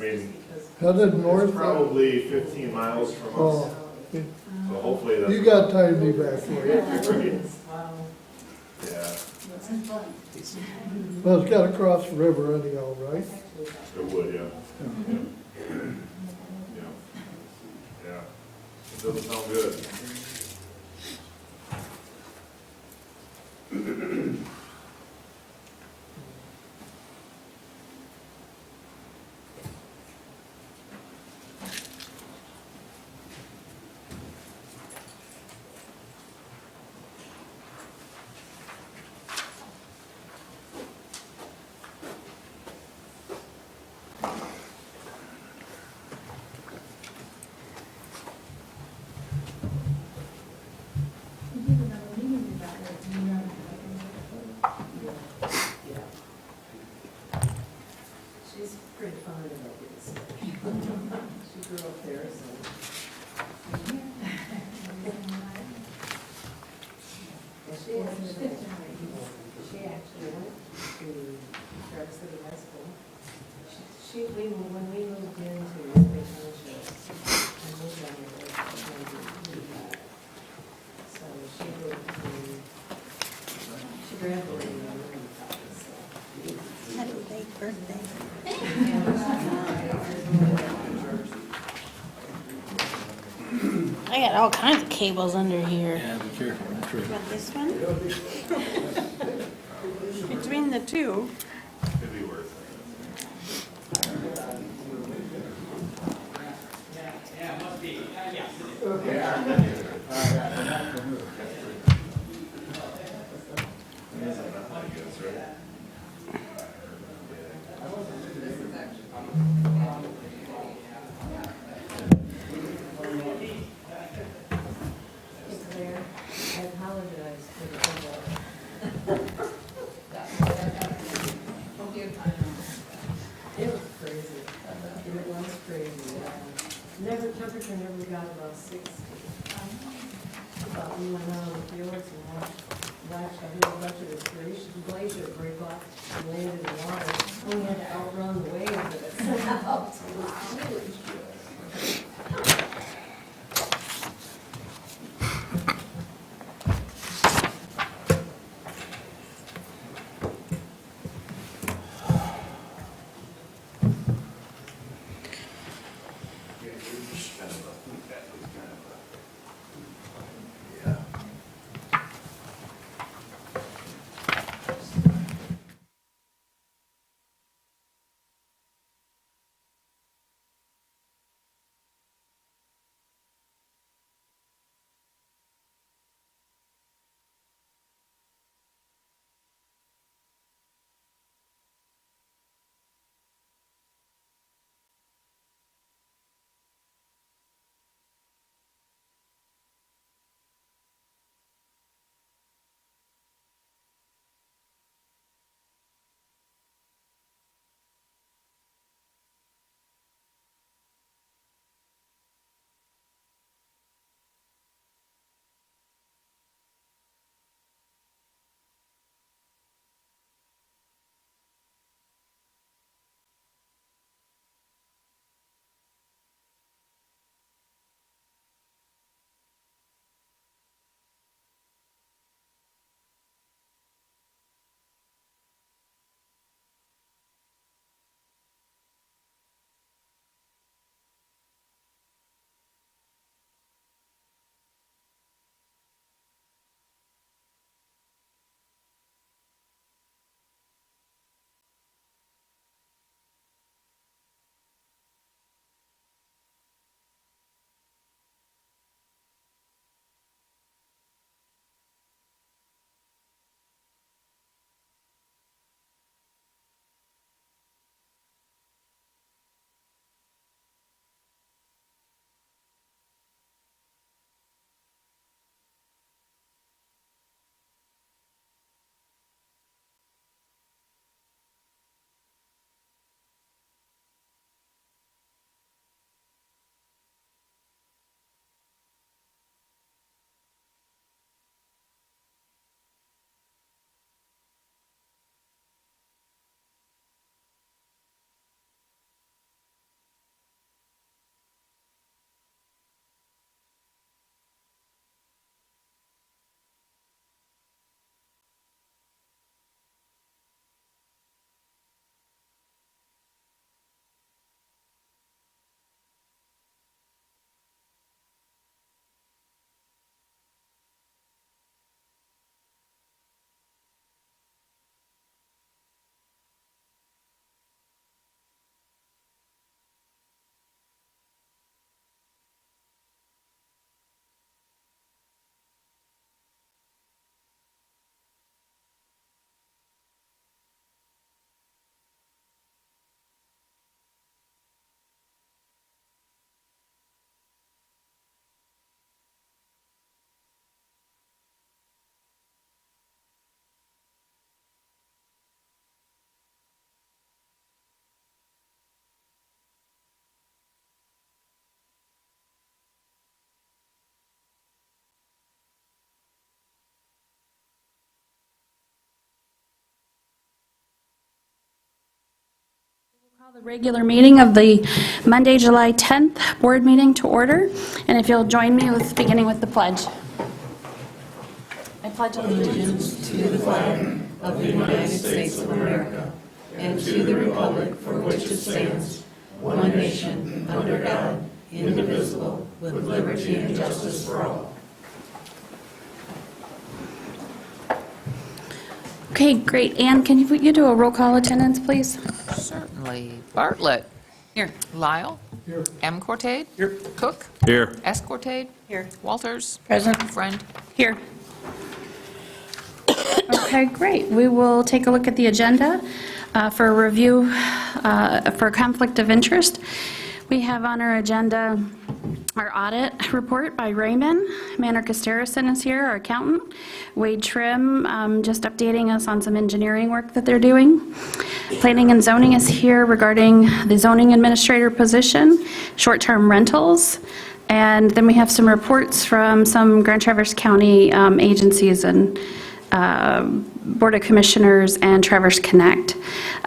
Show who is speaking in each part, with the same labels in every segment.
Speaker 1: mean,
Speaker 2: Headed
Speaker 1: it's
Speaker 2: north.
Speaker 1: probably 15 miles from us,
Speaker 2: Oh,
Speaker 1: so hopefully that's.
Speaker 2: you got time to evacuate.
Speaker 1: Right.
Speaker 3: Wow.
Speaker 1: Yeah,
Speaker 2: Well, it's gotta cross the river anyhow, right?
Speaker 1: it would, yeah. Yeah. Yeah. It doesn't sound good.
Speaker 3: She's pretty fond of it. She grew up there, so. She actually went to Traverse City High School. When we moved into the Township, I moved down there in 1995. So she graduated in 95, so.
Speaker 4: Happy late birthday. I got all kinds of cables under here.
Speaker 5: Yeah, be careful, that's right.
Speaker 4: Got this one. Between the two.
Speaker 1: Could be worse.
Speaker 3: Claire, I apologize for the trouble. It was crazy. It was crazy. Temperature never got above 60. But we went out on the fields and watched a whole bunch of this glacier break off and landed in the water. And we had to outrun the waves that it sent out. It was huge.
Speaker 5: The regular meeting of the Monday, July 10th board meeting to order. And if you'll join me with beginning with the pledge. I pledge allegiance
Speaker 6: To the flag of the United States of America and to the republic for which it stands, one nation, under God, indivisible, with liberty and justice for all.
Speaker 5: Okay, great. Ann, can you do a roll call attendance, please?
Speaker 7: Certainly. Bartlett. Here. Lyle.
Speaker 2: Here.
Speaker 7: M. Cortade. Here. Cook.
Speaker 1: Here.
Speaker 7: S. Cortade.
Speaker 4: Here.
Speaker 7: Walters.
Speaker 5: Present.
Speaker 7: Friend.
Speaker 5: Here. Okay, great. We will take a look at the agenda for a review for conflict of interest. We have on our agenda our audit report by Raymond. Manor Casterison is here, our accountant. Wade Trim, just updating us on some engineering work that they're doing. Planning and zoning is here regarding the zoning administrator position, short-term rentals. And then we have some reports from some Grand Traverse County agencies and Board of Commissioners and Traverse Connect.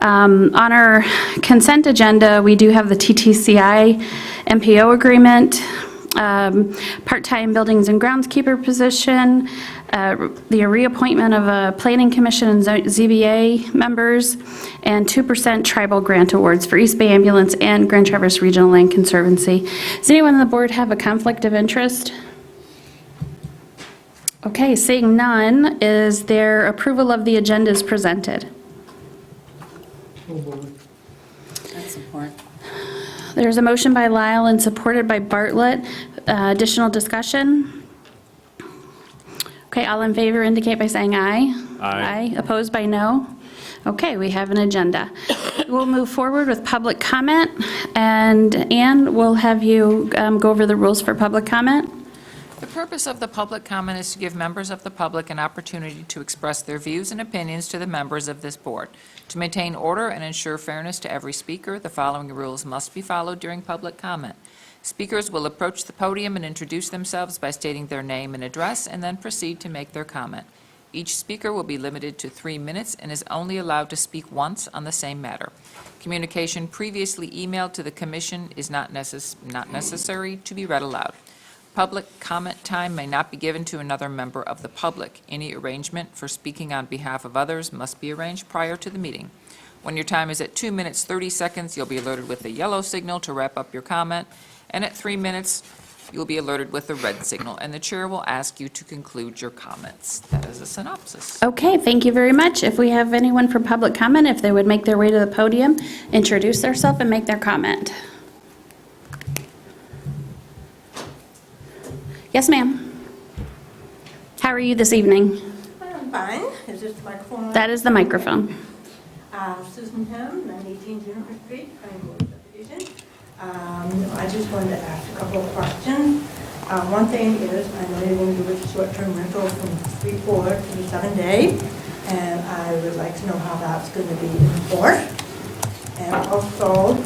Speaker 5: On our consent agenda, we do have the TTCI MPO agreement, part-time buildings and groundskeeper position, the reappointment of a planning commission and ZBA members, and 2% tribal grant awards for East Bay Ambulance and Grand Traverse Regional Land Conservancy. Does anyone on the board have a conflict of interest? Okay, seeing none, is there approval of the agenda as presented?
Speaker 2: So moved.
Speaker 6: That's important.
Speaker 5: There's a motion by Lyle and supported by Bartlett. Additional discussion? Okay, all in favor indicate by saying aye.
Speaker 1: Aye.
Speaker 5: Opposed by no? Okay, we have an agenda. We'll move forward with public comment, and Ann, we'll have you go over the rules for public comment.
Speaker 7: The purpose of the public comment is to give members of the public an opportunity to express their views and opinions to the members of this board. To maintain order and ensure fairness to every speaker, the following rules must be followed during public comment. Speakers will approach the podium and introduce themselves by stating their name and address, and then proceed to make their comment. Each speaker will be limited to 3 minutes and is only allowed to speak once on the same matter. Communication previously emailed to the commission is not necessary to be read aloud. Public comment time may not be given to another member of the public. Any arrangement for speaking on behalf of others must be arranged prior to the meeting. When your time is at 2 minutes, 30 seconds, you'll be alerted with a yellow signal to wrap up your comment, and at 3 minutes, you'll be alerted with a red signal, and the chair will ask you to conclude your comments. That is a synopsis.
Speaker 5: Okay, thank you very much. If we have anyone for public comment, if they would make their way to the podium, introduce themselves and make their comment. Yes, ma'am. How are you this evening?
Speaker 8: I'm fine. Is this the microphone on?
Speaker 5: That is the microphone.
Speaker 8: Susan Hem, 918 Juniper Street, Planning Board Subdivision. I just wanted to ask a couple of questions. One thing is, I know you're going to do a short-term rental from 3/4 to the 7-day, and I would like to know how that's going to be enforced. And also,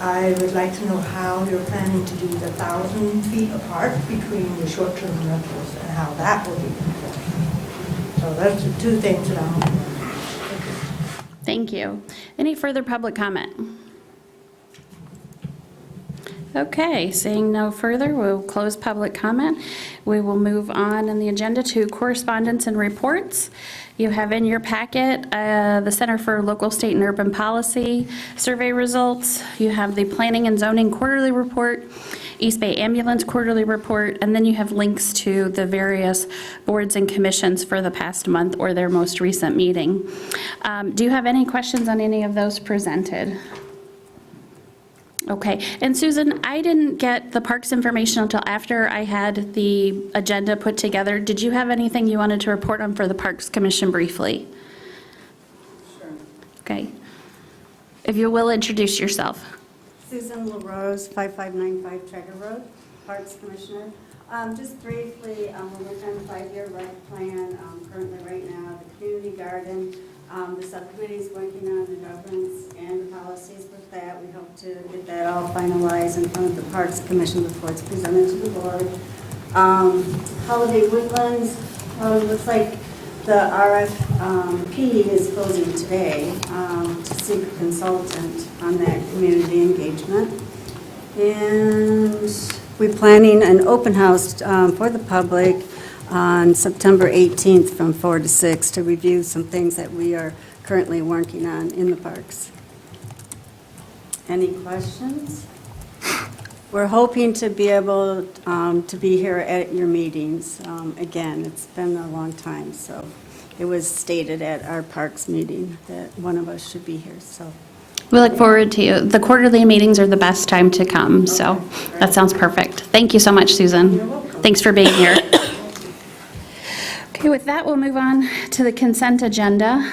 Speaker 8: I would like to know how you're planning to do the 1,000 feet apart between your short-term rentals and how that will be enforced. So that's the two things that I'm wondering.
Speaker 5: Thank you. Any further public comment? Okay, seeing no further, we'll close public comment. We will move on in the agenda to correspondence and reports. You have in your packet the Center for Local, State, and Urban Policy survey results. You have the Planning and Zoning quarterly report, East Bay Ambulance quarterly report, and then you have links to the various boards and commissions for the past month or their most recent meeting. Do you have any questions on any of those presented? Okay, and Susan, I didn't get the parks information until after I had the agenda put together. Did you have anything you wanted to report on for the Parks Commission briefly?
Speaker 9: Sure.
Speaker 5: Okay. If you will, introduce yourself.
Speaker 9: Susan LaRose, 5595 Traeger Road, Parks Commissioner. Just briefly, we're working on the 5-year rec plan. Currently, right now, the community garden. The subcommittee is working on the governance and the policies with that. We hope to get that all finalized in front of the Parks Commission before it's presented to the board. Holiday Woodlands, well, it looks like the RFP is closing today to seek a consultant on that community engagement. And we're planning an open house for the public on September 18th from 4 to 6 to review some things that we are currently working on in the parks. Any questions? We're hoping to be able to be here at your meetings. Again, it's been a long time, so it was stated at our parks meeting that one of us should be here, so.
Speaker 5: We look forward to you. The quarterly meetings are the best time to come, so that sounds perfect. Thank you so much, Susan. Thanks for being here. Okay, with that, we'll move on to the consent agenda.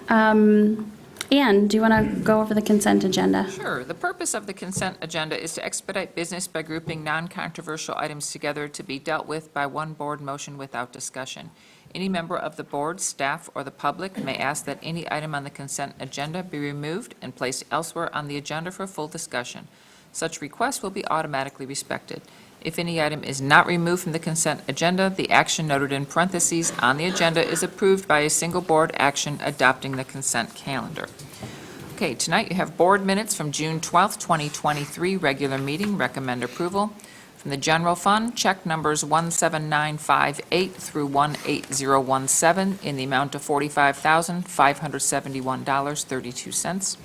Speaker 5: Ann, do you want to go over the consent agenda?
Speaker 7: Sure. The purpose of the consent agenda is to expedite business by grouping non-controversial items together to be dealt with by one board motion without discussion. Any member of the board, staff, or the public may ask that any item on the consent agenda be removed and placed elsewhere on the agenda for full discussion. Such requests will be automatically respected. If any item is not removed from the consent agenda, the action noted in parentheses on the agenda is approved by a single board action adopting the consent calendar. Okay, tonight you have board minutes from June 12th, 2023, regular meeting, recommend approval. From the general fund, check numbers 17958 through 18017 in the amount of $45,571.32.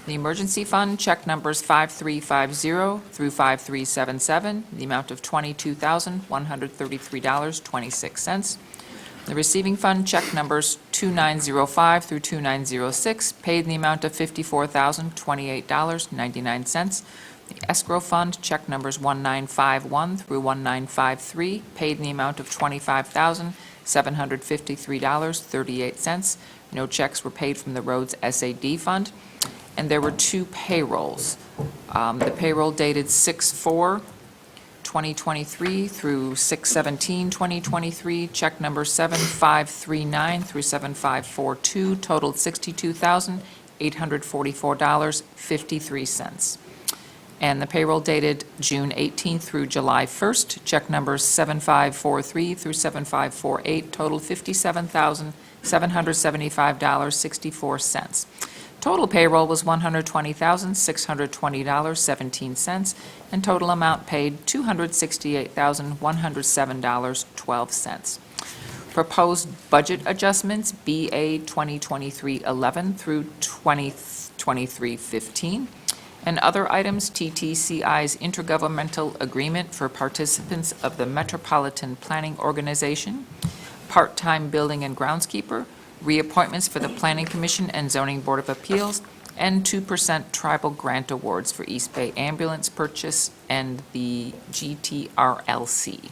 Speaker 7: The emergency fund, check numbers 5350 through 5377, in the amount of $22,133.26. The receiving fund, check numbers 2905 through 2906, paid in the amount of $54,028.99. The escrow fund, check numbers 1951 through 1953, paid in the amount of $25,753.38. No checks were paid from the roads SAD fund. And there were two payrolls. The payroll dated 6/4/2023 through 6/17/2023, check number 7539 through 7542, totaled $62,844.53. And the payroll dated June 18th through July 1st, check numbers 7543 through 7548, totaled $57,775.64. Total payroll was $120,620.17, and total amount paid $268,107.12. Proposed budget adjustments, BA 2023-11 through 2023-15. And other items, TTCI's intergovernmental agreement for participants of the Metropolitan Planning Organization, part-time building and groundskeeper, reappointments for the Planning Commission and Zoning Board of Appeals, and 2% tribal grant awards for East Bay ambulance purchase and the GTRLC.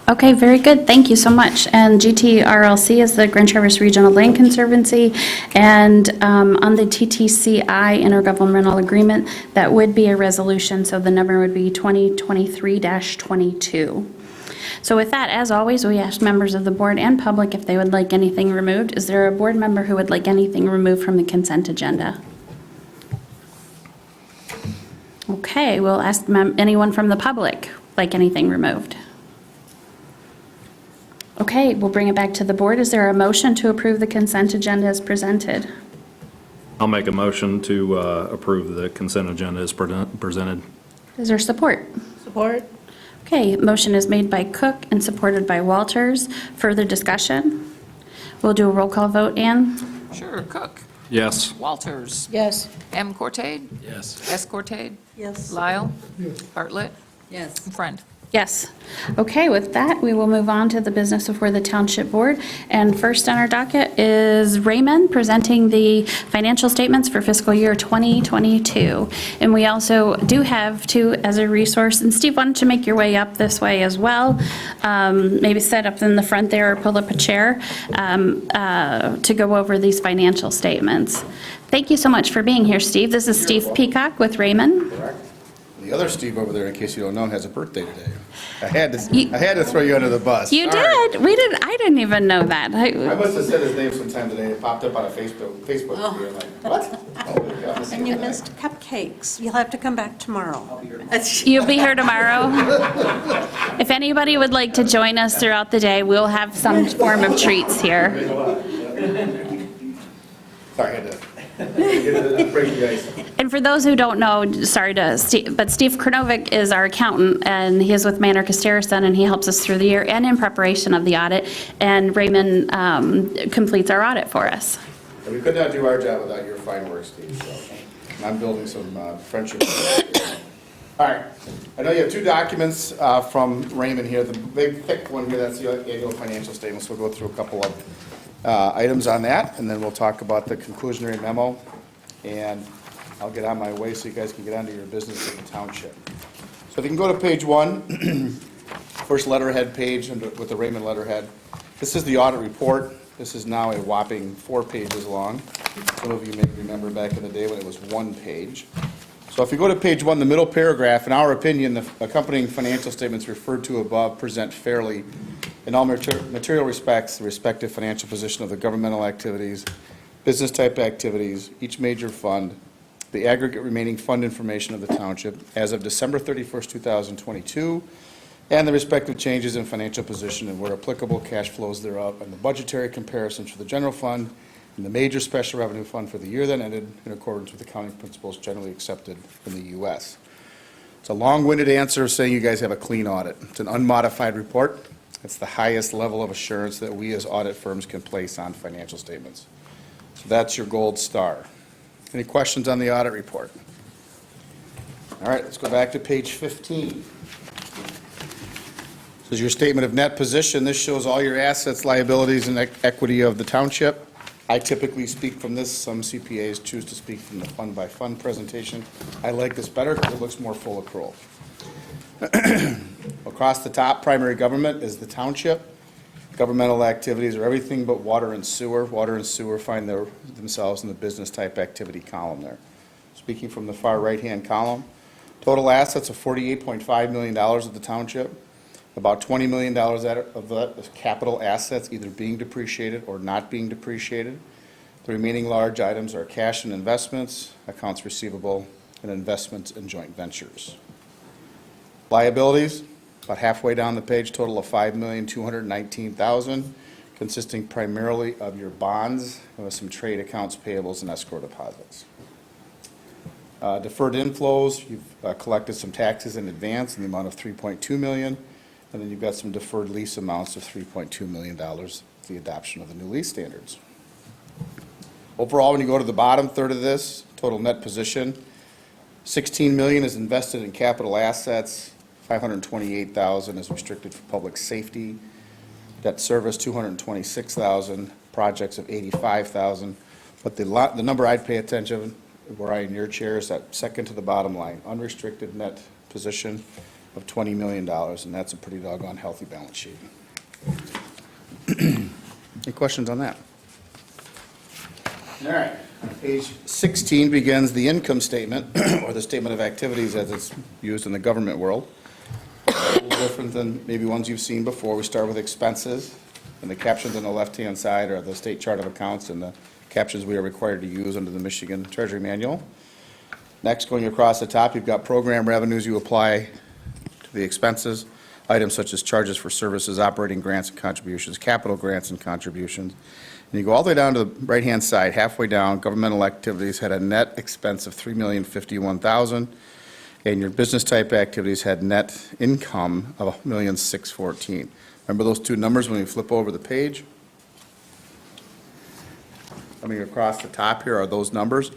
Speaker 5: Okay, very good. Thank you so much. And GTRLC is the Grand Traverse Regional Land Conservancy. And on the TTCI intergovernmental agreement, that would be a resolution. So the number would be 2023-22. So with that, as always, we ask members of the board and public if they would like anything removed. Is there a board member who would like anything removed from the consent agenda? Okay, we'll ask anyone from the public like anything removed. Okay, we'll bring it back to the board. Is there a motion to approve the consent agenda as presented?
Speaker 10: I'll make a motion to approve the consent agenda as presented.
Speaker 5: Is there support?
Speaker 4: Support.
Speaker 5: Okay, motion is made by Cook and supported by Walters. Further discussion? We'll do a roll call vote. Ann?
Speaker 7: Sure. Cook.
Speaker 10: Yes.
Speaker 7: Walters.
Speaker 4: Yes.
Speaker 7: M. Cortade.
Speaker 10: Yes.
Speaker 7: S. Cortade.
Speaker 4: Yes.
Speaker 7: Lyle.
Speaker 2: Yes.
Speaker 7: Bartlett.
Speaker 6: Yes.
Speaker 7: And Friend.
Speaker 5: Yes. Okay, with that, we will move on to the business before the Township Board. And first on our docket is Raymond presenting the financial statements for fiscal year 2022. And we also do have two as a resource. And Steve, why don't you make your way up this way as well? Maybe sit up in the front there or pull up a chair to go over these financial statements. Thank you so much for being here, Steve. This is Steve Peacock with Raymond.
Speaker 11: Correct. The other Steve over there, in case you don't know, has a birthday today. I had to throw you under the bus.
Speaker 5: You
Speaker 11: Sorry.
Speaker 5: did? I didn't even know that.
Speaker 11: I must have said his name sometime today. It popped up on a Facebook feed. I'm like, what? Oh, my God.
Speaker 6: And you missed cupcakes. You'll have to come back tomorrow.
Speaker 5: You'll be here tomorrow? If anybody would like to join us throughout the day, we'll have some form of treats here.
Speaker 11: Sorry, I had to. Break the ice.
Speaker 5: And for those who don't know, sorry to, but Steve Krnovic is our accountant, and he is with Manor Casterison, and he helps us through the year and in preparation of the audit. And Raymond completes our audit for us.
Speaker 11: And we could not do our job without your fine work, Steve, so I'm building some friendship. All right, I know you have two documents from Raymond here. The big thick one here, that's the annual financial statements. We'll go through a couple of items on that, and then we'll talk about the conclusionary memo, and I'll get on my way so you guys can get on to your business at the township. So if you can go to page 1, first letterhead page with the Raymond letterhead. This is the audit report. This is now a whopping 4 pages long. Some of you may remember back in the day when it was 1 page. So if you go to page 1, the middle paragraph, in our opinion, the accompanying financial statements referred to above present fairly, in all material respects, the respective financial position of the governmental activities, business type activities, each major fund, the aggregate remaining fund information of the township as of December 31st, 2022, and the respective changes in financial position and where applicable cash flows thereof, and the budgetary comparisons for the general fund and the major special revenue fund for the year that ended in accordance with accounting principles generally accepted in the U.S. It's a long-winded answer saying you guys have a clean audit. It's an unmodified report. It's the highest level of assurance that we as audit firms can place on financial statements. So that's your gold star. Any questions on the audit report? All right, let's go back to page 15. This is your statement of net position. This shows all your assets, liabilities, and equity of the township. I typically speak from this. Some CPAs choose to speak from the fund-by-fund presentation. I like this better because it looks more full accrual. Across the top, primary government is the township. Governmental activities are everything but water and sewer. Water and sewer find themselves in the business type activity column there. Speaking from the far right-hand column, total assets of $48.5 million of the township. About $20 million of that is capital assets either being depreciated or not being depreciated. The remaining large items are cash and investments, accounts receivable, and investments in joint ventures. Liabilities, about halfway down the page, total of $5,219,000, consisting primarily of your bonds with some trade accounts, payables, and escrow deposits. Deferred inflows, you've collected some taxes in advance in the amount of $3.2 million. And then you've got some deferred lease amounts of $3.2 million, the adoption of the new lease standards. Overall, when you go to the bottom third of this, total net position, $16 million is invested in capital assets, $528,000 is restricted for public safety, debt service $226,000, projects of $85,000. But the number I'd pay attention, where I in your chair, is that second to the bottom line, unrestricted net position of $20 million, and that's a pretty doggone healthy balance sheet. Any questions on that? All right, page 16 begins the income statement, or the statement of activities as it's used in the government world. A little different than maybe ones you've seen before. We start with expenses, and the captions on the left-hand side are the state chart of accounts and the captions we are required to use under the Michigan Treasury Manual. Next, going across the top, you've got program revenues you apply the expenses, items such as charges for services, operating grants and contributions, capital grants and contributions. And you go all the way down to the right-hand side, halfway down, governmental activities had a net expense of $3,051,000, and your business type activities had net income of $1,614,000. Remember those two numbers when you flip over the page? Coming across the top here are those numbers.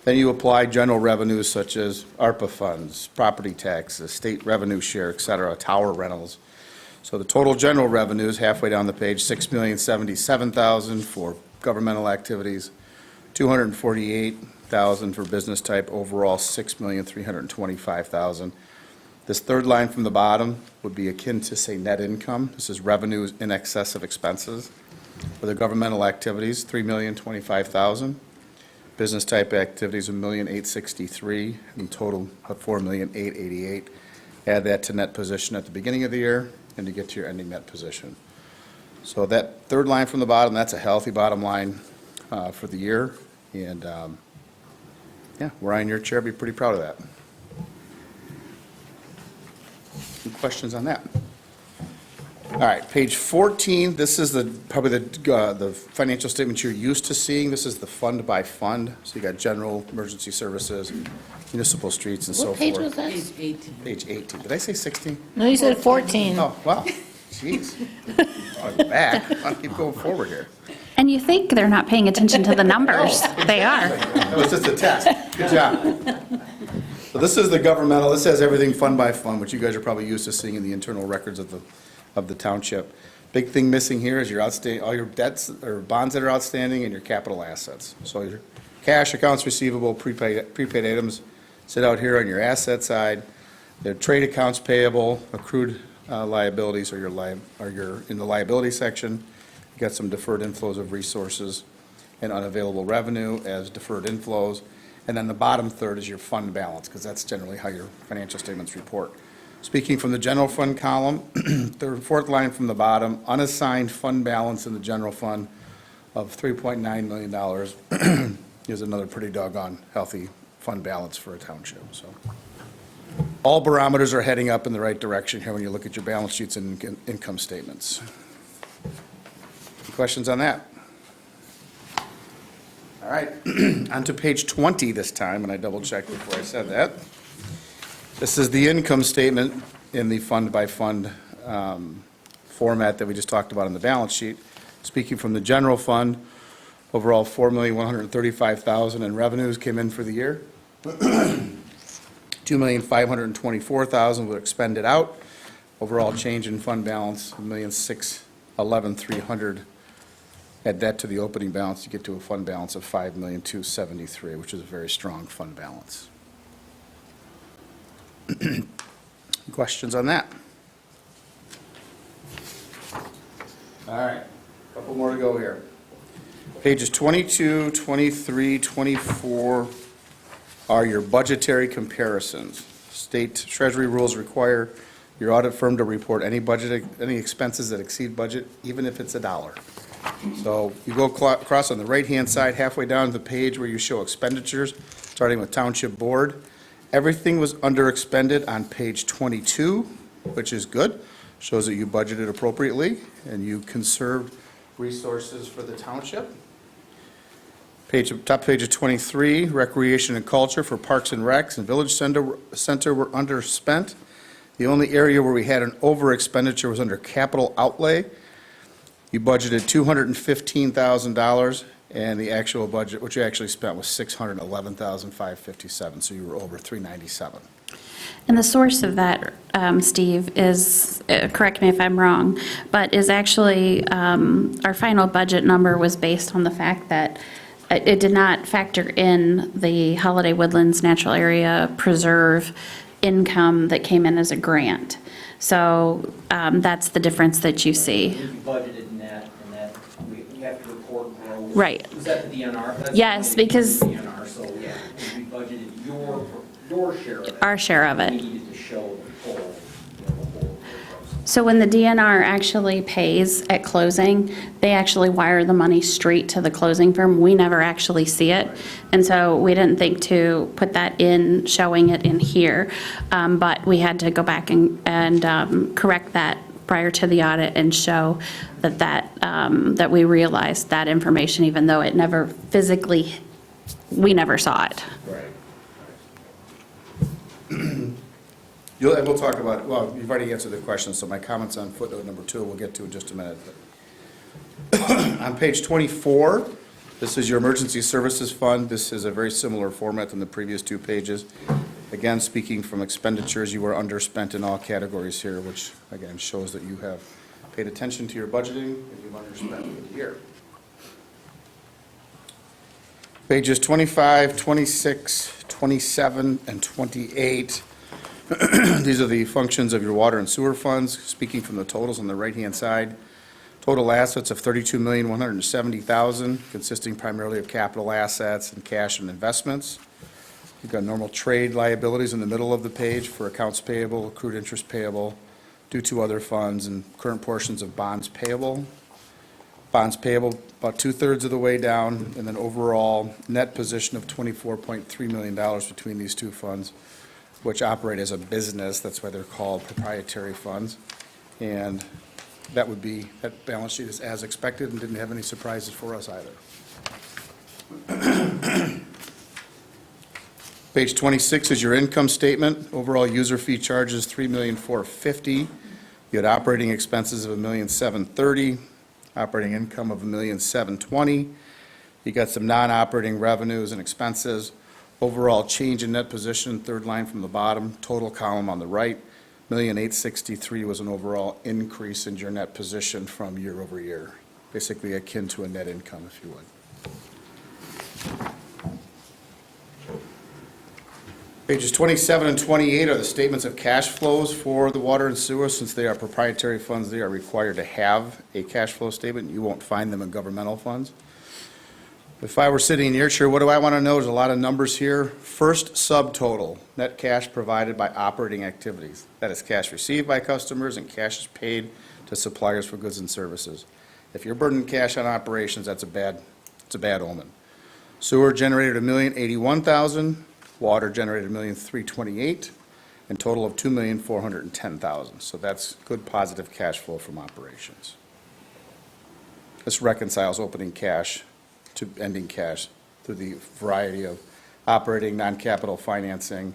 Speaker 11: Then you apply general revenues such as ARPA funds, property taxes, state revenue share, et cetera, tower rentals. So the total general revenues, halfway down the page, $6,077,000 for governmental activities, $248,000 for business type, overall $6,325,000. This third line from the bottom would be akin to, say, net income. This is revenues in excess of expenses. For the governmental activities, $3,025,000. Business type activities, $1,863,000, and total of $4,888,000. Add that to net position at the beginning of the year, and you get to your ending net position. So that third line from the bottom, that's a healthy bottom line for the year. And yeah, were I in your chair, I'd be pretty proud of that. Any questions on that? All right, page 14, this is probably the financial statement you're used to seeing. This is the fund by fund. So you got general, emergency services, municipal streets, and so
Speaker 4: What
Speaker 11: forth.
Speaker 4: page was that?
Speaker 6: Page 18.
Speaker 11: Page 18. Did I say 16?
Speaker 4: No, you said 14.
Speaker 11: Oh, wow, jeez. I'm back. I'll keep going forward here.
Speaker 5: And you think they're not paying attention to the numbers. They are.
Speaker 11: That was just a test. Good job. So this is the governmental, this has everything fund by fund, which you guys are probably used to seeing in the internal records of the township. Big thing missing here is your outstanding, all your debts or bonds that are outstanding and your capital assets. So your cash, accounts receivable, prepaid items sit out here on your asset side. The trade accounts payable, accrued liabilities are in the liability section. You got some deferred inflows of resources and unavailable revenue as deferred inflows. And then the bottom third is your fund balance, because that's generally how your financial statements report. Speaking from the general fund column, third, fourth line from the bottom, unassigned fund balance in the general fund of $3.9 million is another pretty doggone healthy fund balance for a township. So all barometers are heading up in the right direction here when you look at your balance sheets and income statements. Any questions on that? All right, on to page 20 this time, and I double-checked before I said that. This is the income statement in the fund-by-fund format that we just talked about on the balance sheet. Speaking from the general fund, overall $4,135,000 in revenues came in for the year. $2,524,000 were expended out. Overall change in fund balance, $1,611,300. Add that to the opening balance, you get to a fund balance of $5,273,000, which is a very strong fund balance. Questions on that? All right, a couple more to go here. Pages 22, 23, 24 are your budgetary comparisons. State Treasury rules require your audit firm to report any expenses that exceed budget, even if it's $1. So you go across on the right-hand side, halfway down the page where you show expenditures, starting with Township Board. Everything was under-expended on page 22, which is good. Shows that you budgeted appropriately and you conserved resources for the township. Top page of 23, Recreation and Culture for Parks and Recs and Village Center were underspent. The only area where we had an over-expenditure was under capital outlay. You budgeted $215,000, and the actual budget, what you actually spent, was $611,557, so you were over $397,000.
Speaker 5: And the source of that, Steve, is, correct me if I'm wrong, but is actually, our final budget number was based on the fact that it did not factor in the Holiday Woodlands Natural Area Preserve income that came in as a grant. So that's the difference that you see.
Speaker 12: You budgeted in that we have to report growth.
Speaker 5: Right.
Speaker 12: Is that the DNR? That's
Speaker 5: Yes,
Speaker 12: the
Speaker 5: because
Speaker 12: DNR, so yeah, we budgeted your share of it.
Speaker 5: our share of it.
Speaker 12: We needed to show the full, the whole.
Speaker 5: So when the DNR actually pays at closing, they actually wire the money straight to the closing firm. We never actually see it. And so we didn't think to put that in, showing it in here. But we had to go back and correct that prior to the audit and show that we realized that information, even though it never physically, we never saw it.
Speaker 11: Right. And we'll talk about, well, you've already answered the question, so my comments on footnote number 2 we'll get to in just a minute. On page 24, this is your Emergency Services Fund. This is a very similar format than the previous 2 pages. Again, speaking from expenditures, you were underspent in all categories here, which again shows that you have paid attention to your budgeting and you've underspent for the year. Pages 25, 26, 27, and 28. These are the functions of your water and sewer funds, speaking from the totals on the right-hand side. Total assets of $32,170,000, consisting primarily of capital assets and cash and investments. You've got normal trade liabilities in the middle of the page for accounts payable, accrued interest payable, due to other funds, and current portions of bonds payable. Bonds payable about 2/3 of the way down, and then overall net position of $24.3 million between these 2 funds, which operate as a business. That's why they're called proprietary funds. And that balance sheet is as expected and didn't have any surprises for us either. Page 26 is your income statement. Overall user fee charges, $3,450,000. You had operating expenses of $1,730,000, operating income of $1,720,000. You got some non-operating revenues and expenses. Overall change in net position, third line from the bottom, total column on the right, $1,863,000 was an overall increase in your net position from year over year, basically akin to a net income, if you would. Pages 27 and 28 are the statements of cash flows for the water and sewer. Since they are proprietary funds, they are required to have a cash flow statement. You won't find them in governmental funds. If I were sitting in your chair, what do I want to know? There's a lot of numbers here. First subtotal, net cash provided by operating activities. That is cash received by customers and cash is paid to suppliers for goods and services. If you're burning cash on operations, it's a bad omen. Sewer generated $1,081,000. Water generated $1,328,000, and total of $2,410,000. So that's good positive cash flow from operations. This reconciles opening cash to ending cash through the variety of operating, non-capital financing,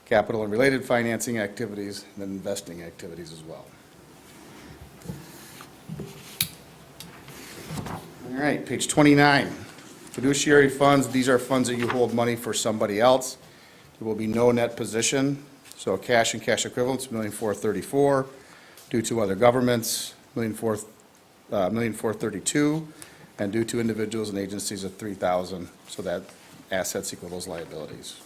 Speaker 11: capital and related financing activities, and then investing activities as well. All right, page 29. Fiduciary funds, these are funds that you hold money for somebody else. There will be no net position. So cash and cash equivalents, $1,434,000. Due to other governments, $1,432,000. And due to individuals and agencies of $3,000. So that assets equal those liabilities.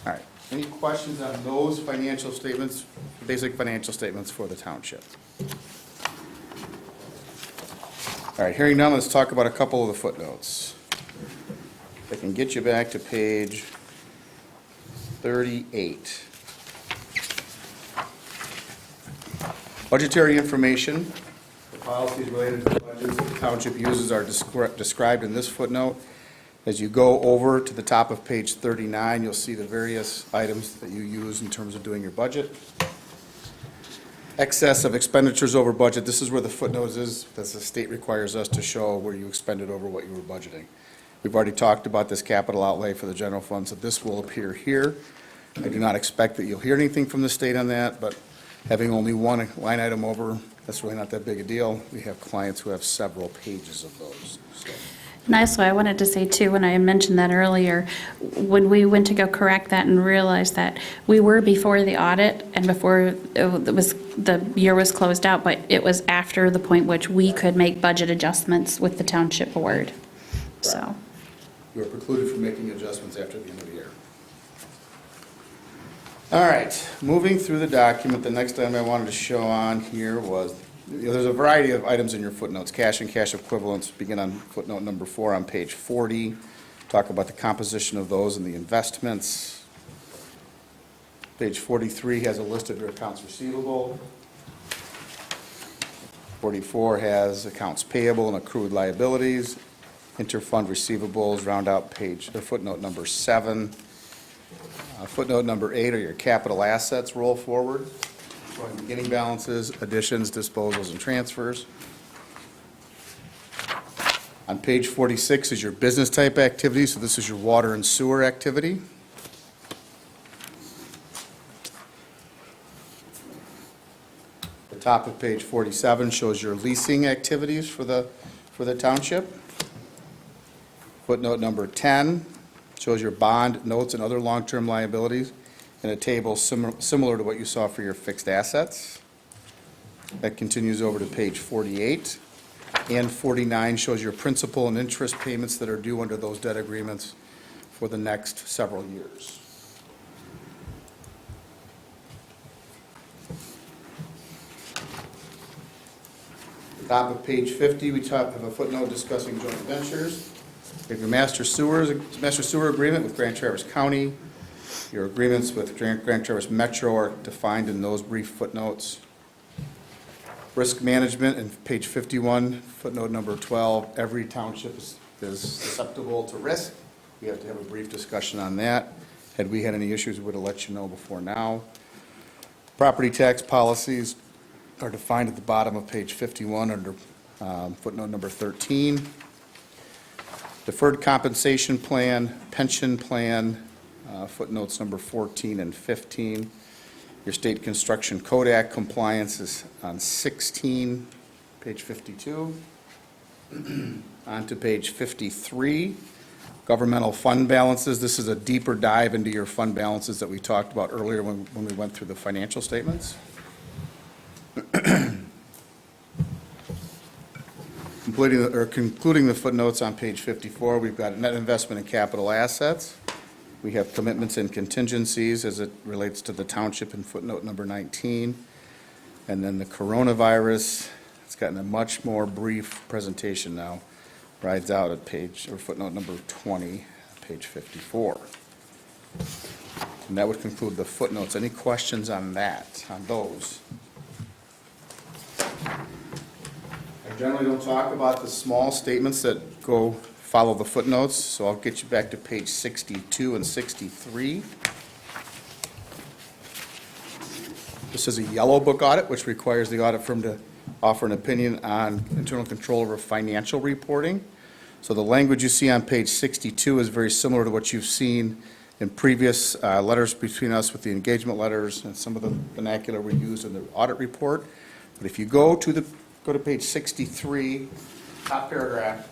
Speaker 11: All right. Any questions on those financial statements, basic financial statements for the township? All right, hearing none, let's talk about a couple of the footnotes. If I can get you back to page 38. Budgetary information. The policies related to the budgets that the township uses are described in this footnote. As you go over to the top of page 39, you'll see the various items that you use in terms of doing your budget. Excess of expenditures over budget, this is where the footnote is, that the state requires us to show where you expended over what you were budgeting. We've already talked about this capital outlay for the general fund, so this will appear here. I do not expect that you'll hear anything from the state on that, but having only one line item over, that's really not that big a deal. We have clients who have several pages of those. So.
Speaker 5: And also, I wanted to say too, when I mentioned that earlier, when we went to go correct that and realized that we were before the audit and before the year was closed out, but it was after the point which we could make budget adjustments with the township board. So.
Speaker 11: You are precluded from making adjustments after the end of the year. All right, moving through the document, the next item I wanted to show on here was, there's a variety of items in your footnotes. Cash and cash equivalents begin on footnote number 4 on page 40. Talk about the composition of those and the investments. Page 43 has a list of your accounts receivable. 44 has accounts payable and accrued liabilities. Interfund receivables round out footnote number 7. Footnote number 8 are your capital assets roll forward. Showing beginning balances, additions, disposals, and transfers. On page 46 is your business type activity, so this is your water and sewer activity. The top of page 47 shows your leasing activities for the township. Footnote number 10 shows your bond, notes, and other long-term liabilities in a table similar to what you saw for your fixed assets. That continues over to page 48. And 49 shows your principal and interest payments that are due under those debt agreements for the next several years. Top of page 50, we have a footnote discussing joint ventures. We have your master sewer agreement with Grand Traverse County. Your agreements with Grand Traverse Metro are defined in those brief footnotes. Risk management in page 51, footnote number 12. Every township is susceptible to risk. We have to have a brief discussion on that. Had we had any issues, we would have let you know before now. Property tax policies are defined at the bottom of page 51 under footnote number 13. Deferred compensation plan, pension plan, footnotes number 14 and 15. Your State Construction Code Act compliance is on 16, page 52. On to page 53, governmental fund balances. This is a deeper dive into your fund balances that we talked about earlier when we went through the financial statements. Concluding the footnotes on page 54, we've got net investment in capital assets. We have commitments and contingencies as it relates to the township in footnote number 19. And then the coronavirus, it's gotten a much more brief presentation now, rides out at footnote number 20, page 54. And that would conclude the footnotes. Any questions on that, on those? I generally don't talk about the small statements that follow the footnotes, so I'll get you back to page 62 and 63. This is a yellow book audit, which requires the audit firm to offer an opinion on internal control over financial reporting. So the language you see on page 62 is very similar to what you've seen in previous letters between us with the engagement letters and some of the vernacular we use in the audit report. But if you go to page 63, top paragraph,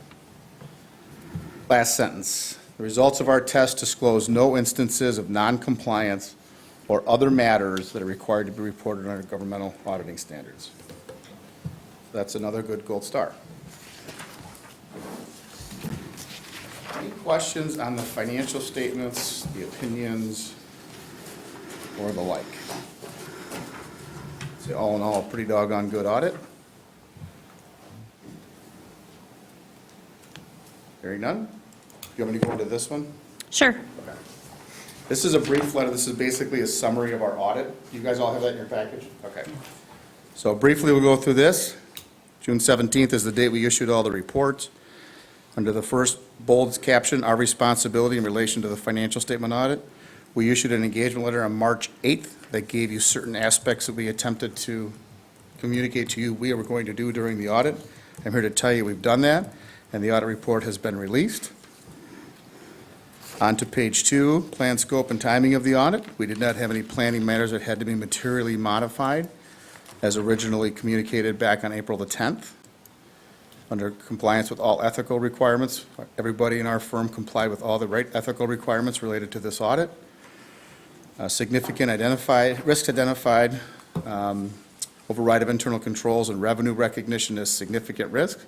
Speaker 11: last sentence. The results of our test disclose no instances of noncompliance or other matters that are required to be reported under governmental auditing standards. That's another good gold star. Any questions on the financial statements, the opinions, or the like? So all in all, a pretty doggone good audit. Hearing none? You want me to go into this one?
Speaker 5: Sure.
Speaker 11: Okay. This is a brief letter. This is basically a summary of our audit. You guys all have that in your package? Okay. So briefly, we'll go through this. June 17th is the date we issued all the reports. Under the first bold caption, our responsibility in relation to the financial statement audit, we issued an engagement letter on March 8th that gave you certain aspects that we attempted to communicate to you we were going to do during the audit. I'm here to tell you we've done that, and the audit report has been released. On to page 2, plan, scope, and timing of the audit. We did not have any planning matters that had to be materially modified as originally communicated back on April the 10th. Under compliance with all ethical requirements, everybody in our firm complied with all the right ethical requirements related to this audit. Significant risks identified, override of internal controls and revenue recognition as significant risk.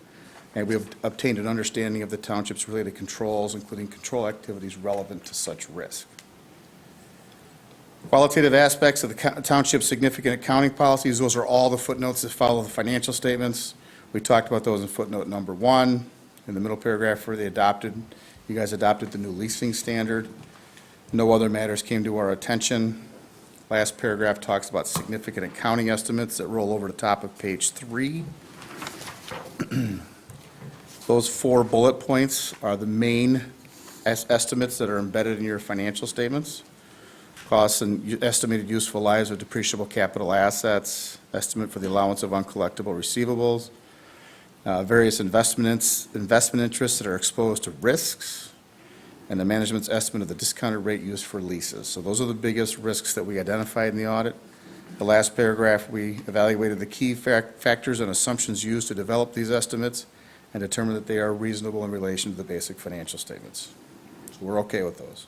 Speaker 11: And we have obtained an understanding of the township's related controls, including control activities relevant to such risk. Qualitative aspects of the township's significant accounting policies, those are all the footnotes that follow the financial statements. We talked about those in footnote number 1. In the middle paragraph where you guys adopted the new leasing standard. No other matters came to our attention. Last paragraph talks about significant accounting estimates that roll over the top of page 3. Those 4 bullet points are the main estimates that are embedded in your financial statements. Costs and estimated useful lives of depreciable capital assets, estimate for the allowance of uncollectible receivables, various investment interests that are exposed to risks, and the management's estimate of the discounted rate used for leases. So those are the biggest risks that we identified in the audit. The last paragraph, we evaluated the key factors and assumptions used to develop these estimates and determined that they are reasonable in relation to the basic financial statements. So we're okay with those.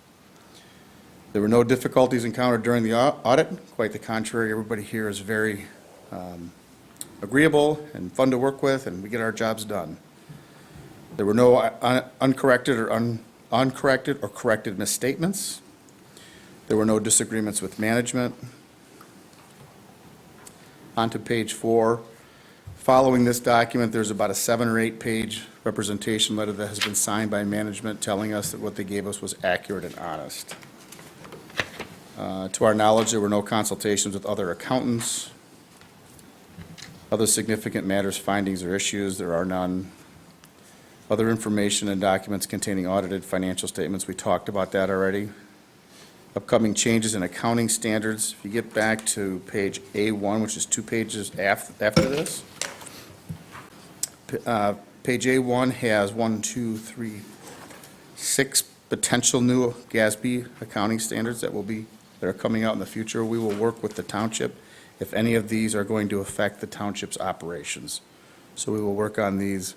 Speaker 11: There were no difficulties encountered during the audit. Quite the contrary, everybody here is very agreeable and fun to work with, and we get our jobs done. There were no uncorrected or corrected misstatements. There were no disagreements with management. On to page 4. Following this document, there's about a 7 or 8 page representation letter that has been signed by management telling us that what they gave us was accurate and honest. To our knowledge, there were no consultations with other accountants. Other significant matters, findings, or issues, there are none. Other information and documents containing audited financial statements, we talked about that already. upcoming changes in accounting standards. If you get back to page A1, which is 2 pages after this, page A1 has 6 potential new GASB accounting standards that are coming out in the future. We will work with the township if any of these are going to affect the township's operations. So we will work on these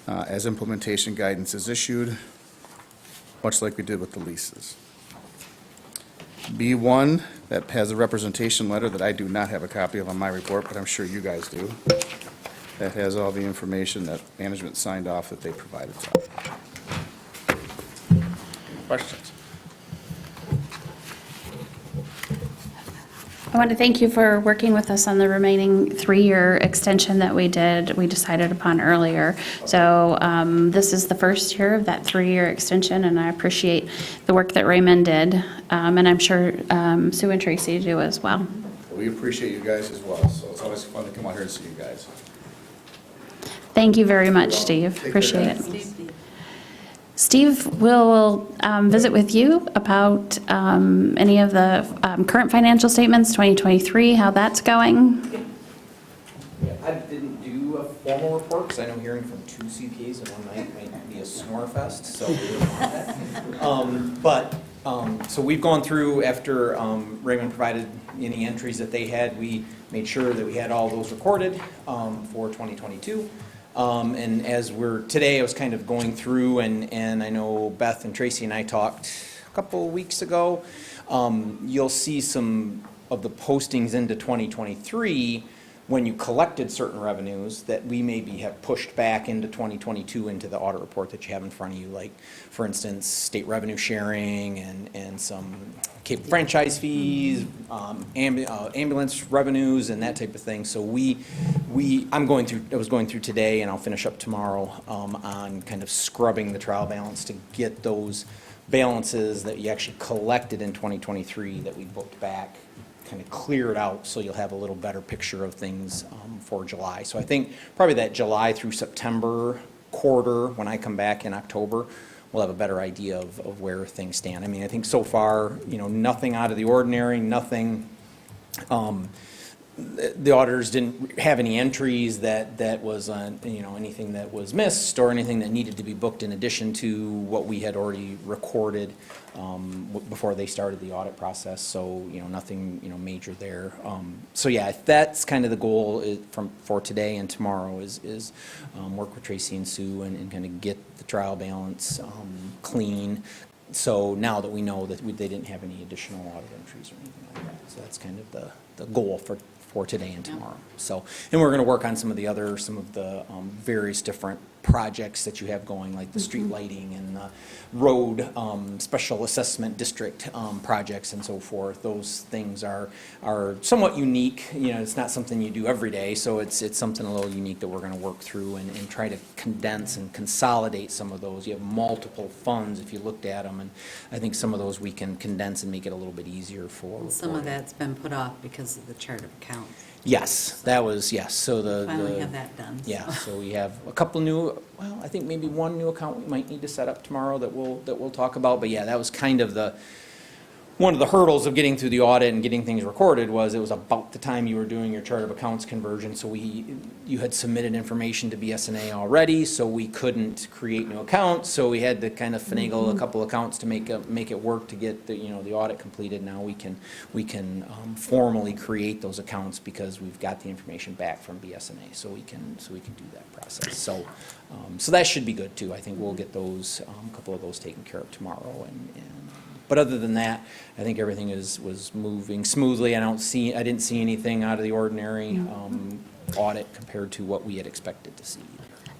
Speaker 11: as implementation guidance is issued, much like we did with the leases. B1, that has a representation letter that I do not have a copy of on my report, but I'm sure you guys do. That has all the information that management signed off that they provided to us. Questions?
Speaker 5: I want to thank you for working with us on the remaining 3-year extension that we decided upon earlier. So this is the first year of that 3-year extension, and I appreciate the work that Raymond did, and I'm sure Sue and Tracy do as well.
Speaker 11: We appreciate you guys as well, so it's always fun to come out here and see you guys.
Speaker 5: Thank you very much, Steve. Appreciate it. Steve will visit with you about any of the current financial statements, 2023, how that's going.
Speaker 13: Yeah, I didn't do a formal report because I know hearing from 2 CPAs in one night might be a snore fest, so we didn't want that. So we've gone through, after Raymond provided any entries that they had, we made sure that we had all those recorded for 2022. And as today I was kind of going through, and I know Beth and Tracy and I talked a couple weeks ago, you'll see some of the postings into 2023 when you collected certain revenues that we maybe have pushed back into 2022 into the audit report that you have in front of you, like, for instance, state revenue sharing and some cable franchise fees, ambulance revenues and that type of thing. So I was going through today, and I'll finish up tomorrow on kind of scrubbing the trial balance to get those balances that you actually collected in 2023 that we booked back kind of cleared out, so you'll have a little better picture of things for July. So I think probably that July through September quarter, when I come back in October, we'll have a better idea of where things stand. I mean, I think so far, nothing out of the ordinary, nothing, the auditors didn't have any entries that was, anything that was missed or anything that needed to be booked in addition to what we had already recorded before they started the audit process. So, nothing, major there. So yeah, that's kind of the goal for today and tomorrow is work with Tracy and Sue and kind of get the trial balance clean. So now that we know that they didn't have any additional audit entries or anything like that. So that's kind of the goal for today and tomorrow. So, and we're going to work on some of the various different projects that you have going, like the street lighting and the road special assessment district projects and so forth. Those things are somewhat unique. It's not something you do every day, so it's something a little unique that we're going to work through and try to condense and consolidate some of those. You have multiple funds if you looked at them, and I think some of those we can condense and make it a little bit easier for.
Speaker 6: Some of that's been put off because of the chart of accounts.
Speaker 13: Yes, that was, yes. So
Speaker 6: Finally have that done.
Speaker 13: Yeah, so we have a couple I think maybe one new account we might need to set up tomorrow that we'll talk about. But yeah, that was kind of one of the hurdles of getting through the audit and getting things recorded. It was about the time you were doing your chart of accounts conversion. So you had submitted information to BSNA already, so we couldn't create new accounts. So we had to kind of finagle a couple accounts to make it work to get the audit completed. Now we can formally create those accounts because we've got the information back from BSNA. So we can do that process. So that should be good too. I think we'll get those a couple of those taken care of tomorrow. But other than that, I think everything was moving smoothly. I didn't see anything out of the ordinary audit compared to what we had expected to see.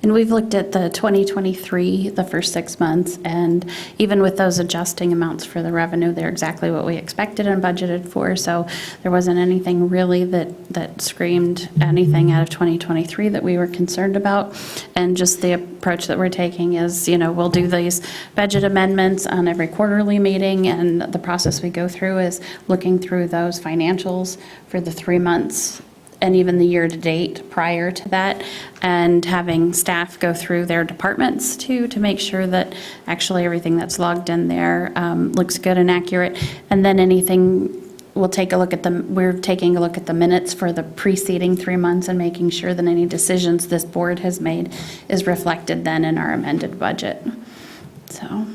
Speaker 5: And we've looked at the 2023, the first 6 months, and even with those adjusting amounts for the revenue, they're exactly what we expected and budgeted for. So there wasn't anything really that screamed anything out of 2023 that we were concerned about. And just the approach that we're taking is, we'll do these budget amendments on every quarterly meeting, and the process we go through is looking through those financials for the 3 months and even the year-to-date prior to that, and having staff go through their departments too, to make sure that actually everything that's logged in there looks good and accurate. And then anything, we're taking a look at the minutes for the preceding 3 months and making sure that any decisions this board has made is reflected then in our amended budget. So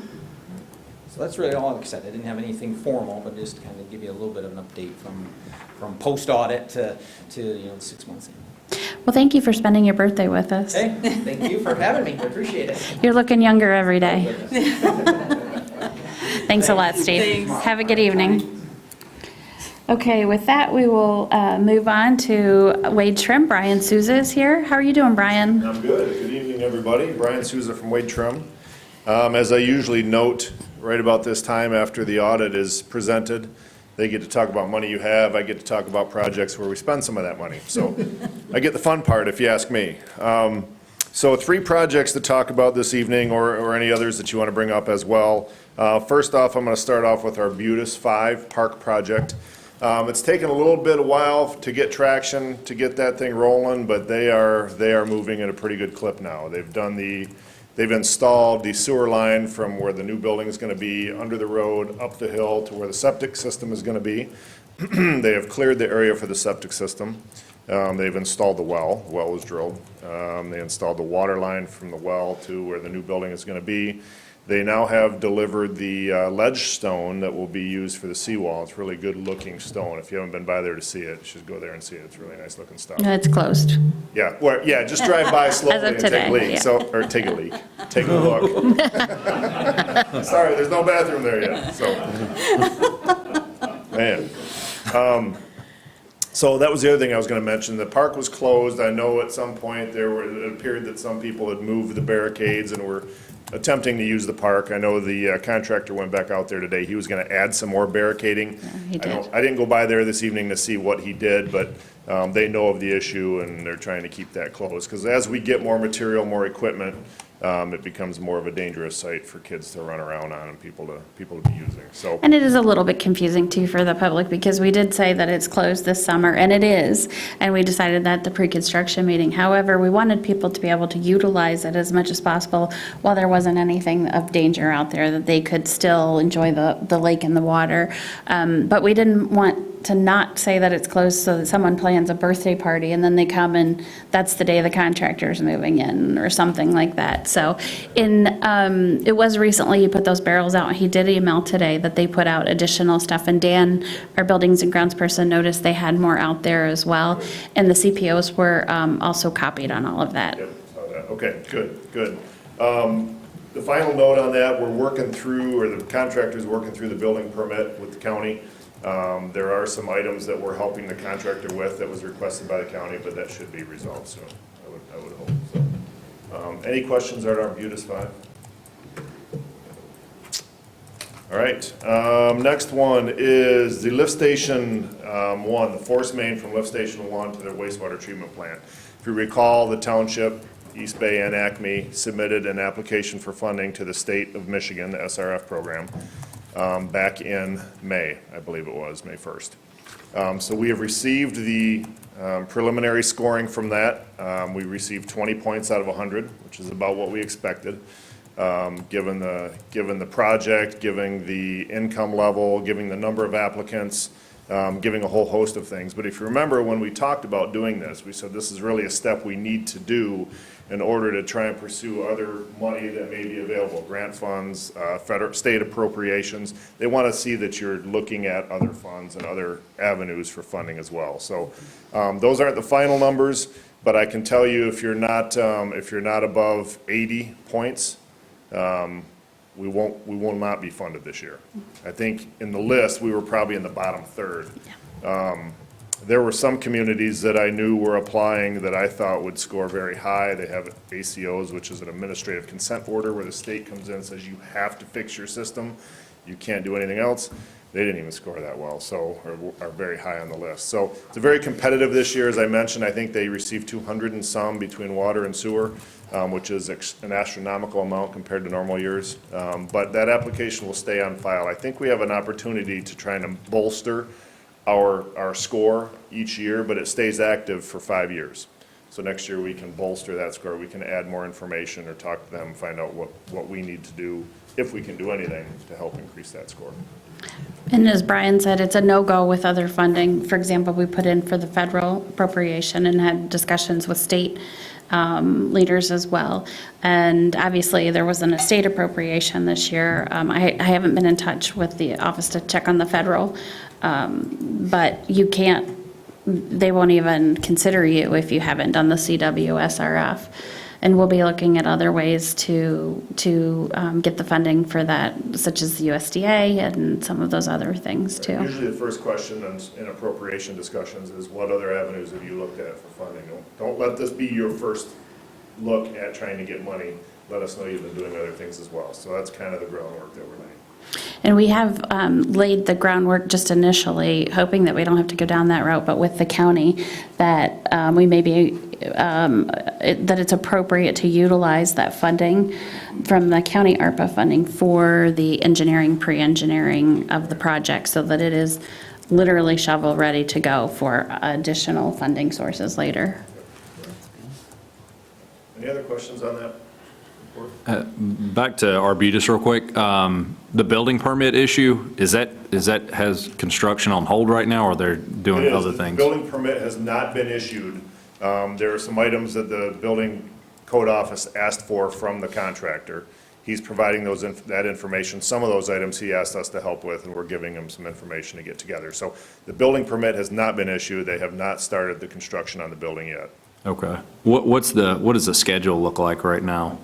Speaker 13: that's really all. Like I said, I didn't have anything formal, but just kind of give you a little bit of an update from post-audit to 6 months in.
Speaker 5: well, thank you for spending your birthday with us.
Speaker 13: Hey, thank you for having me. I appreciate it.
Speaker 5: You're looking younger every day. Thanks a lot, Steve. Have a good evening. Okay, with that, we will move on to Wade Trim. Brian Souza is here. How are you doing, Brian?
Speaker 1: I'm good. Good evening, everybody. Brian Souza from Wade Trim. As I usually note, right about this time after the audit is presented, they get to talk about money you have. I get to talk about projects where we spend some of that money. So I get the fun part, if you ask me. So 3 projects to talk about this evening, or any others that you want to bring up as well. First off, I'm going to start off with our Butis 5 Park project. It's taken a little bit of while to get traction, to get that thing rolling, but they are moving at a pretty good clip now. They've installed the sewer line from where the new building is going to be, under the road, up the hill to where the septic system is going to be. They have cleared the area for the septic system. They've installed the well. The well was drilled. They installed the water line from the well to where the new building is going to be. They now have delivered the ledge stone that will be used for the seawall. It's really good looking stone. If you haven't been by there to see it, you should go there and see it. It's really nice looking stuff.
Speaker 5: It's closed.
Speaker 1: Yeah, well, yeah, just drive by slowly
Speaker 5: As of
Speaker 1: and take
Speaker 5: today,
Speaker 1: a leak.
Speaker 5: yeah.
Speaker 1: Or take a leak. Take a look. Sorry, there's no bathroom there yet, so. Man. So that was the other thing I was going to mention. The park was closed. I know at some point it appeared that some people had moved the barricades and were attempting to use the park. I know the contractor went back out there today. He was going to add some more barricading.
Speaker 5: He did.
Speaker 1: I didn't go by there this evening to see what he did, but they know of the issue and they're trying to keep that closed. Because as we get more material, more equipment, it becomes more of a dangerous site for kids to run around on and people to be using. So.
Speaker 5: And it is a little bit confusing too for the public, because we did say that it's closed this summer, and it is, and we decided that at the pre-construction meeting. However, we wanted people to be able to utilize it as much as possible while there wasn't anything of danger out there, that they could still enjoy the lake and the water. But we didn't want to not say that it's closed so that someone plans a birthday party and then they come and that's the day the contractor's moving in or something like that. So it was recently, he put those barrels out, and he did email today that they put out additional stuff, and Dan, our buildings and grounds person, noticed they had more out there as well, and the CPOs were also copied on all of that.
Speaker 1: Yep, saw that. Okay, good. The final note on that, we're working through, or the contractor's working through the building permit with the county. There are some items that we're helping the contractor with that was requested by the county, but that should be resolved soon, I would hope. So, any questions on our Butis 5? All right, next one is the lift station 1, the force main from lift station 1 to the wastewater treatment plant. If you recall, the Township, East Bay and Acme submitted an application for funding to the state of Michigan, the SRF program, back in May, I believe it was, May 1st. So we have received the preliminary scoring from that. We received 20 points out of 100, which is about what we expected, given the project, given the income level, given the number of applicants, giving a whole host of things. But if you remember, when we talked about doing this, we said this is really a step we need to do in order to try and pursue other money that may be available, grant funds, federal, state appropriations. They want to see that you're looking at other funds and other avenues for funding as well. So those aren't the final numbers, but I can tell you if you're not above 80 points, we will not be funded this year. I think in the list, we were probably in the bottom third. There were some communities that I knew were applying that I thought would score very high. They have ACOs, which is an administrative consent order, where the state comes in and says you have to fix your system. You can't do anything else. They didn't even score that well, so are very high on the list. So it's very competitive this year. As I mentioned, I think they received 200 and some between water and sewer, which is an astronomical amount compared to normal years. But that application will stay on file. I think we have an opportunity to try and bolster our score each year, but it stays active for 5 years. So next year, we can bolster that score, we can add more information or talk to them, find out what we need to do, if we can do anything to help increase that score.
Speaker 5: And as Brian said, it's a no-go with other funding. For example, we put in for the federal appropriation and had discussions with state leaders as well. And obviously, there wasn't a state appropriation this year. I haven't been in touch with the office to check on the federal, but you can't, they won't even consider you if you haven't done the CWSRF. And we'll be looking at other ways to get the funding for that, such as the USDA and some of those other things too.
Speaker 1: Usually the first question in appropriation discussions is, what other avenues have you looked at for funding? Don't let this be your first look at trying to get money. Let us know you've been doing other things as well. So that's kind of the groundwork that we're laying.
Speaker 5: And we have laid the groundwork just initially, hoping that we don't have to go down that route, but with the county, that we may be, that it's appropriate to utilize that funding from the county ARPA funding for the engineering, pre-engineering of the project, so that it is literally shovel-ready to go for additional funding sources later.
Speaker 1: Any other questions on that report?
Speaker 10: Back to Arbutus real quick. The building permit issue, has construction on hold right now, or they're doing
Speaker 1: It is.
Speaker 10: other
Speaker 1: The
Speaker 10: things?
Speaker 1: building permit has not been issued. There are some items that the building code office asked for from the contractor. He's providing that information. Some of those items he asked us to help with, and we're giving him some information to get together. So the building permit has not been issued. They have not started the construction on the building yet.
Speaker 10: Okay. What does the schedule look like right now?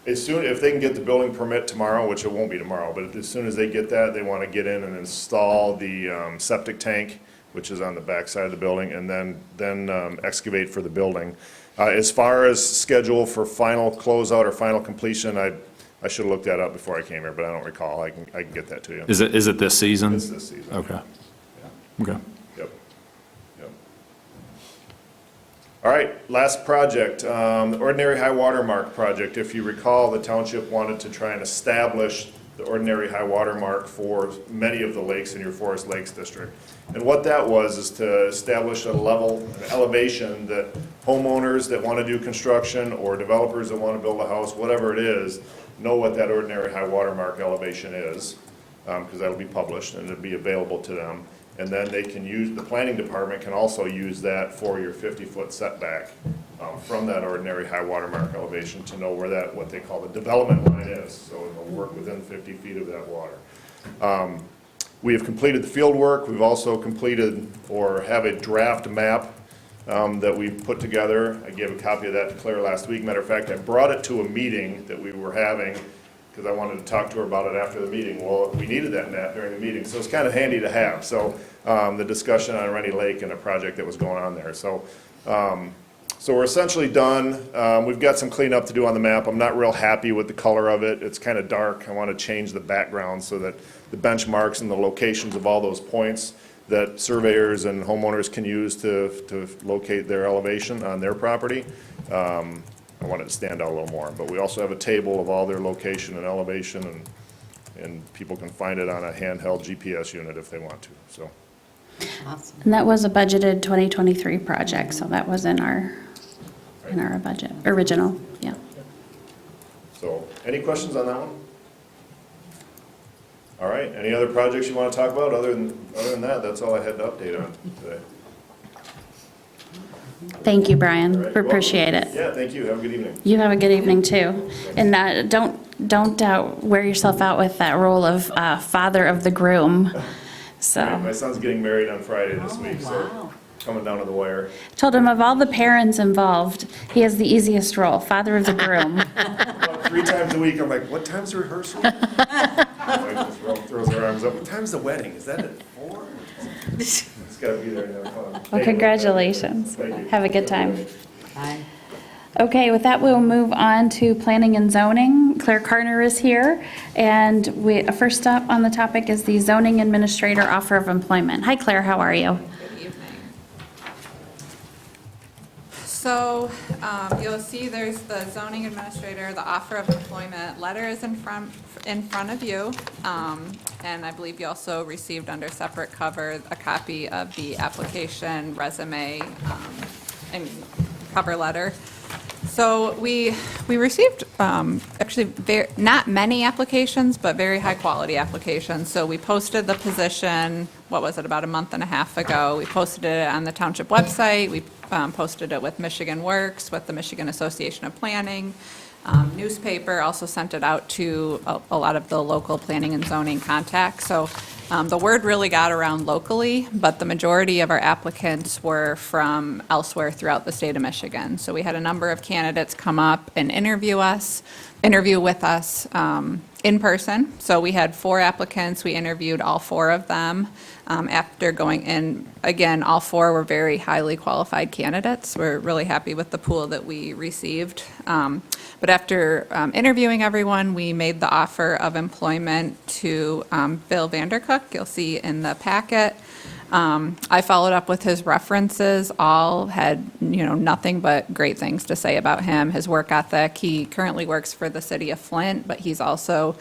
Speaker 1: If they can get the building permit tomorrow, which it won't be tomorrow, but as soon as they get that, they want to get in and install the septic tank, which is on the back side of the building, and then excavate for the building. As far as schedule for final closeout or final completion, I should have looked that up before I came here, but I don't recall. I can get that to you.
Speaker 10: Is it this season?
Speaker 1: It's this season.
Speaker 10: Okay. Okay.
Speaker 1: Yep. All right, last project, the ordinary high water mark project. If you recall, the township wanted to try and establish the ordinary high water mark for many of the lakes in your Forest Lakes district. And what that was is to establish a level, an elevation that homeowners that want to do construction or developers that want to build a house, whatever it is, know what that ordinary high water mark elevation is, because that'll be published and it'll be available to them. And then they can use, the planning department can also use that for your 50-foot setback from that ordinary high water mark elevation to know where that, what they call the development line is. So it'll work within 50 feet of that water. We have completed the field work. We've also completed or have a draft map that we put together. I gave a copy of that to Claire last week. Matter of fact, I brought it to a meeting that we were having because I wanted to talk to her about it after the meeting. Well, we needed that map during the meeting, so it's kind of handy to have. So the discussion on Rennie Lake and a project that was going on there. So we're essentially done. We've got some cleanup to do on the map. I'm not real happy with the color of it. It's kind of dark. I want to change the background so that the benchmarks and the locations of all those points that surveyors and homeowners can use to locate their elevation on their property. I want it to stand out a little more. But we also have a table of all their location and elevation, and people can find it on a handheld GPS unit if they want to. So.
Speaker 5: And that was a budgeted 2023 project, so that was in our budget, original, yeah.
Speaker 1: So, any questions on that one? All right, any other projects you want to talk about? Other than that, that's all I had to update on today.
Speaker 5: Thank you, Brian,
Speaker 1: All right,
Speaker 5: we
Speaker 1: you're
Speaker 5: appreciate
Speaker 1: welcome.
Speaker 5: it.
Speaker 1: Yeah, thank you. Have a good evening.
Speaker 5: You have a good evening too. And don't wear yourself out with that role of father of the groom. So.
Speaker 1: My son's getting married on Friday this week, so coming down to the wire.
Speaker 5: Told him of all the parents involved, he has the easiest role, father of the groom.
Speaker 1: About 3 times a week, I'm like, what time's the rehearsal? My wife just throws her arms up. What time's the wedding? Is that at 4? It's got to be there and have fun.
Speaker 5: Well, congratulations.
Speaker 1: Thank you.
Speaker 5: Have a good time.
Speaker 6: Bye.
Speaker 5: Okay, with that, we'll move on to planning and zoning. Claire Carter is here, and first up on the topic is the zoning administrator offer of employment. Hi, Claire, how are you?
Speaker 14: Good evening. So So you'll see there's the zoning administrator, the offer of employment letter is in front of you. And I believe you also received under separate cover a copy of the application, resume, and cover letter. So we received actually not many applications, but very high-quality applications. So we posted the position, what was it, about a month and a half ago. We posted it on the Township website. We posted it with Michigan Works, with the Michigan Association of Planning, newspaper, also sent it out to a lot of the local planning and zoning contacts. So the word really got around locally, but the majority of our applicants were from elsewhere throughout the state of Michigan. So we had a number of candidates come up and interview with us in person. So we had 4 applicants. We interviewed all 4 of them. After going in, again, all 4 were very highly qualified candidates. We're really happy with the pool that we received. But after interviewing everyone, we made the offer of employment to Bill Vandercook. You'll see in the packet. I followed up with his references. All had, nothing but great things to say about him, his work ethic. He currently works for the city of Flint, but he's also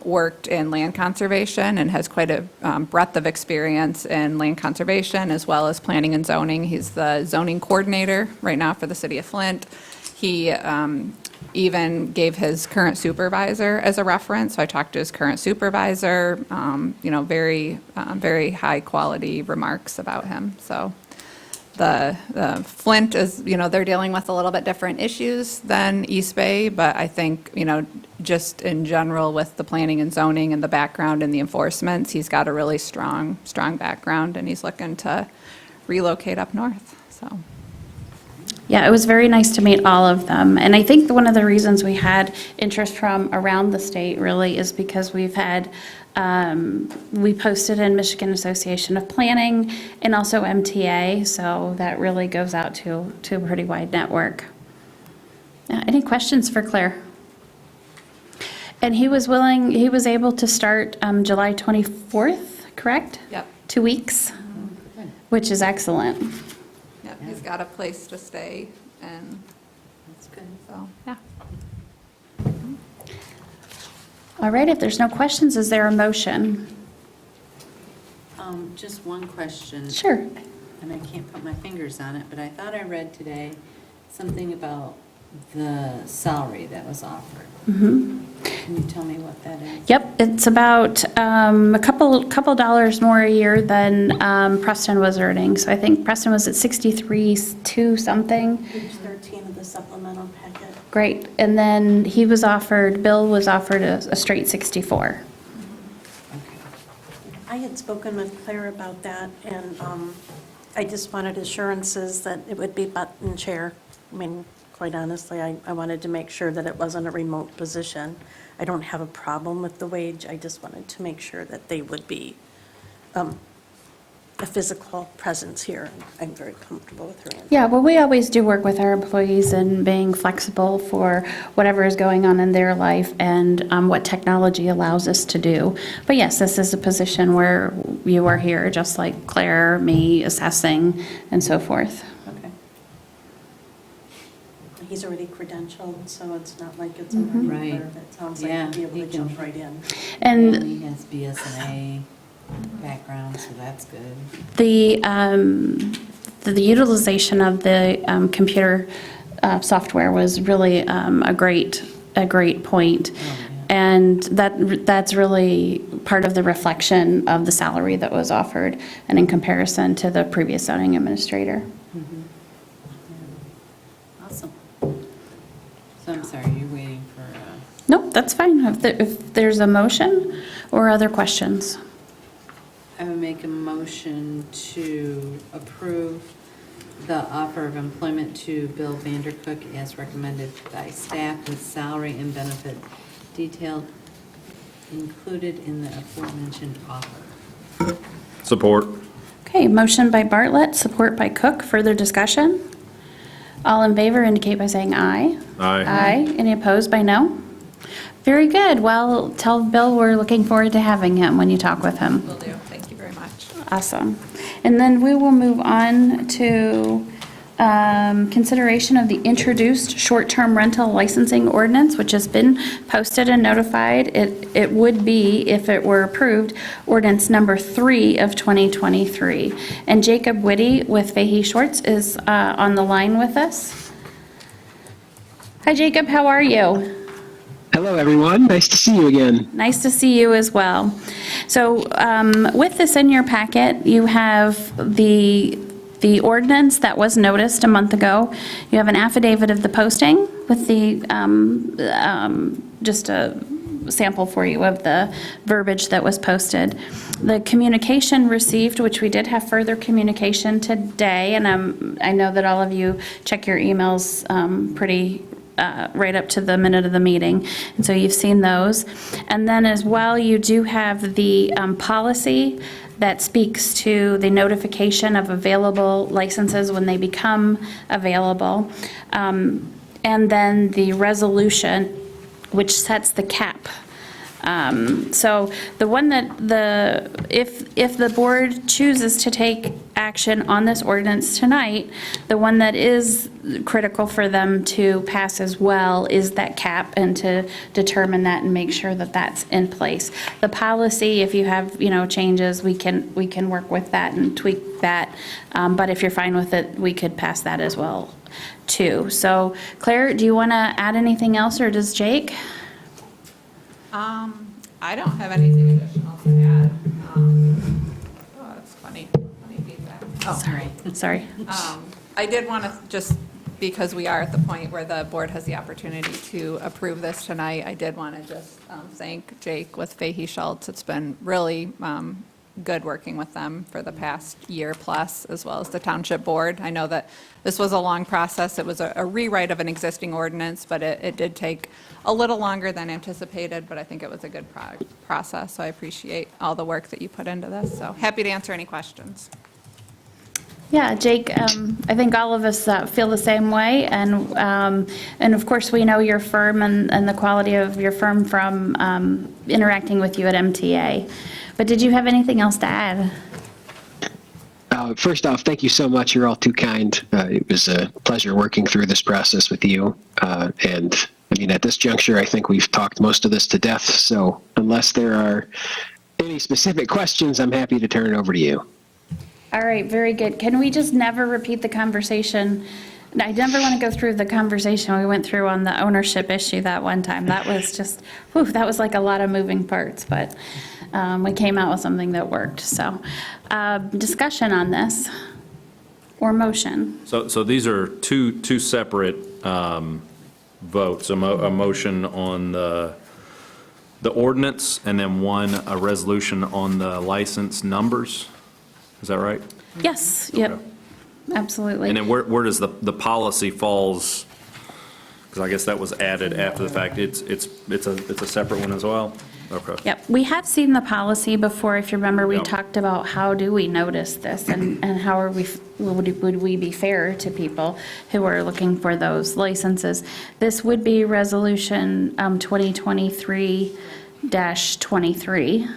Speaker 14: worked in land conservation and has quite a breadth of experience in land conservation as well as planning and zoning. He's the zoning coordinator right now for the city of Flint. He even gave his current supervisor as a reference. So I talked to his current supervisor, very high quality remarks about him. So the Flint is, they're dealing with a little bit different issues than East Bay, but I think, just in general with the planning and zoning and the background and the enforcements, he's got a really strong background, and he's looking to relocate up north, so.
Speaker 5: Yeah, it was very nice to meet all of them. And I think one of the reasons we had interest from around the state really is because we've had, we posted in Michigan Association of Planning and also MTA, so that really goes out to a pretty wide network. Any questions for Claire? And he was able to start July 24th, correct?
Speaker 14: Yep.
Speaker 5: 2 weeks, which is excellent.
Speaker 14: Yep, he's got a place to stay, and
Speaker 6: That's good.
Speaker 14: so, yeah.
Speaker 5: All right, if there's no questions, is there a motion?
Speaker 6: Just one question.
Speaker 5: Sure.
Speaker 6: And I can't put my fingers on it, but I thought I read today something about the salary that was offered.
Speaker 5: Mm-hmm.
Speaker 6: Can you tell me what that is?
Speaker 5: Yep, it's about a couple dollars more a year than Preston was earning. So I think Preston was at 63.2 something.
Speaker 9: Page 13 of the supplemental packet.
Speaker 5: Great. And then Bill was offered a straight 64.
Speaker 15: I had spoken with Claire about that, and I just wanted assurances that it would be button chair. I mean, quite honestly, I wanted to make sure that it wasn't a remote position. I don't have a problem with the wage, I just wanted to make sure that they would be a physical presence here. I'm very comfortable with her answer.
Speaker 5: Yeah, well, we always do work with our employees and being flexible for whatever is going on in their life and what technology allows us to do. But yes, this is a position where you are here, just like Claire, me, assessing, and so forth.
Speaker 15: Okay. He's already credentialed, so it's not like it's a learning
Speaker 6: Right.
Speaker 15: curve. It sounds like
Speaker 6: Yeah,
Speaker 15: he'd be able
Speaker 6: he
Speaker 15: to
Speaker 6: can-
Speaker 15: jump right in.
Speaker 5: And
Speaker 6: He has BSNA background, so that's good.
Speaker 5: the utilization of the computer software was really a great point. And that's really part of the reflection of the salary that was offered and in comparison to the previous zoning administrator.
Speaker 6: Awesome. So I'm sorry, you're waiting for,
Speaker 5: Nope, that's fine. If there's a motion or other questions.
Speaker 6: I would make a motion to approve the offer of employment to Bill Vandercook as recommended by staff with salary and benefit detailed included in the aforementioned offer.
Speaker 10: Support.
Speaker 5: Okay, motion by Bartlett, support by Cook. Further discussion? All in favor indicate by saying aye.
Speaker 10: Aye.
Speaker 5: Aye. Any opposed by no? Very good. Well, tell Bill we're looking forward to having him when you talk with him.
Speaker 14: Will do. Thank you very much.
Speaker 5: Awesome. And then we will move on to Consideration of the introduced short-term rental licensing ordinance, which has been posted and notified. It would be, if it were approved, ordinance number 3 of 2023. And Jacob Whitty with Fahey Schwartz is on the line with us. Hi, Jacob, how are you?
Speaker 16: Hello, everyone. Nice to see you again.
Speaker 5: Nice to see you as well. So with this in your packet, you have the ordinance that was noticed a month ago. You have an affidavit of the posting with the, just a sample for you of the verbiage that was posted. The communication received, which we did have further communication today, and I know that all of you check your emails pretty right up to the minute of the meeting, and so you've seen those. And then as well, you do have the policy that speaks to the notification of available licenses when they become available. And then the resolution, which sets the cap. So the one that if the board chooses to take action on this ordinance tonight, the one that is critical for them to pass as well is that cap, and to determine that and make sure that that's in place. The policy, if you have, changes, we can work with that and tweak that. But if you're fine with it, we could pass that as well too. So Claire, do you want to add anything else, or does Jake?
Speaker 14: I don't have anything additional to add. Oh, that's funny feedback. Oh.
Speaker 5: Sorry.
Speaker 14: I did want to just, because we are at the point where the board has the opportunity to approve this tonight, I did want to just thank Jake with Fahey Schultz. It's been really good working with them for the past year plus, as well as the township board. I know that this was a long process. It was a rewrite of an existing ordinance, but it did take a little longer than anticipated, but I think it was a good process. So I appreciate all the work that you put into this. So happy to answer any questions.
Speaker 5: Yeah, Jake, I think all of us feel the same way, and of course, we know your firm and the quality of your firm from interacting with you at MTA. But did you have anything else to add?
Speaker 16: First off, thank you so much. You're all too kind. It was a pleasure working through this process with you. And I mean, at this juncture, I think we've talked most of this to death. So unless there are any specific questions, I'm happy to turn it over to you.
Speaker 5: All right, very good. Can we just never repeat the conversation? I never want to go through the conversation we went through on the ownership issue that one time. That was just, that was like a lot of moving parts, but we came out with something that worked. So discussion on this or motion?
Speaker 10: So these are two separate votes, a motion on the ordinance, and then a resolution on the license numbers. Is that right?
Speaker 5: Yes, yep,
Speaker 10: Okay.
Speaker 5: absolutely.
Speaker 10: And then where does the policy falls? Because I guess that was added after the fact. It's a separate one as well? Okay.
Speaker 5: Yep, we have seen the policy before. If you remember, we
Speaker 10: Yep.
Speaker 5: talked about how do we notice this, and how would we be fair to people who are looking for those licenses. This would be resolution 2023-23.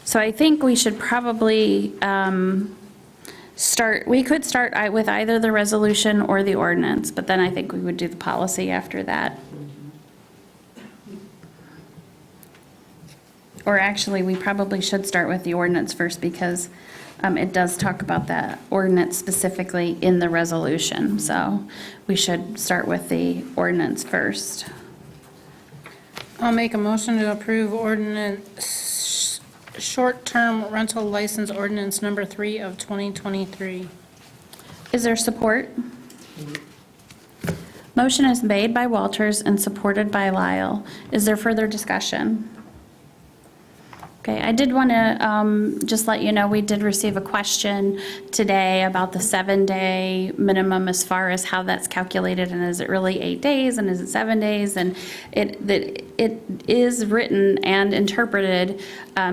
Speaker 5: So I think we should probably we could start with either the resolution or the ordinance, but then I think we would do the policy after that. Or actually, we probably should start with the ordinance first, because it does talk about that ordinance specifically in the resolution. So we should start with the ordinance first.
Speaker 4: I'll make a motion to approve ordinance, short-term rental license ordinance number 3 of 2023.
Speaker 5: Is there support? Motion is made by Walters and supported by Lyle. Is there further discussion? Okay, I did want to just let you know, we did receive a question today about the 7-day minimum as far as how that's calculated, and is it really 8 days, and is it 7 days? And it is written and interpreted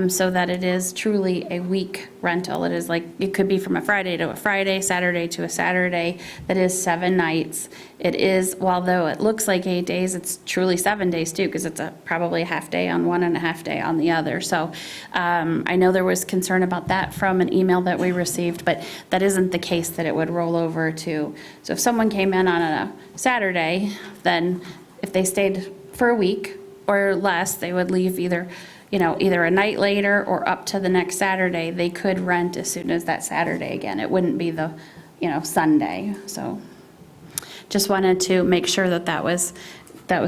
Speaker 5: so that it is truly a week rental. It is like, it could be from a Friday to a Friday, Saturday to a Saturday, that is 7 nights. It is, although it looks like 8 days, it's truly 7 days too, because it's probably a half day on one and a half day on the other. So I know there was concern about that from an email that we received, but that isn't the case that it would roll over to. So if someone came in on a Saturday, then if they stayed for a week or less, they would leave either a night later or up to the next Saturday. They could rent as soon as that Saturday again. It wouldn't be the, Sunday. So just wanted to make sure that was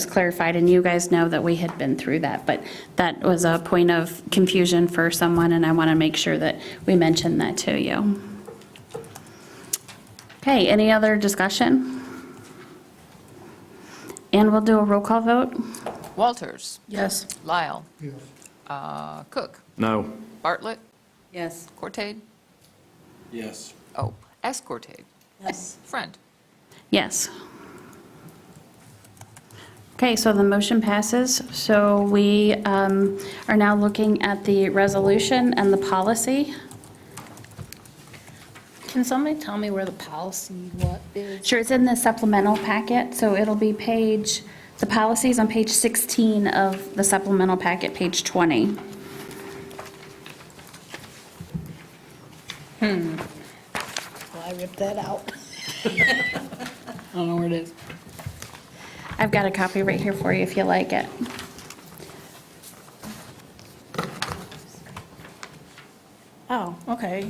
Speaker 5: clarified, and you guys know that we had been through that, but that was a point of confusion for someone, and I want to make sure that we mention that to you. Okay, any other discussion? And we'll do a roll call vote.
Speaker 7: Walters.
Speaker 4: Yes.
Speaker 7: Lyle.
Speaker 2: Yes.
Speaker 7: Cook.
Speaker 10: No.
Speaker 7: Bartlett.
Speaker 6: Yes.
Speaker 7: Cortade.
Speaker 12: Yes.
Speaker 7: Oh, Escortade.
Speaker 6: Yes.
Speaker 7: Friend.
Speaker 5: Yes. Okay, so the motion passes. So we are now looking at the resolution and the policy.
Speaker 4: Can somebody tell me where the policy, what is?
Speaker 5: Sure, it's in the supplemental packet, so it'll be the policy is on page 16 of the supplemental packet, page 20.
Speaker 4: Well, I ripped that out. I don't know where it is.
Speaker 5: I've got a copy right here for you if you like it.
Speaker 4: Oh, okay.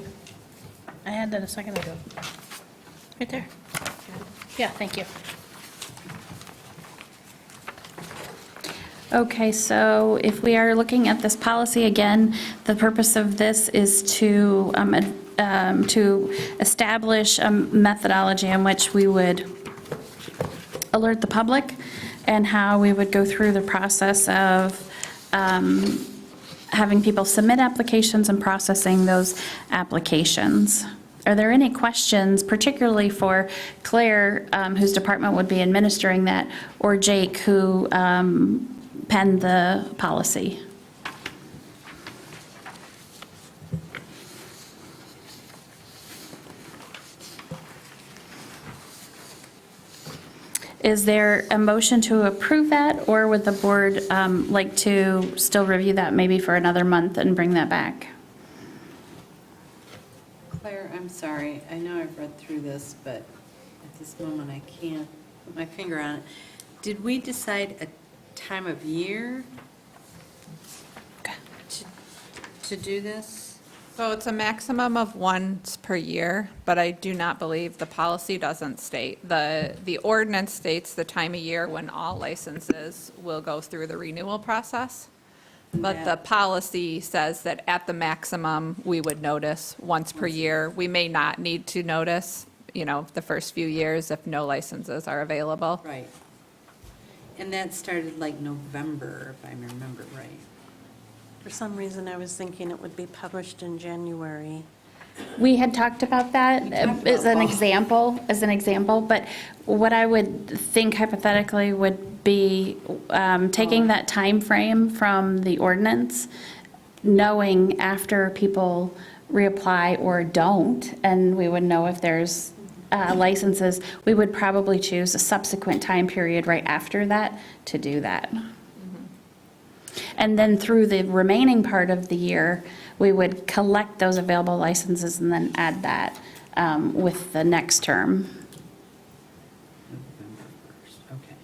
Speaker 4: I had that a second ago. Right there. Yeah, thank you.
Speaker 5: Okay, so if we are looking at this policy again, the purpose of this is to establish a methodology in which we would alert the public and how we would go through the process of having people submit applications and processing those applications. Are there any questions, particularly for Claire, whose department would be administering that, or Jake, who penned the policy? Is there a motion to approve that, or would the board like to still review that maybe for another month and bring that back?
Speaker 6: Claire, I'm sorry. I know I've read through this, but at this moment I can't put my finger on it. Did we decide a time of year to do this?
Speaker 14: So it's a maximum of once per year, but I do not believe the policy doesn't state. The ordinance states the time of year when all licenses will go through the renewal process. But the policy says that at the maximum, we would notice once per year. We may not need to notice, the first few years if no licenses are available.
Speaker 6: Right. And that started like November, if I remember right.
Speaker 15: For some reason, I was thinking it would be published in January.
Speaker 5: We had talked about that as an example, but what I would think hypothetically would be taking that time frame from the ordinance, knowing after people reapply or don't, and we would know if there's licenses, we would probably choose a subsequent time period right after that to do that. And then through the remaining part of the year, we would collect those available licenses and then add that with the next term.
Speaker 6: November 1st, okay.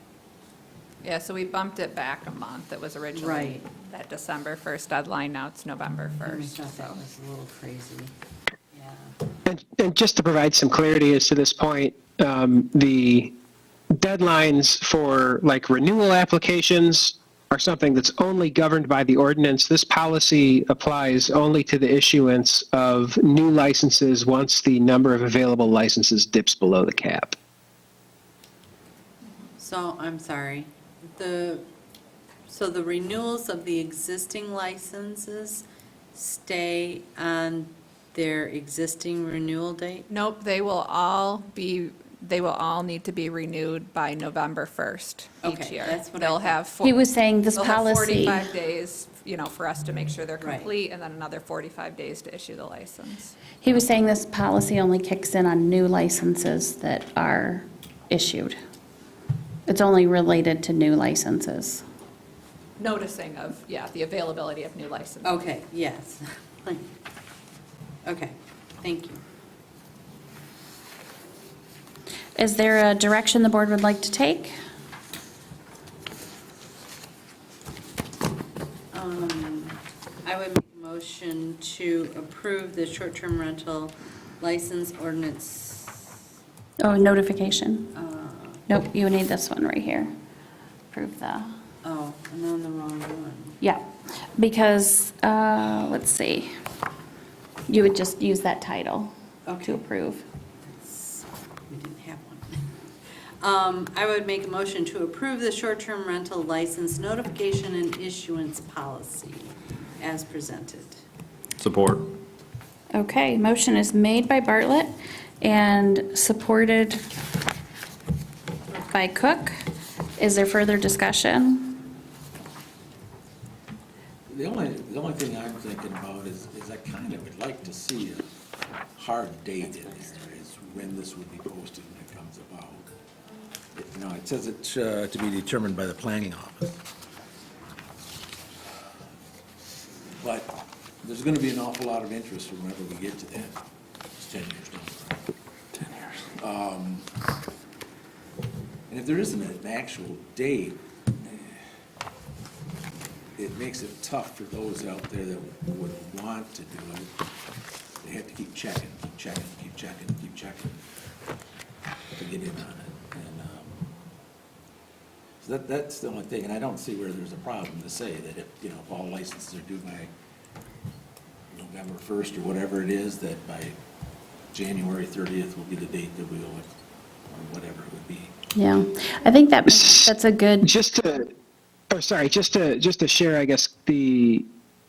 Speaker 14: Yeah, so we bumped it back a month. It was originally
Speaker 6: Right.
Speaker 14: that December 1st deadline, now it's November
Speaker 6: I
Speaker 14: 1st.
Speaker 6: thought that
Speaker 14: So
Speaker 6: was a little crazy. Yeah.
Speaker 16: And just to provide some clarity as to this point, the deadlines for like renewal applications are something that's only governed by the ordinance. This policy applies only to the issuance of new licenses once the number of available licenses dips below the cap.
Speaker 6: So, I'm sorry, so the renewals of the existing licenses stay on their existing renewal date?
Speaker 14: nope, they will all need to be renewed by November 1st each
Speaker 6: Okay,
Speaker 14: year.
Speaker 6: that's what I
Speaker 14: They'll
Speaker 6: thought.
Speaker 14: have.
Speaker 5: He was saying this
Speaker 14: They'll have
Speaker 5: policy.
Speaker 14: 45 days, for us to make sure they're
Speaker 6: Right.
Speaker 14: complete, and then another 45 days to issue the license.
Speaker 5: He was saying this policy only kicks in on new licenses that are issued. It's only related to new licenses.
Speaker 14: Noticing of, the availability of new licenses.
Speaker 6: Okay, yes. Okay, thank you.
Speaker 5: Is there a direction the board would like to take?
Speaker 6: I would make a motion to approve the short-term rental license ordinance.
Speaker 5: Oh, notification. Nope, you need this one right here. Approve the,
Speaker 6: Oh, I'm on the wrong one.
Speaker 5: yeah, because, let's see. You would just use that title to
Speaker 6: Okay.
Speaker 5: approve.
Speaker 6: We didn't have one. I would make a motion to approve the short-term rental license notification and issuance policy as presented.
Speaker 10: Support.
Speaker 5: Okay, motion is made by Bartlett and supported by Cook. Is there further discussion?
Speaker 17: The only thing I'm thinking about is I kind of would like to see a hard date in there, is when this would be posted when it comes about. It says it's to be determined by the planning office. But there's gonna be an awful lot of interest whenever we get to that. It's 10 years down the road. 10 years. And if there isn't an actual date, it makes it tough for those out there that would want to do it. They have to keep checking to get in on it. And so that's the only thing, and I don't see where there's a problem to say that if all licenses are due by November 1st or whatever it is, that by January 30th will be the date that we'll, or whatever it would be.
Speaker 5: Yeah, I think that's a good,
Speaker 16: Just to share, I guess, the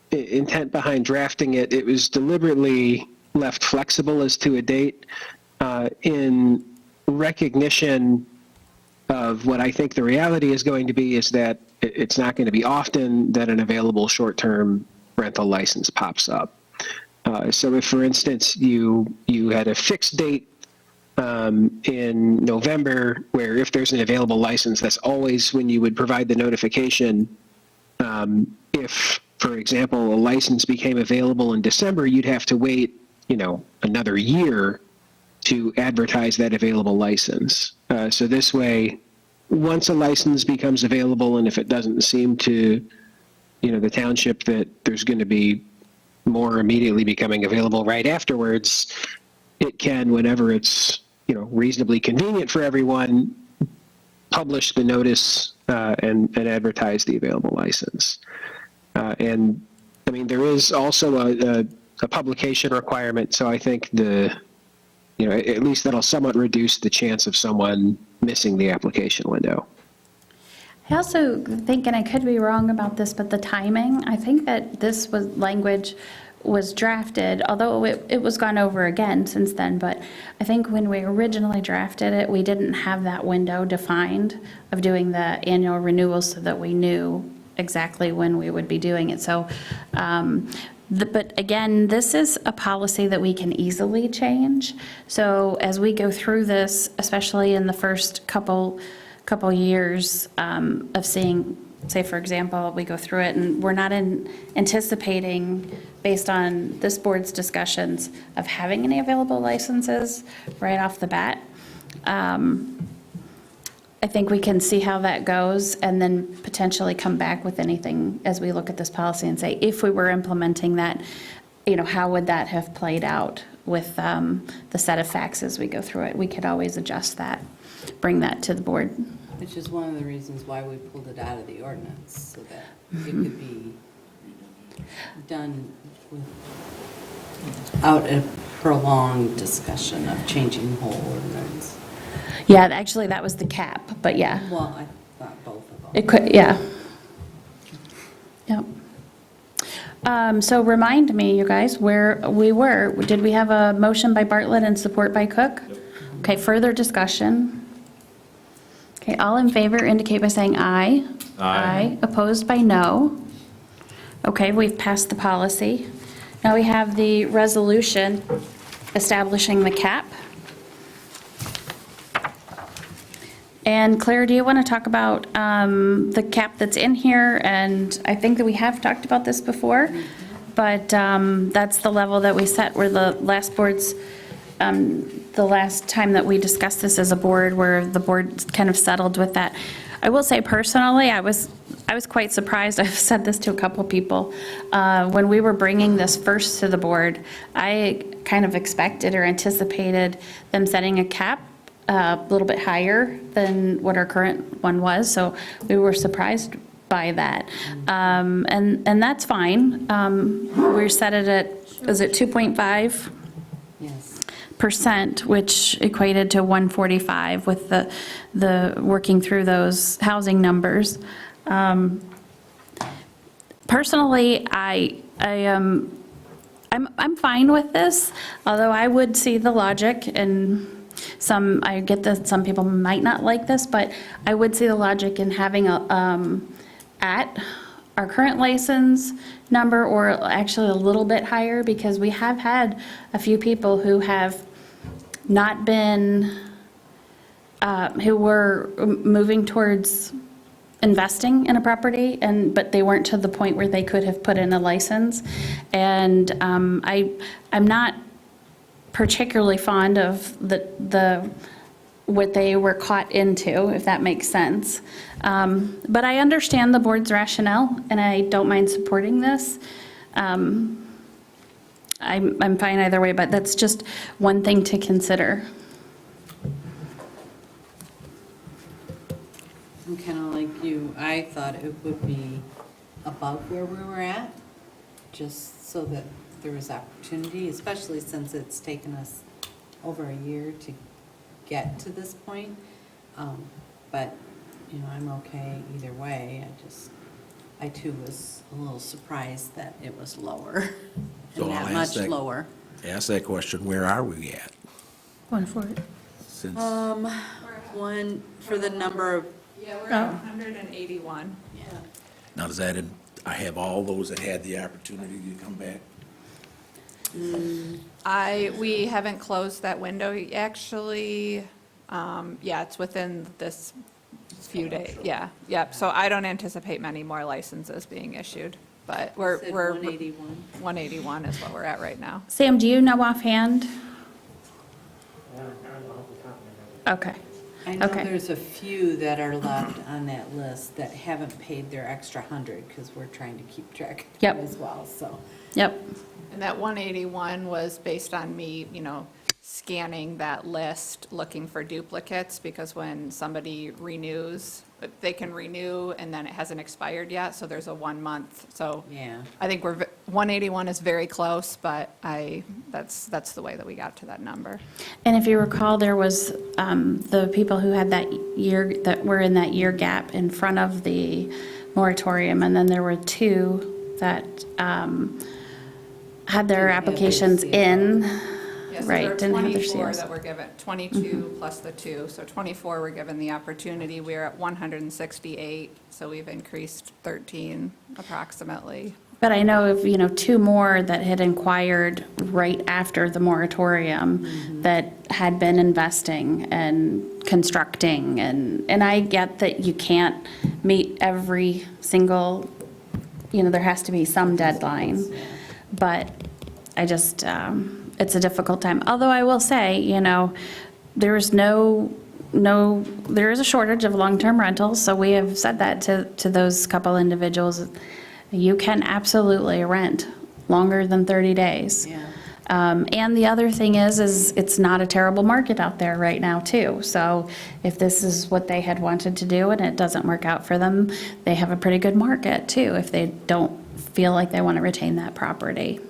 Speaker 16: intent behind drafting it, it was deliberately left flexible as to a date in recognition of what I think the reality is going to be, is that it's not going to be often that an available short-term rental license pops up. So if, for instance, you had a fixed date in November, where if there's an available license, that's always when you would provide the notification. If, for example, a license became available in December, you'd have to wait, another year to advertise that available license. So this way, once a license becomes available, and if it doesn't seem to, the township that there's going to be more immediately becoming available right afterwards, it can, whenever it's, reasonably convenient for everyone, publish the notice and advertise the available license. And I mean, there is also a publication requirement, so I think at least that'll somewhat reduce the chance of someone missing the application window.
Speaker 5: I also think, and I could be wrong about this, but the timing, I think that this language was drafted, although it was gone over again since then, but I think when we originally drafted it, we didn't have that window defined of doing the annual renewals so that we knew exactly when we would be doing it. So, but again, this is a policy that we can easily change. So as we go through this, especially in the first couple years of seeing, say, for example, we go through it and we're not anticipating, based on this board's discussions, of having any available licenses right off the bat. I think we can see how that goes and then potentially come back with anything as we look at this policy and say, if we were implementing that, how would that have played out with the set of facts as we go through it? We could always adjust that, bring that to the board.
Speaker 6: Which is one of the reasons why we pulled it out of the ordinance, so that it could be done without a prolonged discussion of changing the whole ordinance.
Speaker 5: Yeah, actually, that was the cap, but yeah.
Speaker 6: Well, I thought both of them.
Speaker 5: It could, yeah. Yep. So remind me, you guys, where we were. Did we have a motion by Bartlett and support by Cook? Okay, further discussion. Okay, all in favor indicate by saying aye.
Speaker 10: Aye.
Speaker 5: Opposed by no. Okay, we've passed the policy. Now we have the resolution establishing the cap. And Claire, do you want to talk about the cap that's in here? And I think that we have talked about this before, but that's the level that we set where the last board's, the last time that we discussed this as a board, where the board kind of settled with that. I will say personally, I was quite surprised. I've said this to a couple people. When we were bringing this first to the board, I kind of expected or anticipated them setting a cap a little bit higher than what our current one was. So we were surprised by that. And that's fine. We're set it at, is it 2.5%,
Speaker 6: Yes.
Speaker 5: which equated to 145 with the working through those housing numbers. Personally, I'm fine with this, although I would see the logic, and I get that some people might not like this, but I would see the logic in having at our current license number, or actually a little bit higher, because we have had a few people who have not been, who were moving towards investing in a property, but they weren't to the point where they could have put in a license. And I'm not particularly fond of what they were caught into, if that makes sense. But I understand the board's rationale, and I don't mind supporting this. I'm fine either way, but that's just one thing to consider.
Speaker 6: I'm kind of like you. I thought it would be above where we were at, just so that there was opportunity, especially since it's taken us over a year to get to this point. But, I'm okay either way. I too was a little surprised that it was lower,
Speaker 17: So
Speaker 6: and
Speaker 17: I'll
Speaker 6: that
Speaker 17: ask
Speaker 6: much lower.
Speaker 17: Ask that question, where are we at?
Speaker 5: Going for it.
Speaker 17: Since,
Speaker 6: One, for the number of,
Speaker 14: Yeah, we're at 181.
Speaker 17: now does that, I have all those that had the opportunity to come back?
Speaker 14: We haven't closed that window, actually. Yeah, it's within this few days, yeah, yep. So I don't anticipate many more licenses being issued, but we're.
Speaker 6: said 181.
Speaker 14: 181 is what we're at right now.
Speaker 5: Sam, do you know offhand? Okay.
Speaker 6: I know
Speaker 5: Okay.
Speaker 6: there's a few that are left on that list that haven't paid their extra 100, because we're trying to keep track of
Speaker 5: Yep.
Speaker 6: them as well, so.
Speaker 5: Yep.
Speaker 14: And that 181 was based on me, scanning that list, looking for duplicates, because when somebody renews, they can renew and then it hasn't expired yet, so there's a 1 month. So
Speaker 6: Yeah.
Speaker 14: I think 181 is very close, but that's the way that we got to that number.
Speaker 5: And if you recall, there was the people who had that year, that were in that year gap in front of the moratorium, and then there were two that had their applications in,
Speaker 14: Yes,
Speaker 5: right,
Speaker 14: there were
Speaker 5: didn't have their
Speaker 14: 24
Speaker 5: COs.
Speaker 14: that were given, 22 plus the 2, so 24 were given the opportunity. We're at 168, so we've increased 13 approximately.
Speaker 5: But I know of, two more that had inquired right after the moratorium that had been investing and constructing, and I get that you can't meet every single, there has to be some deadline, but I just, it's a difficult time. Although I will say, there is there is a shortage of long-term rentals, so we have said that to those couple individuals. You can absolutely rent longer than 30 days.
Speaker 6: Yeah.
Speaker 5: And the other thing is it's not a terrible market out there right now, too. So if this is what they had wanted to do and it doesn't work out for them, they have a pretty good market, too, if they don't feel like they want to retain that property.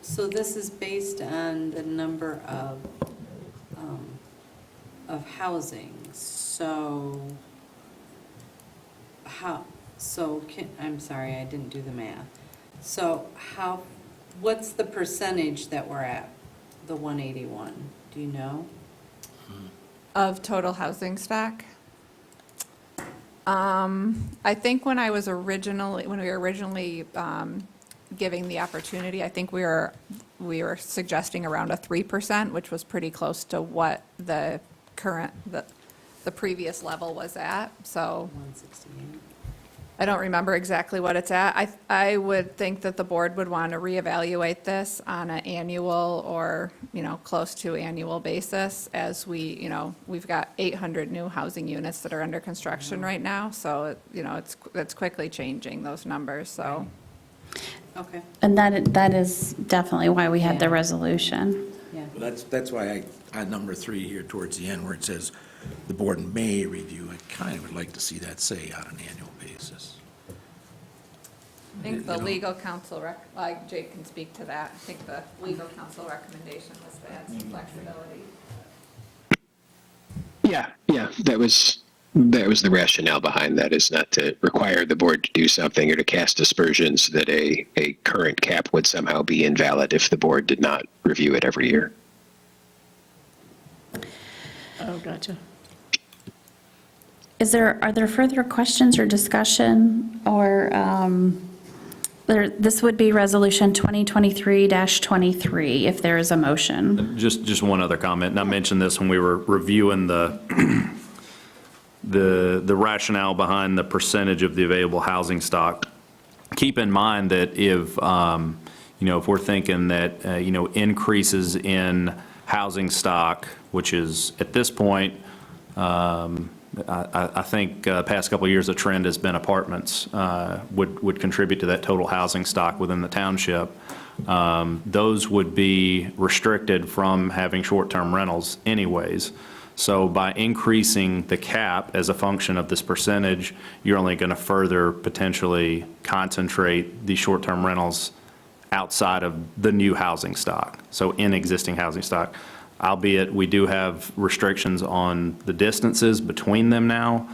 Speaker 6: So this is based on the number of housing, so I'm sorry, I didn't do the math. So what's the percentage that we're at, the 181, do you know?
Speaker 14: Of total housing stock? I think when we were originally giving the opportunity, I think we were suggesting around a 3%, which was pretty close to what the current, the previous level was at, so
Speaker 6: 168.
Speaker 14: I don't remember exactly what it's at. I would think that the board would want to reevaluate this on an annual or, close to annual basis as we've got 800 new housing units that are under construction right now, so, it's quickly changing, those numbers, so.
Speaker 6: Okay.
Speaker 5: And that is definitely why we had the resolution.
Speaker 6: Yeah.
Speaker 17: Well, that's why on number 3 here towards the end where it says the board may review, I kind of would like to see that say on an annual basis.
Speaker 14: I think the legal counsel, Jake can speak to that. I think the legal counsel recommendation was to add some flexibility.
Speaker 16: Yeah, that was the rationale behind that, is not to require the board to do something or to cast aspersions that a current cap would somehow be invalid if the board did not review it every year.
Speaker 4: Oh, gotcha.
Speaker 5: Are there further questions or discussion, or this would be Resolution 2023-23, if there is a motion?
Speaker 10: Just one other comment, and I mentioned this when we were reviewing the rationale behind the percentage of the available housing stock. Keep in mind that if we're thinking that, increases in housing stock, which is at this point, I think past couple of years, the trend has been apartments would contribute to that total housing stock within the township. Those would be restricted from having short-term rentals anyways. So by increasing the cap as a function of this percentage, you're only going to further potentially concentrate the short-term rentals outside of the new housing stock, so in existing housing stock. Albeit, we do have restrictions on the distances between them now,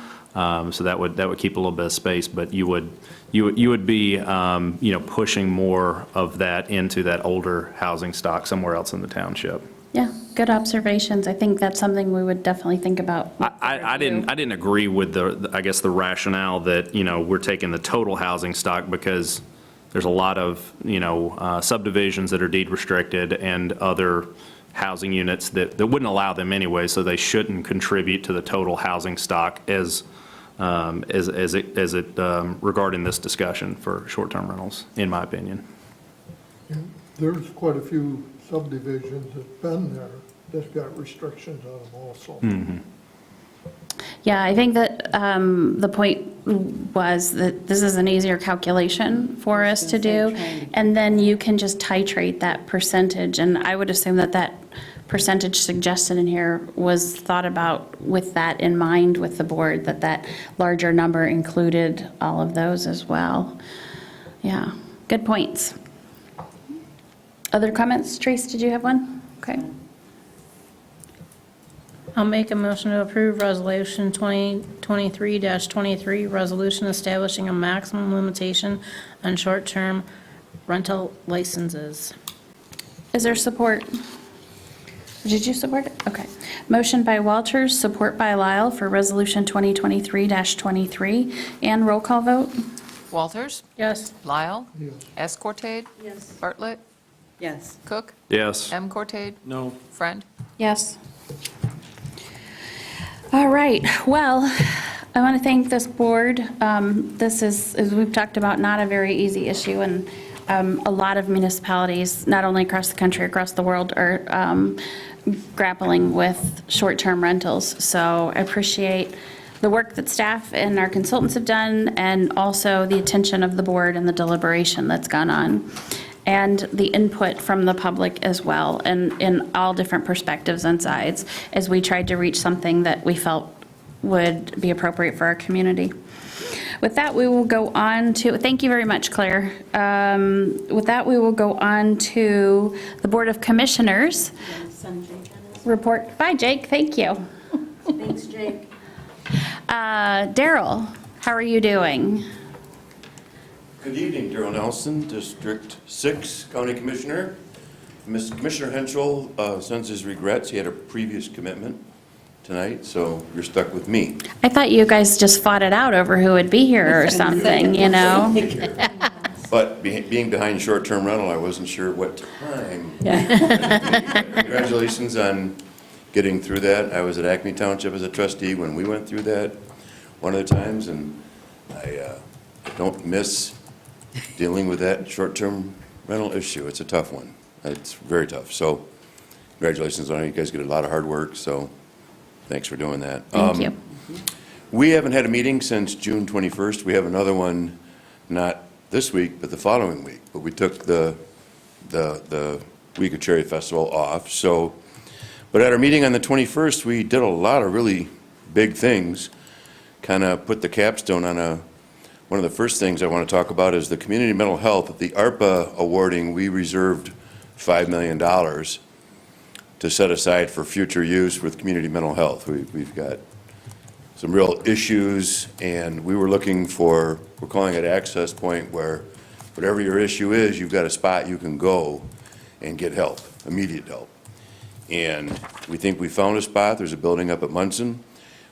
Speaker 10: so that would keep a little bit of space. But you would be pushing more of that into that older housing stock somewhere else in the township.
Speaker 5: Yeah, good observations. I think that's something we would definitely think about.
Speaker 10: I didn't agree with the rationale that we're taking the total housing stock, because there's a lot of subdivisions that are deed restricted and other housing units that wouldn't allow them anyway, so they shouldn't contribute to the total housing stock as it regarding this discussion for short-term rentals, in my opinion.
Speaker 2: And there's quite a few subdivisions that've been there that's got restrictions on them also.
Speaker 10: Mm-hmm.
Speaker 5: Yeah, I think that the point was that this is an easier calculation for us to do, and then you can just titrate that percentage. And I would assume that percentage suggested in here was thought about with that in mind with the board, that larger number included all of those as well. Yeah, good points. Other comments? Trace, did you have one? Okay.
Speaker 4: I'll make a motion to approve Resolution 2023-23, resolution establishing a maximum limitation on short-term rental licenses.
Speaker 5: Is there support? Did you support it? Okay. Motion by Walters, support by Lyle for Resolution 2023-23. And roll call vote?
Speaker 7: Walters?
Speaker 4: Yes.
Speaker 7: Lyle?
Speaker 2: Yes.
Speaker 7: Escortade?
Speaker 6: Yes.
Speaker 7: Bartlett?
Speaker 6: Yes.
Speaker 7: Cook?
Speaker 10: Yes.
Speaker 7: M. Cortade?
Speaker 17: No.
Speaker 7: Friend?
Speaker 5: Yes. All right, well, I want to thank this board. This is, as we've talked about, not a very easy issue, and a lot of municipalities, not only across the country, across the world, are grappling with short-term rentals. So I appreciate the work that staff and our consultants have done, and also the attention of the board and the deliberation that's gone on, and the input from the public as well, and in all different perspectives and sides, as we tried to reach something that we felt would be appropriate for our community. With that, we will go on to, thank you very much, Claire. With that, we will go on to the Board of Commissioners. Report. Bye, Jake, thank you.
Speaker 9: Thanks, Jake.
Speaker 5: Daryl, how are you doing?
Speaker 18: Good evening, Darrell Nelson, District 6 County Commissioner. Mr. Commissioner Henschel sends his regrets. He had a previous commitment tonight, so you're stuck with me.
Speaker 5: I thought you guys just fought it out over who would be here or something, you know?
Speaker 18: But being behind short-term rental, I wasn't sure what time.
Speaker 5: Yeah.
Speaker 18: Congratulations on getting through that. I was at Acme Township as a trustee when we went through that one of the times, and I don't miss dealing with that short-term rental issue. It's a tough one. It's very tough. So congratulations on it. You guys did a lot of hard work, so thanks for doing that.
Speaker 5: Thank you.
Speaker 18: We haven't had a meeting since June 21st. We have another one, not this week, but the following week. But we took the week of Cherry Festival off. So, but at our meeting on the 21st, we did a lot of really big things, kind of put the capstone on one of the first things I want to talk about is the community mental health. At the ARPA awarding, we reserved $5 million to set aside for future use with community mental health. We've got some real issues, and we were looking for, we're calling it access point, where whatever your issue is, you've got a spot you can go and get help, immediate help. And we think we found a spot. There's a building up at Munson.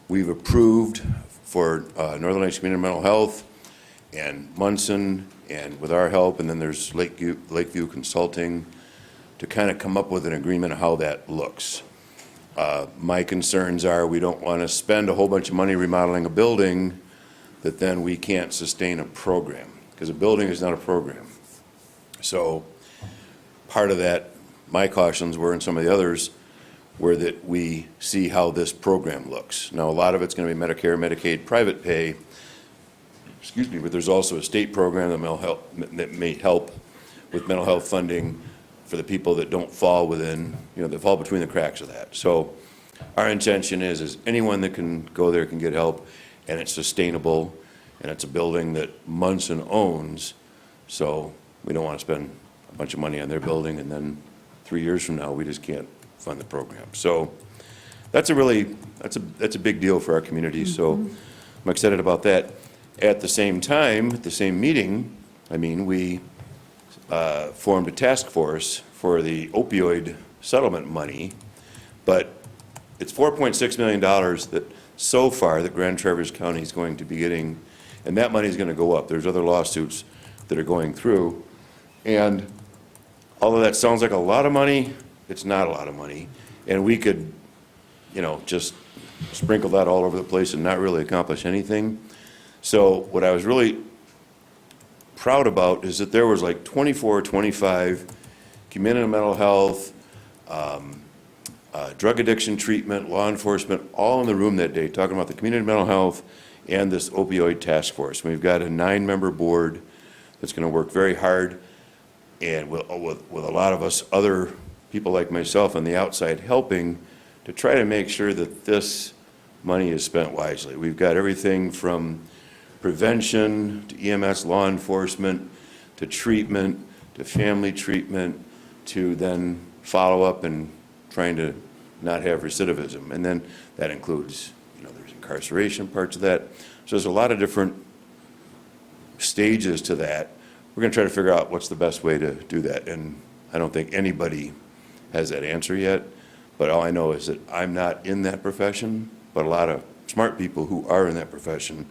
Speaker 18: We've approved for Northern Lakes Community Mental Health and Munson, and with our help, and then there's Lakeview Consulting to kind of come up with an agreement of how that looks. My concerns are we don't want to spend a whole bunch of money remodeling a building that then we can't sustain a program, because a building is not a program. So part of that, my cautions were, and some of the others, were that we see how this program looks. Now, a lot of it's going to be Medicare, Medicaid, private pay, but there's also a state program that may help with mental health funding for the people that don't fall within, that fall between the cracks of that. So our intention is anyone that can go there can get help, and it's sustainable, and it's a building that Munson owns, so we don't want to spend a bunch of money on their building, and then 3 years from now, we just can't fund the program. So that's a big deal for our community, so I'm excited about that. At the same time, at the same meeting, we formed a task force for the opioid settlement money, but it's $4.6 million that so far that Grand Traverse County is going to be getting, and that money is going to go up. There's other lawsuits that are going through, and although that sounds like a lot of money, it's not a lot of money, and we could, just sprinkle that all over the place and not really accomplish anything. So what I was really proud about is that there was like 24, 25 community mental health, drug addiction treatment, law enforcement, all in the room that day talking about the community mental health and this opioid task force. We've got a 9-member board that's going to work very hard, and with a lot of us other people like myself on the outside helping to try to make sure that this money is spent wisely. We've got everything from prevention to EMS, law enforcement, to treatment, to family treatment, to then follow up and trying to not have recidivism. And then that includes, there's incarceration parts of that. So there's a lot of different stages to that. We're going to try to figure out what's the best way to do that. And I don't think anybody has that answer yet, but all I know is that I'm not in that profession, but a lot of smart people who are in that profession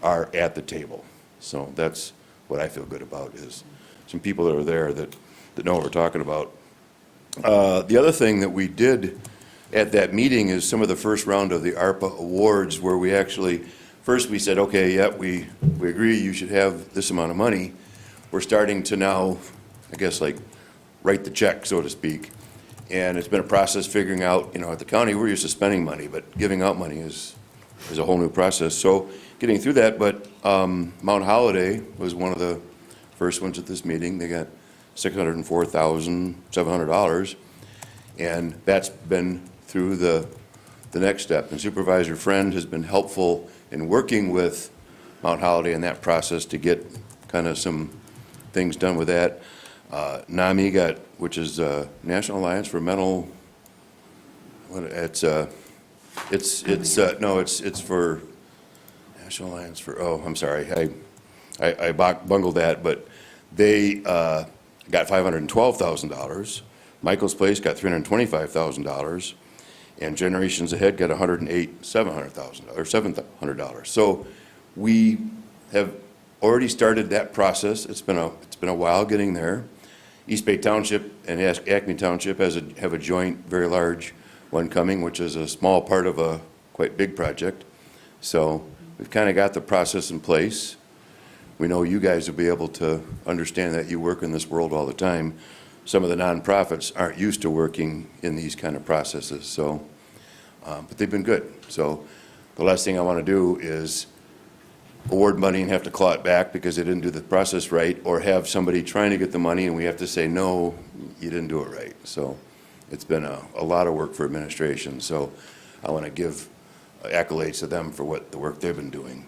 Speaker 18: are at the table. So that's what I feel good about, is some people that are there that know what we're talking about. The other thing that we did at that meeting is some of the first round of the ARPA awards, where we actually, first we said, okay, yeah, we agree you should have this amount of money. We're starting to now, I guess, like write the check, so to speak. And it's been a process figuring out, at the county, we're used to spending money, but giving out money is a whole new process. So getting through that, but Mount Holiday was one of the first ones at this meeting. They got $604,700, and that's been through the next step. And Supervisor Friend has been helpful in working with Mount Holiday in that process to get kind of some things done with that. NAMI got, which is National Alliance for Mental, it's for National Alliance for, I'm sorry, I bungled that, but they got $512,000. Michael's Place got $325,000, and Generations Ahead got $700,000. So we have already started that process. It's been a while getting there. East Bay Township and Acme Township have a joint, very large one coming, which is a small part of a quite big project. So we've kind of got the process in place. We know you guys will be able to understand that you work in this world all the time. Some of the nonprofits aren't used to working in these kind of processes, so, but they've been good. So the last thing I want to do is award money and have to claw it back because they didn't do the process right, or have somebody trying to get the money and we have to say, no, you didn't do it right. So it's been a lot of work for administration, so I want to give accolades to them for the work they've been doing.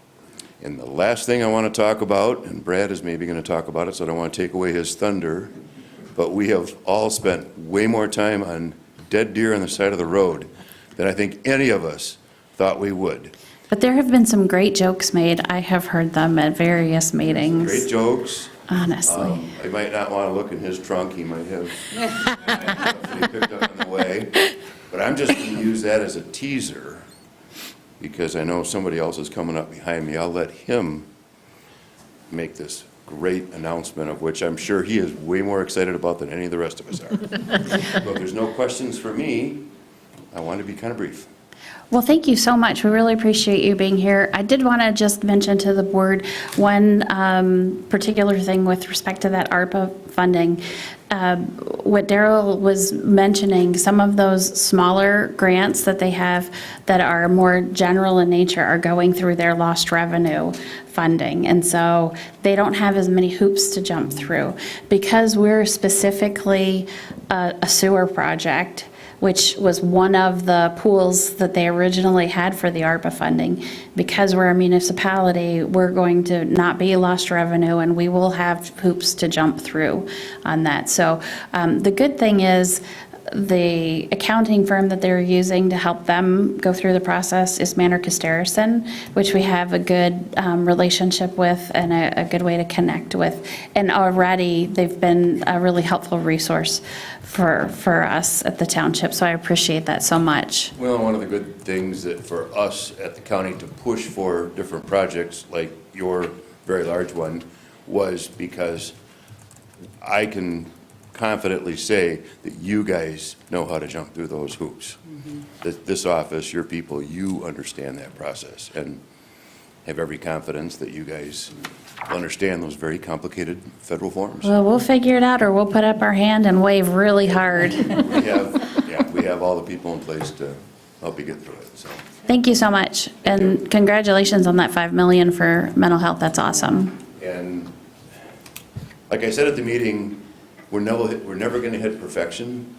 Speaker 18: And the last thing I want to talk about, and Brad is maybe going to talk about it, so I don't want to take away his thunder, but we have all spent way more time on dead deer on the side of the road than I think any of us thought we would.
Speaker 5: But there have been some great jokes made. I have heard them at various meetings.
Speaker 18: Great jokes.
Speaker 5: Honestly.
Speaker 18: I might not want to look in his trunk, he might have stuff he picked up on the way. But I'm just going to use that as a teaser, because I know somebody else is coming up behind me. I'll let him make this great announcement, of which I'm sure he is way more excited about than any of the rest of us are. But if there's no questions for me, I want to be kind of brief.
Speaker 5: Well, thank you so much. We really appreciate you being here. I did want to just mention to the board one particular thing with respect to that ARPA funding. What Daryl was mentioning, some of those smaller grants that they have that are more general in nature are going through their lost revenue funding. And so they don't have as many hoops to jump through. Because we're specifically a sewer project, which was one of the pools that they originally had for the ARPA funding. Because we're a municipality, we're going to not be lost revenue, and we will have hoops to jump through on that. So the good thing is, the accounting firm that they're using to help them go through the process is Manor Casterison, which we have a good relationship with and a good way to connect with. And already they've been a really helpful resource for us at the township, so I appreciate that so much.
Speaker 18: Well, one of the good things that for us at the county to push for different projects like your very large one was because I can confidently say that you guys know how to jump through those hoops. This office, your people, you understand that process and have every confidence that you guys understand those very complicated federal forms.
Speaker 5: Well, we'll figure it out, or we'll put up our hand and wave really hard.
Speaker 18: We have all the people in place to help you get through it, so.
Speaker 5: Thank you so much, and congratulations on that $5 million for mental health. That's awesome.
Speaker 18: And like I said at the meeting, we're never going to hit perfection,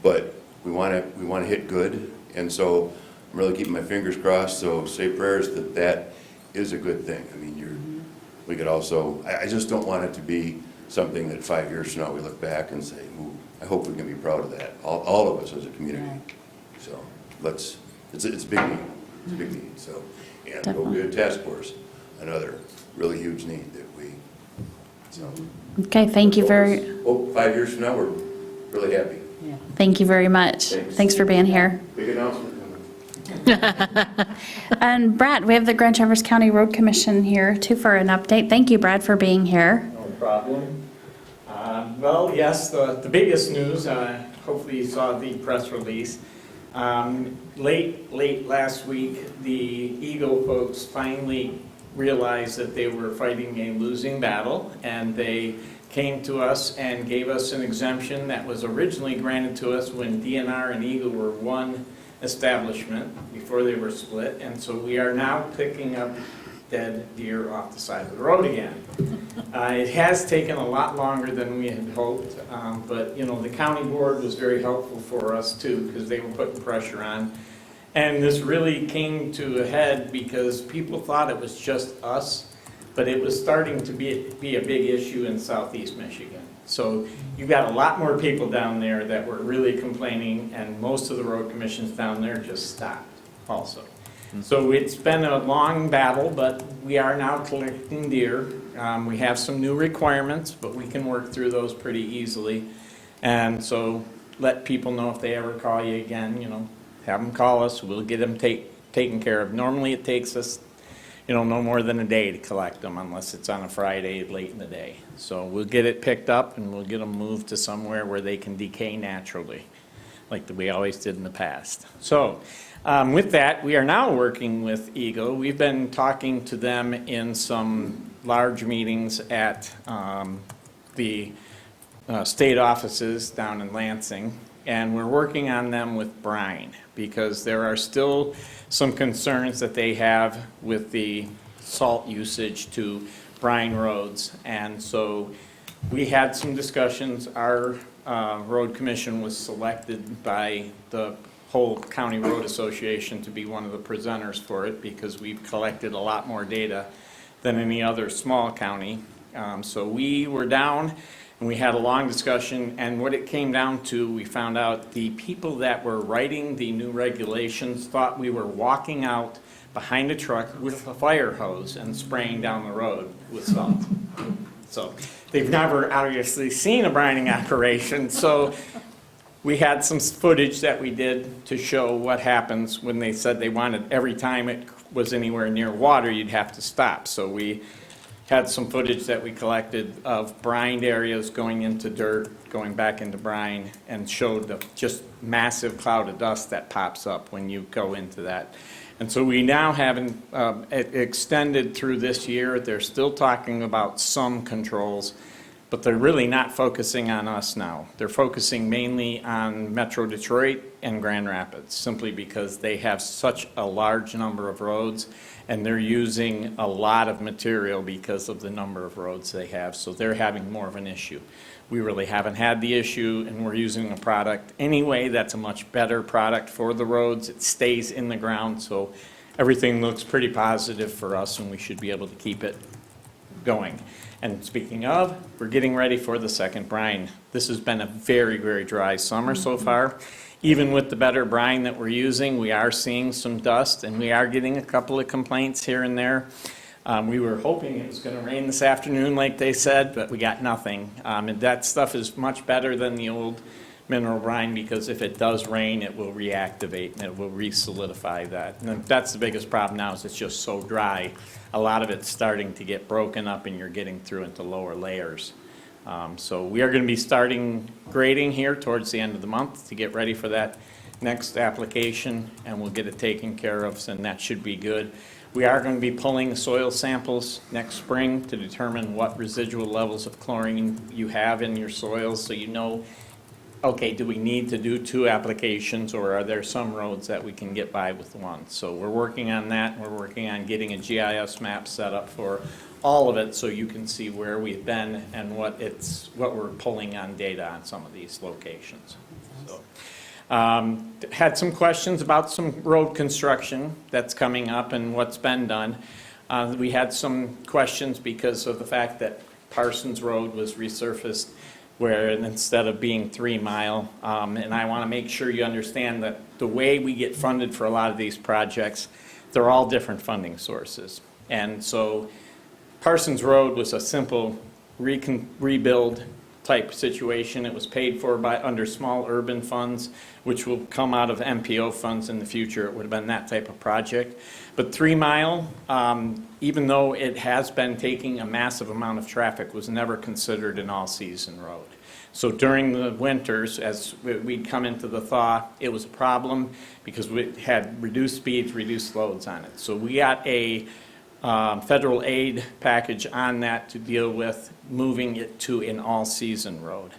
Speaker 18: but we want to hit good. And so I'm really keeping my fingers crossed. So say prayers that is a good thing. I mean, we could also. I just don't want it to be something that 5 years from now we look back and say, "Ooh, I hope we can be proud of that." All of us as a community. So let's. It's a big need. It's a big need. So and go good task force, another really huge need that we. So.
Speaker 5: Okay, thank you very.
Speaker 18: Oh, 5 years from now, we're really happy.
Speaker 5: Thank you very much. Thanks for being here.
Speaker 18: Big announcement.
Speaker 5: And Brad, we have the Grand Traverse County Road Commission here too for an update. Thank you, Brad, for being here.
Speaker 19: No problem. Well, yes, the biggest news, hopefully you saw the press release. Late last week, the Eagle folks finally realized that they were fighting a losing battle, and they came to us and gave us an exemption that was originally granted to us when DNR and Eagle were one establishment before they were split, and so we are now picking up dead deer off the side of the road again. It has taken a lot longer than we had hoped, but you know, the county board was very helpful for us too, because they were putting pressure on. And this really came to a head because people thought it was just us, but it was starting to be a big issue in southeast Michigan. So you got a lot more people down there that were really complaining, and most of the road commissions down there just stopped also. So it's been a long battle, but we are now collecting deer. We have some new requirements, but we can work through those pretty easily. And so let people know if they ever call you again, you know, have them call us. We'll get them taken care of. Normally it takes us, you know, no more than a day to collect them unless it's on a Friday late in the day. So we'll get it picked up and we'll get them moved to somewhere where they can decay naturally. like we always did in the past. So with that, we are now working with Eagle. We've been talking to them in some large meetings at the state offices down in Lansing, and we're working on them with brine because there are still some concerns that they have with the salt usage to brine roads. And so we had some discussions. Our road commission was selected by the whole County Road Association to be one of the presenters for it because we've collected a lot more data than any other small county. So we were down and we had a long discussion, and what it came down to, we found out the people that were writing the new regulations thought we were walking out behind a truck with a fire hose and spraying down the road with salt. So they've never obviously seen a brining operation, so we had some footage that we did to show what happens when they said they wanted every time it was anywhere near water, you'd have to stop. So we had some footage that we collected of brined areas going into dirt, going back into brine, and showed the just massive cloud of dust that pops up when you go into that. And so we now have it extended through this year. They're still talking about some controls, but they're really not focusing on us now. They're focusing mainly on Metro Detroit and Grand Rapids, simply because they have such a large number of roads and they're using a lot of material because of the number of roads they have, so they're having more of an issue. We really haven't had the issue, and we're using a product anyway that's a much better product for the roads. It stays in the ground, so everything looks pretty positive for us, and we should be able to keep it going. And speaking of, we're getting ready for the second brine. This has been a very, very dry summer so far. Even with the better brine that we're using, we are seeing some dust, and we are getting a couple of complaints here and there. We were hoping it was going to rain this afternoon, like they said, but we got nothing. And that stuff is much better than the old mineral brine, because if it does rain, it will reactivate and it will re-solidify that. And that's the biggest problem now, is it's just so dry. A lot of it's starting to get broken up, and you're getting through into lower layers. So we are going to be starting grading here towards the end of the month to get ready for that next application, and we'll get it taken care of, and that should be good. We are going to be pulling soil samples next spring to determine what residual levels of chlorine you have in your soils, so you know, okay, do we need to do 2 applications, or are there some roads that we can get by with 1? So we're working on that. We're working on getting a GIS map set up for all of it, so you can see where we've been and what we're pulling on data on some of these locations. So, had some questions about some road construction that's coming up and what's been done. We had some questions because of the fact that Parsons Road was resurfaced, where instead of being 3 mile, and I want to make sure you understand that the way we get funded for a lot of these projects, they're all different funding sources. And so Parsons Road was a simple rebuild type situation. It was paid for under small urban funds, which will come out of MPO funds in the future. It would have been that type of project. But 3 mile, even though it has been taking a massive amount of traffic, was never considered an all-season road. So during the winters, as we'd come into the thaw, it was a problem because we had reduced speeds, reduced loads on it. So we got a federal aid package on that to deal with moving it to an all-season road,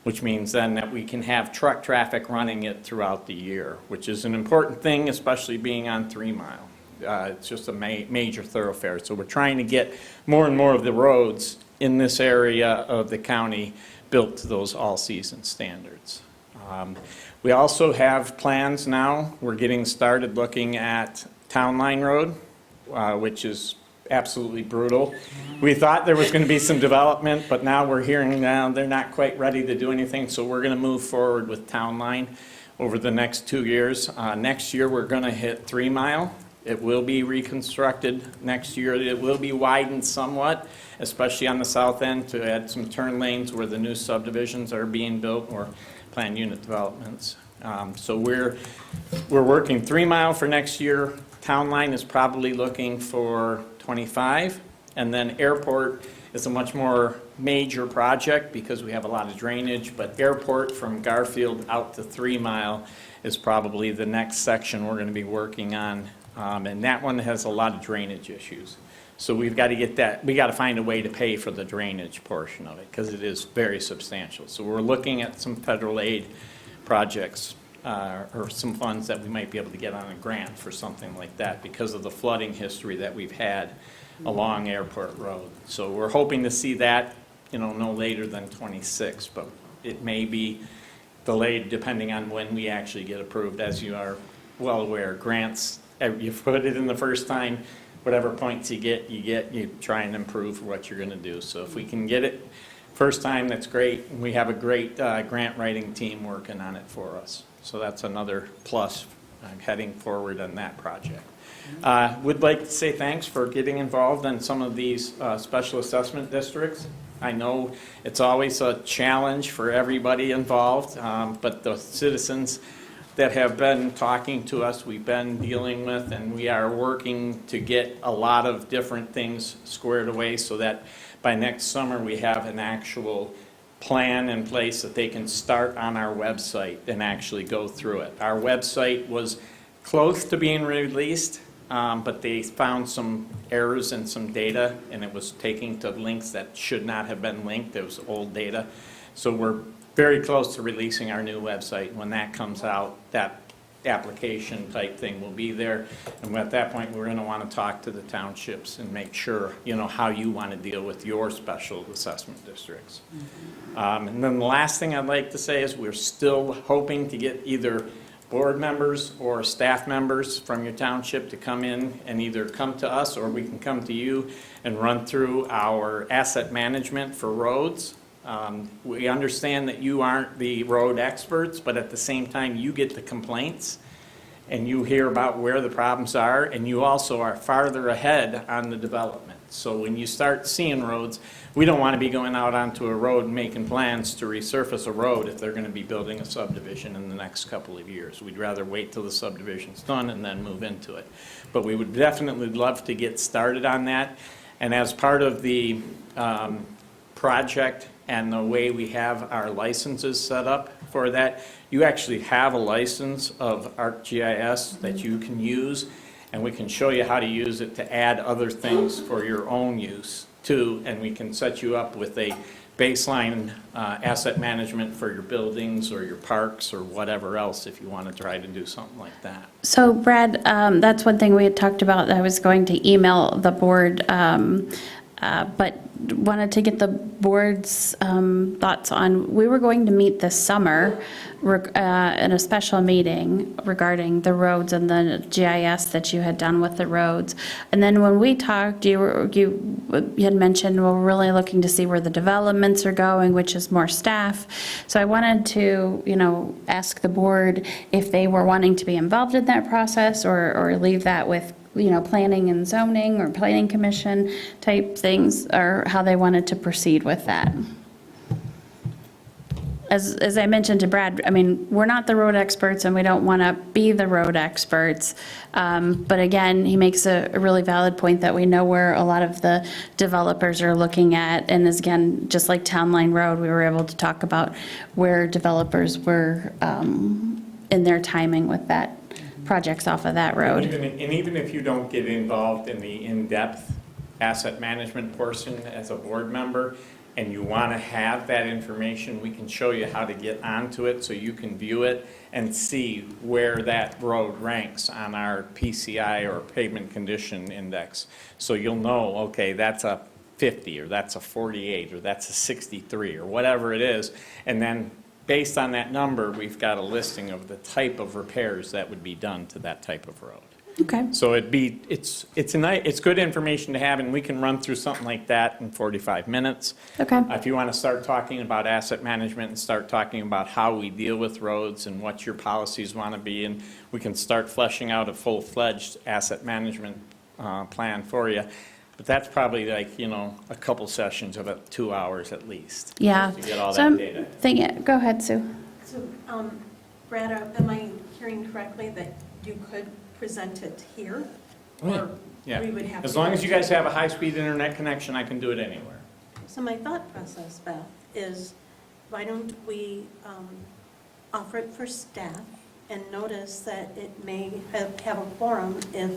Speaker 19: which means then that we can have truck traffic running it throughout the year, which is an important thing, especially being on 3 mile. It's just a major thoroughfare. So we're trying to get more and more of the roads in this area of the county built to those all-season standards. We also have plans now. We're getting started looking at Town Line Road, which is absolutely brutal. We thought there was going to be some development, but now we're hearing now they're not quite ready to do anything, so we're going to move forward with Town Line over the next 2 years. Next year we're going to hit 3 mile. It will be reconstructed next year. It will be widened somewhat, especially on the south end, to add some turn lanes where the new subdivisions are being built or planned unit developments. So we're working 3 mile for next year. Town Line is probably looking for 25, And then airport is a much more major project because we have a lot of drainage, but airport from Garfield out to 3 Mile is probably the next section we're going to be working on. And that one has a lot of drainage issues. So we've got to get that, we got to find a way to pay for the drainage portion of it because it is very substantial. So we're looking at some federal aid projects or some funds that we might be able to get on a grant for something like that because of the flooding history that we've had along Airport Road. So we're hoping to see that, no later than 26, but it may be delayed depending on when we actually get approved. As you are well aware, grants, you put it in the first time, whatever points you try and improve what you're going to do. So if we can get it first time, that's great. We have a great grant writing team working on it for us. So that's another plus heading forward on that project. Would like to say thanks for getting involved in some of these special assessment districts. I know it's always a challenge for everybody involved, but the citizens that have been talking to us, we've been dealing with, and we are working to get a lot of different things squared away so that by next summer we have an actual plan in place that they can start on our website and actually go through it. Our website was close to being released, but they found some errors in some data, and it was taking to links that should not have been linked. It was old data. So we're very close to releasing our new website. When that comes out, that application type thing will be there. And at that point, we're going to want to talk to the townships and make sure, how you want to deal with your special assessment districts. And then the last thing I'd like to say is we're still hoping to get either board members or staff members from your township to come in and either come to us or we can come to you and run through our asset management for roads. We understand that you aren't the road experts, but at the same time, you get the complaints and you hear about where the problems are, and you also are farther ahead on the development. So when you start seeing roads, we don't want to be going out onto a road and making plans to resurface a road if they're going to be building a subdivision in the next couple of years. We'd rather wait till the subdivision's done and then move into it. But we would definitely love to get started on that. And as part of the project and the way we have our licenses set up for that, you actually have a license of ArcGIS that you can use, and we can show you how to use it to add other things for your own use too, and we can set you up with a baseline asset management for your buildings or your parks or whatever else if you want to try to do something like that.
Speaker 5: So Brad, that's one thing we had talked about that I was going to email the board, but wanted to get the board's thoughts on, we were going to meet this summer in a special meeting regarding the roads and the GIS that you had done with the roads. And then when we talked, you had mentioned, well, we're really looking to see where the developments are going, which is more staff. So I wanted to, ask the board if they were wanting to be involved in that process or leave that with planning and zoning or planning commission type things, or how they wanted to proceed with that. As I mentioned to Brad, we're not the road experts and we don't want to be the road experts. But again, he makes a really valid point that we know where a lot of the developers are looking at. And as again, just like Town Line Road, we were able to talk about where developers were in their timing with that projects off of that road.
Speaker 19: And even if you don't get involved in the in-depth asset management portion as a board member, and you want to have that information, we can show you how to get onto it so you can view it and see where that road ranks on our PCI or pavement condition index. So you'll know, okay, that's a 50 or that's a 48 or that's a 63 or whatever it is. And then based on that number, we've got a listing of the type of repairs that would be done to that type of road.
Speaker 5: Okay.
Speaker 19: So it's good information to have, and we can run through something like that in 45 minutes.
Speaker 5: Okay.
Speaker 19: If you want to start talking about asset management and start talking about how we deal with roads and what your policies want to be, and we can start fleshing out a full-fledged asset management plan for you. But that's probably like, a couple sessions of 2 hours at least.
Speaker 5: Yeah.
Speaker 19: To get all
Speaker 5: So
Speaker 19: that data.
Speaker 5: Go ahead, Sue.
Speaker 15: So, Brad, am I hearing correctly that you could present it here?
Speaker 19: Oh, yeah.
Speaker 15: Or
Speaker 19: Yeah.
Speaker 15: We would have
Speaker 19: As
Speaker 15: to
Speaker 19: long
Speaker 15: go
Speaker 19: as you
Speaker 15: to-
Speaker 19: guys have a high-speed internet connection, I can do it anywhere.
Speaker 15: So my thought process, Beth, is why don't we offer it for staff and notice that it may have a forum if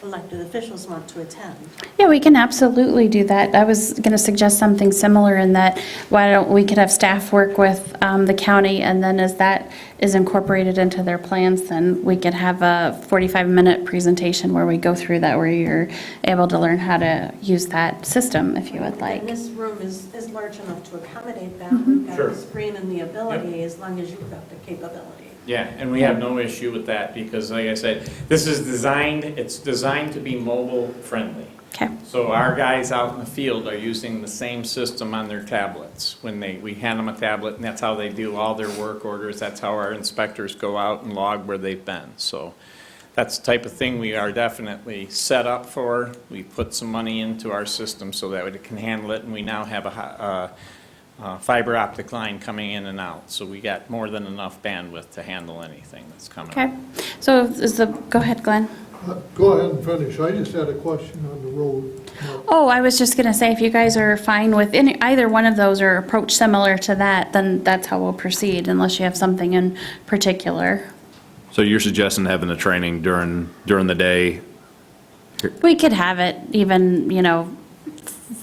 Speaker 15: elected officials want to attend?
Speaker 5: Yeah, we can absolutely do that. I was going to suggest something similar in that, why don't we could have staff work with the county, and then as that is incorporated into their plans, then we could have a 45-minute presentation where we go through that, where you're able to learn how to use that system if you would like.
Speaker 15: And this room is large enough to accommodate that. We've got
Speaker 19: Sure.
Speaker 15: the screen and the ability, as long as you've got the capability.
Speaker 19: Yeah, and we have no issue with that, because like I said, this is designed, it's designed to be mobile friendly.
Speaker 5: Okay.
Speaker 19: So our guys out in the field are using the same system on their tablets. When we hand them a tablet, and that's how they do all their work orders, that's how our inspectors go out and log where they've been. So that's the type of thing we are definitely set up for. We put some money into our system so that it can handle it, and we now have a fiber optic line coming in and out. So we got more than enough bandwidth to handle anything that's coming.
Speaker 5: Okay. So go ahead, Glenn.
Speaker 2: Go ahead and finish. I just had a question on the road.
Speaker 5: Oh, I was just going to say, if you guys are fine with either one of those or approach similar to that, then that's how we'll proceed, unless you have something in particular.
Speaker 10: So you're suggesting having the training during the day?
Speaker 5: We could have it even,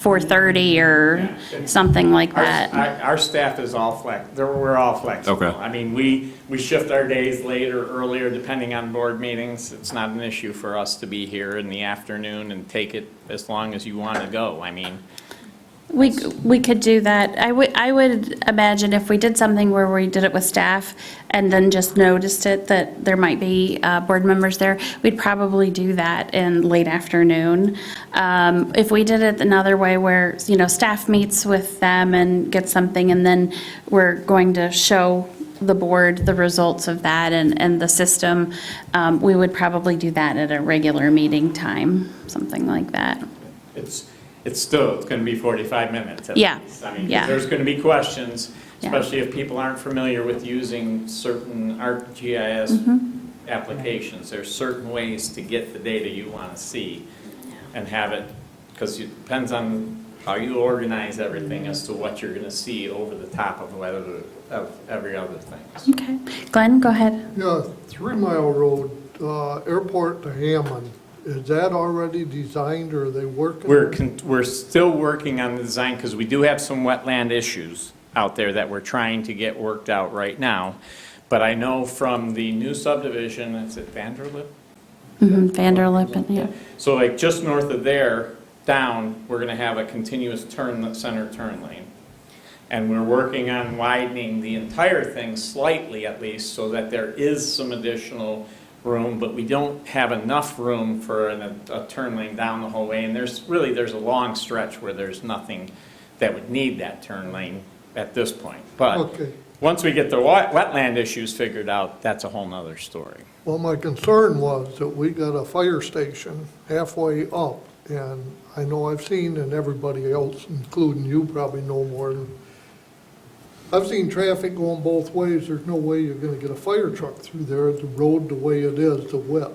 Speaker 5: 4:30 or something like that.
Speaker 19: Our staff is we're all flexible.
Speaker 10: Okay.
Speaker 19: I mean, we shift our days later, earlier, depending on board meetings. It's not an issue for us to be here in the afternoon and take it as long as you want to go. I mean,
Speaker 5: We could do that. I would imagine if we did something where we did it with staff and then just noticed it, that there might be board members there, we'd probably do that in late afternoon. If we did it another way where, staff meets with them and gets something, and then we're going to show the board the results of that and the system, we would probably do that at a regular meeting time, something like that.
Speaker 19: it's going to be 45 minutes at
Speaker 5: Yeah,
Speaker 19: least. I mean, 'cause
Speaker 5: yeah.
Speaker 19: there's going to be questions,
Speaker 5: Yeah.
Speaker 19: especially if people aren't familiar with using certain ArcGIS
Speaker 5: Mm-hmm.
Speaker 19: applications. There's certain ways to get the data you want to see and have it, because it depends on how you organize everything as to what you're going to see over the top of every other thing.
Speaker 5: Okay. Glenn, go ahead.
Speaker 2: Yeah, 3 Mile Road, airport to Hammond, is that already designed or are they working?
Speaker 19: We're still working on the design, because we do have some wetland issues out there that we're trying to get worked out right now. But I know from the new subdivision, is it Vanderlip?
Speaker 5: Vanderlip, yeah.
Speaker 19: So like just north of there, down, we're gonna have a continuous center turn lane. And we're working on widening the entire thing slightly at least, so that there is some additional room, but we don't have enough room for a turn lane down the whole way. And there's a long stretch where there's nothing that would need that turn lane at this point. But
Speaker 2: Okay.
Speaker 19: once we get the wetland issues figured out, that's a whole nother story.
Speaker 2: Well, my concern was that we got a fire station halfway up, and I know I've seen, and everybody else, including you, probably know more than, I've seen traffic going both ways. There's no way you're gonna get a fire truck through there, the road the way it is, the width.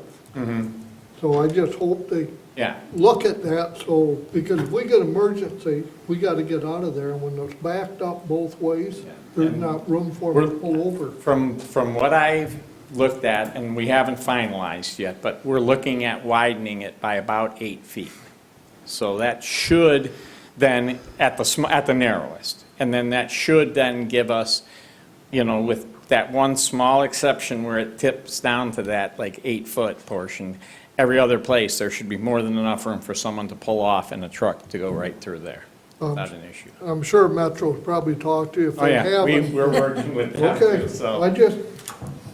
Speaker 2: So I just hope they
Speaker 19: Yeah.
Speaker 2: look at that, so, because if we get emergency, we gotta get out of there, and when it's backed up both ways, there's not room for them to pull over.
Speaker 19: From what I've looked at, and we haven't finalized yet, but we're looking at widening it by about 8 feet. So that should then, at the narrowest, and then that should then give us, with that one small exception where it tips down to that like 8-foot portion, every other place, there should be more than enough room for someone to pull off in a truck to go right through there. Not an issue.
Speaker 2: I'm sure Metro's probably talked to you if
Speaker 19: Oh,
Speaker 2: they
Speaker 19: yeah,
Speaker 2: haven't.
Speaker 19: we're working with them
Speaker 2: Okay,
Speaker 19: too, so.
Speaker 2: I just,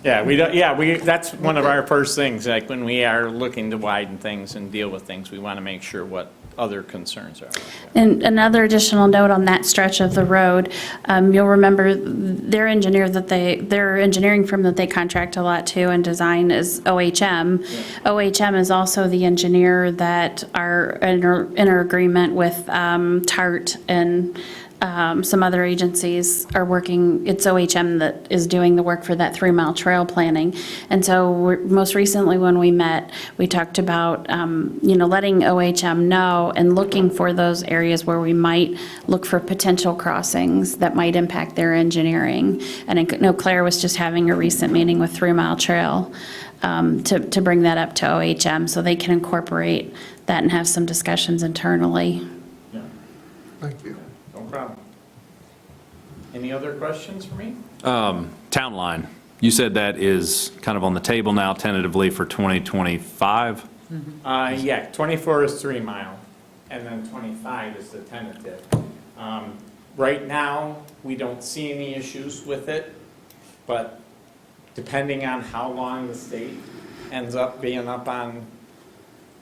Speaker 19: That's one of our first things, like when we are looking to widen things and deal with things, we want to make sure what other concerns are.
Speaker 5: And another additional note on that stretch of the road, you'll remember their engineering firm that they contract a lot to and design is OHM. OHM is also the engineer that are in agreement with TART and some other agencies are working, it's OHM that is doing the work for that 3-mile trail planning. And so most recently when we met, we talked about, letting OHM know and looking for those areas where we might look for potential crossings that might impact their engineering. And I know Claire was just having a recent meeting with 3-mile trail to bring that up to OHM so they can incorporate that and have some discussions internally.
Speaker 19: Yeah.
Speaker 2: Thank you.
Speaker 19: No problem. Any other questions for me?
Speaker 10: Town line, you said that is kind of on the table now tentatively for 2025?
Speaker 19: Yeah, 24 is 3 mile, and then 25 is the tentative. Right now, we don't see any issues with it, but depending on how long the state ends up being up on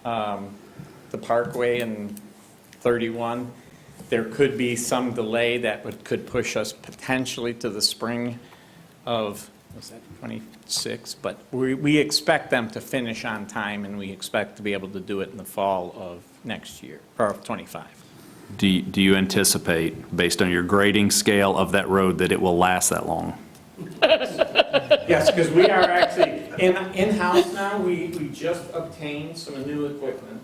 Speaker 19: the Parkway and 31, there could be some delay that could push us potentially to the spring of, was that 26? But we expect them to finish on time, and we expect to be able to do it in the fall of next year, or of 25.
Speaker 10: Do you anticipate, based on your grading scale of that road, that it will last that long?
Speaker 19: Yes, because we are actually, in-house now, we just obtained some new equipment.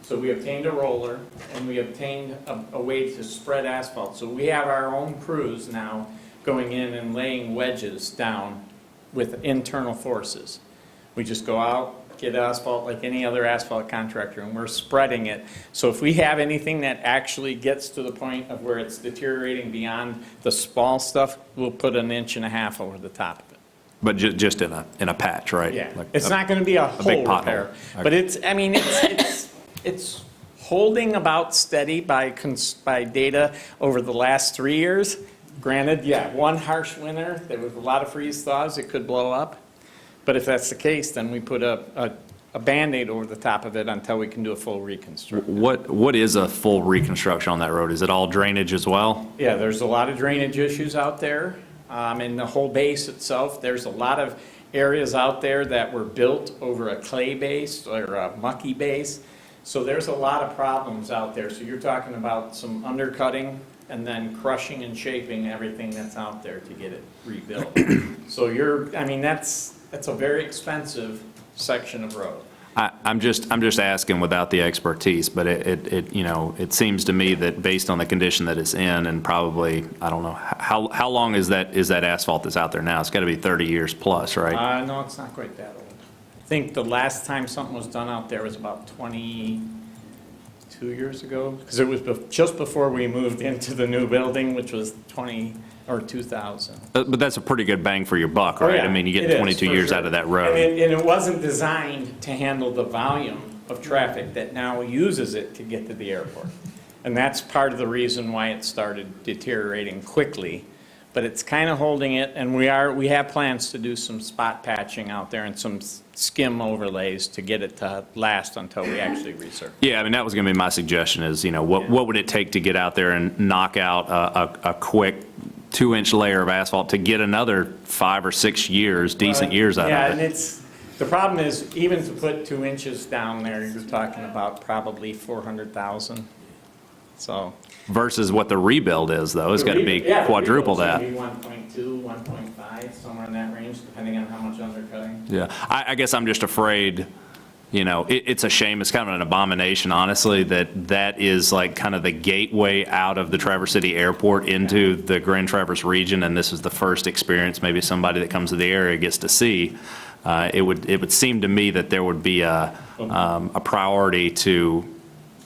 Speaker 19: So we obtained a roller, and we obtained a way to spread asphalt. So we have our own crews now going in and laying wedges down with internal forces. We just go out, get asphalt like any other asphalt contractor, and we're spreading it. So if we have anything that actually gets to the point of where it's deteriorating beyond the small stuff, we'll put 1.5 inches over the top of it.
Speaker 10: But just in a patch, right?
Speaker 19: Yeah,
Speaker 10: Like
Speaker 19: it's not going to be a
Speaker 10: big
Speaker 19: whole
Speaker 10: pothole.
Speaker 19: repair,
Speaker 10: Okay.
Speaker 19: but it's holding about steady by data over the last 3 years. Granted, yeah, one harsh winter, there was a lot of freeze thaws, it could blow up. But if that's the case, then we put a Band-Aid over the top of it until we can do a full reconstruction.
Speaker 10: What is a full reconstruction on that road? Is it all drainage as well?
Speaker 19: Yeah, there's a lot of drainage issues out there. In the whole base itself, there's a lot of areas out there that were built over a clay base or a mucky base. So there's a lot of problems out there. So you're talking about some undercutting and then crushing and shaping everything that's out there to get it rebuilt. So that's a very expensive section of road.
Speaker 10: I'm just asking without the expertise, but it seems to me that based on the condition that it's in, and probably, I don't know, how long is that asphalt that's out there now? It's got to be 30 years plus, right?
Speaker 19: No, it's not quite that old. I think the last time something was done out there was about 22 years ago, because it was just before we moved into the new building, which was 2000.
Speaker 10: But that's a pretty good bang for your buck, right?
Speaker 19: Oh, yeah,
Speaker 10: I mean, you
Speaker 19: it
Speaker 10: get
Speaker 19: is,
Speaker 10: 22
Speaker 19: for
Speaker 10: years
Speaker 19: sure.
Speaker 10: out of that road.
Speaker 19: And it wasn't designed to handle the volume of traffic that now uses it to get to the airport. And that's part of the reason why it started deteriorating quickly. But it's kind of holding it, and we have plans to do some spot patching out there and some skim overlays to get it to last until we actually resurface.
Speaker 10: Yeah, I mean, that was going to be my suggestion is, what would it take to get out there and knock out a quick 2-inch layer of asphalt to get another 5 or 6 years, decent years out
Speaker 19: Yeah,
Speaker 10: of
Speaker 19: and
Speaker 10: it?
Speaker 19: the problem is, even to put 2 inches down there, you're talking about probably $400,000. So.
Speaker 10: Versus what the rebuild is, though. It's got to be quadruple that.
Speaker 19: Yeah, the rebuild's gonna be 1.2, 1.5, somewhere in that range, depending on how much undercutting.
Speaker 10: Yeah, I guess I'm just afraid, it's a shame, it's kind of an abomination, honestly, that is like kind of the gateway out of the Traverse City Airport into the Grand Traverse region, and this is the first experience maybe somebody that comes to the area gets to see. It would seem to me that there would be a priority to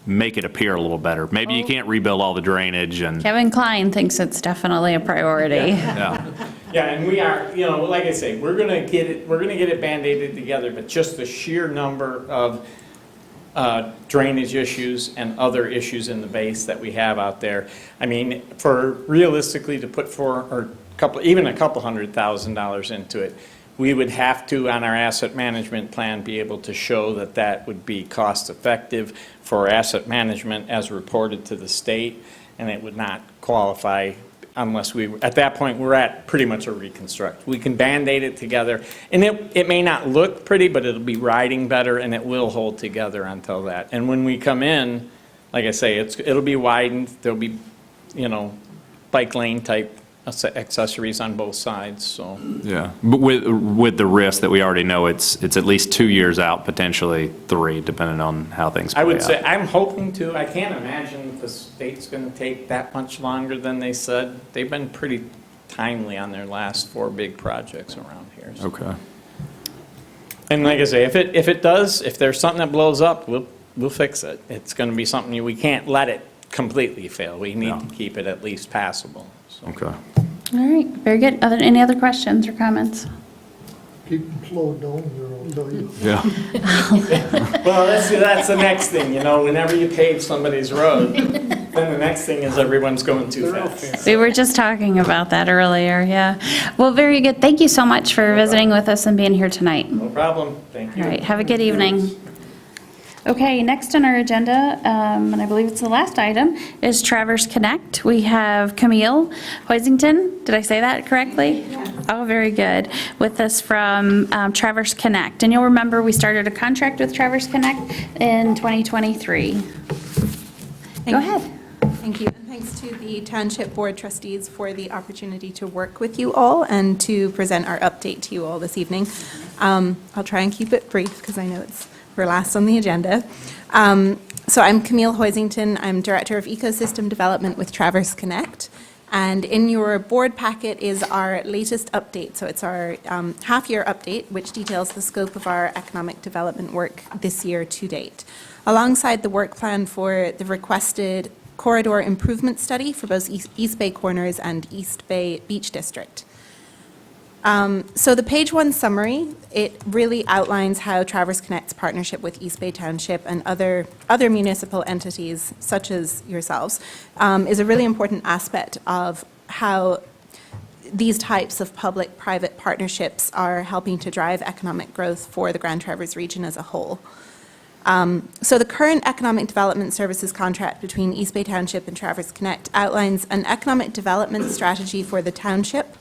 Speaker 10: make it appear a little better. Maybe you can't rebuild all the drainage and.
Speaker 5: Kevin Klein thinks it's definitely a priority.
Speaker 10: Yeah.
Speaker 19: Yeah, and we are, like I say, we're gonna get it Band-Aided together, but just the sheer number of drainage issues and other issues in the base that we have out there. I mean, for realistically to put even a couple $100,000 into it, we would have to, on our asset management plan, be able to show that that would be cost-effective for asset management as reported to the state, and it would not qualify unless at that point, we're at pretty much a reconstruct. We can Band-Aid it together, and it may not look pretty, but it'll be riding better, and it will hold together until that. And when we come in, like I say, it'll be widened, there'll be, bike lane type accessories on both sides, so.
Speaker 10: Yeah, but with the risk that we already know it's at least 2 years out, potentially 3, depending on how things play
Speaker 19: I would
Speaker 10: out.
Speaker 19: say, I'm hoping to. I can't imagine the state's going to take that much longer than they said. They've been pretty timely on their last 4 big projects around here. So.
Speaker 10: Okay.
Speaker 19: And like I say, if there's something that blows up, we'll fix it. It's going to be something we can't let it completely fail. We need to keep it at least passable. So.
Speaker 10: Okay.
Speaker 5: All right, very good. Any other questions or comments?
Speaker 2: Keep them slowed down there, I'll tell you.
Speaker 10: Yeah.
Speaker 19: Well, that's the next thing, whenever you pave somebody's road, then the next thing is everyone's going too fast.
Speaker 5: We were just talking about that earlier, yeah. Well, very good. Thank you so much for visiting with us and being here tonight.
Speaker 19: No problem. Thank you.
Speaker 5: All right, have a good evening. Okay, next on our agenda, and I believe it's the last item, is Traverse Connect. We have Camille Hoisington, did I say that correctly? Yes. Oh, very good, with us from Traverse Connect. And you'll remember we started a contract with Traverse Connect in 2023. Go ahead.
Speaker 20: Thank you, and thanks to the Township Board Trustees for the opportunity to work with you all and to present our update to you all this evening. I'll try and keep it brief because I know we're last on the agenda. So I'm Camille Hoisington. I'm Director of Ecosystem Development with Traverse Connect. And in your board packet is our latest update. So it's our half-year update, which details the scope of our economic development work this year to date, alongside the work plan for the requested corridor improvement study for both East Bay Corners and East Bay Beach District. So the page 1 summary, it really outlines how Traverse Connect's partnership with East Bay Township and other municipal entities, such as yourselves, is a really important aspect of how these types of public-private partnerships are helping to drive economic growth for the Grand Traverse region as a whole. So the current economic development services contract between East Bay Township and Traverse Connect outlines an economic development strategy for the township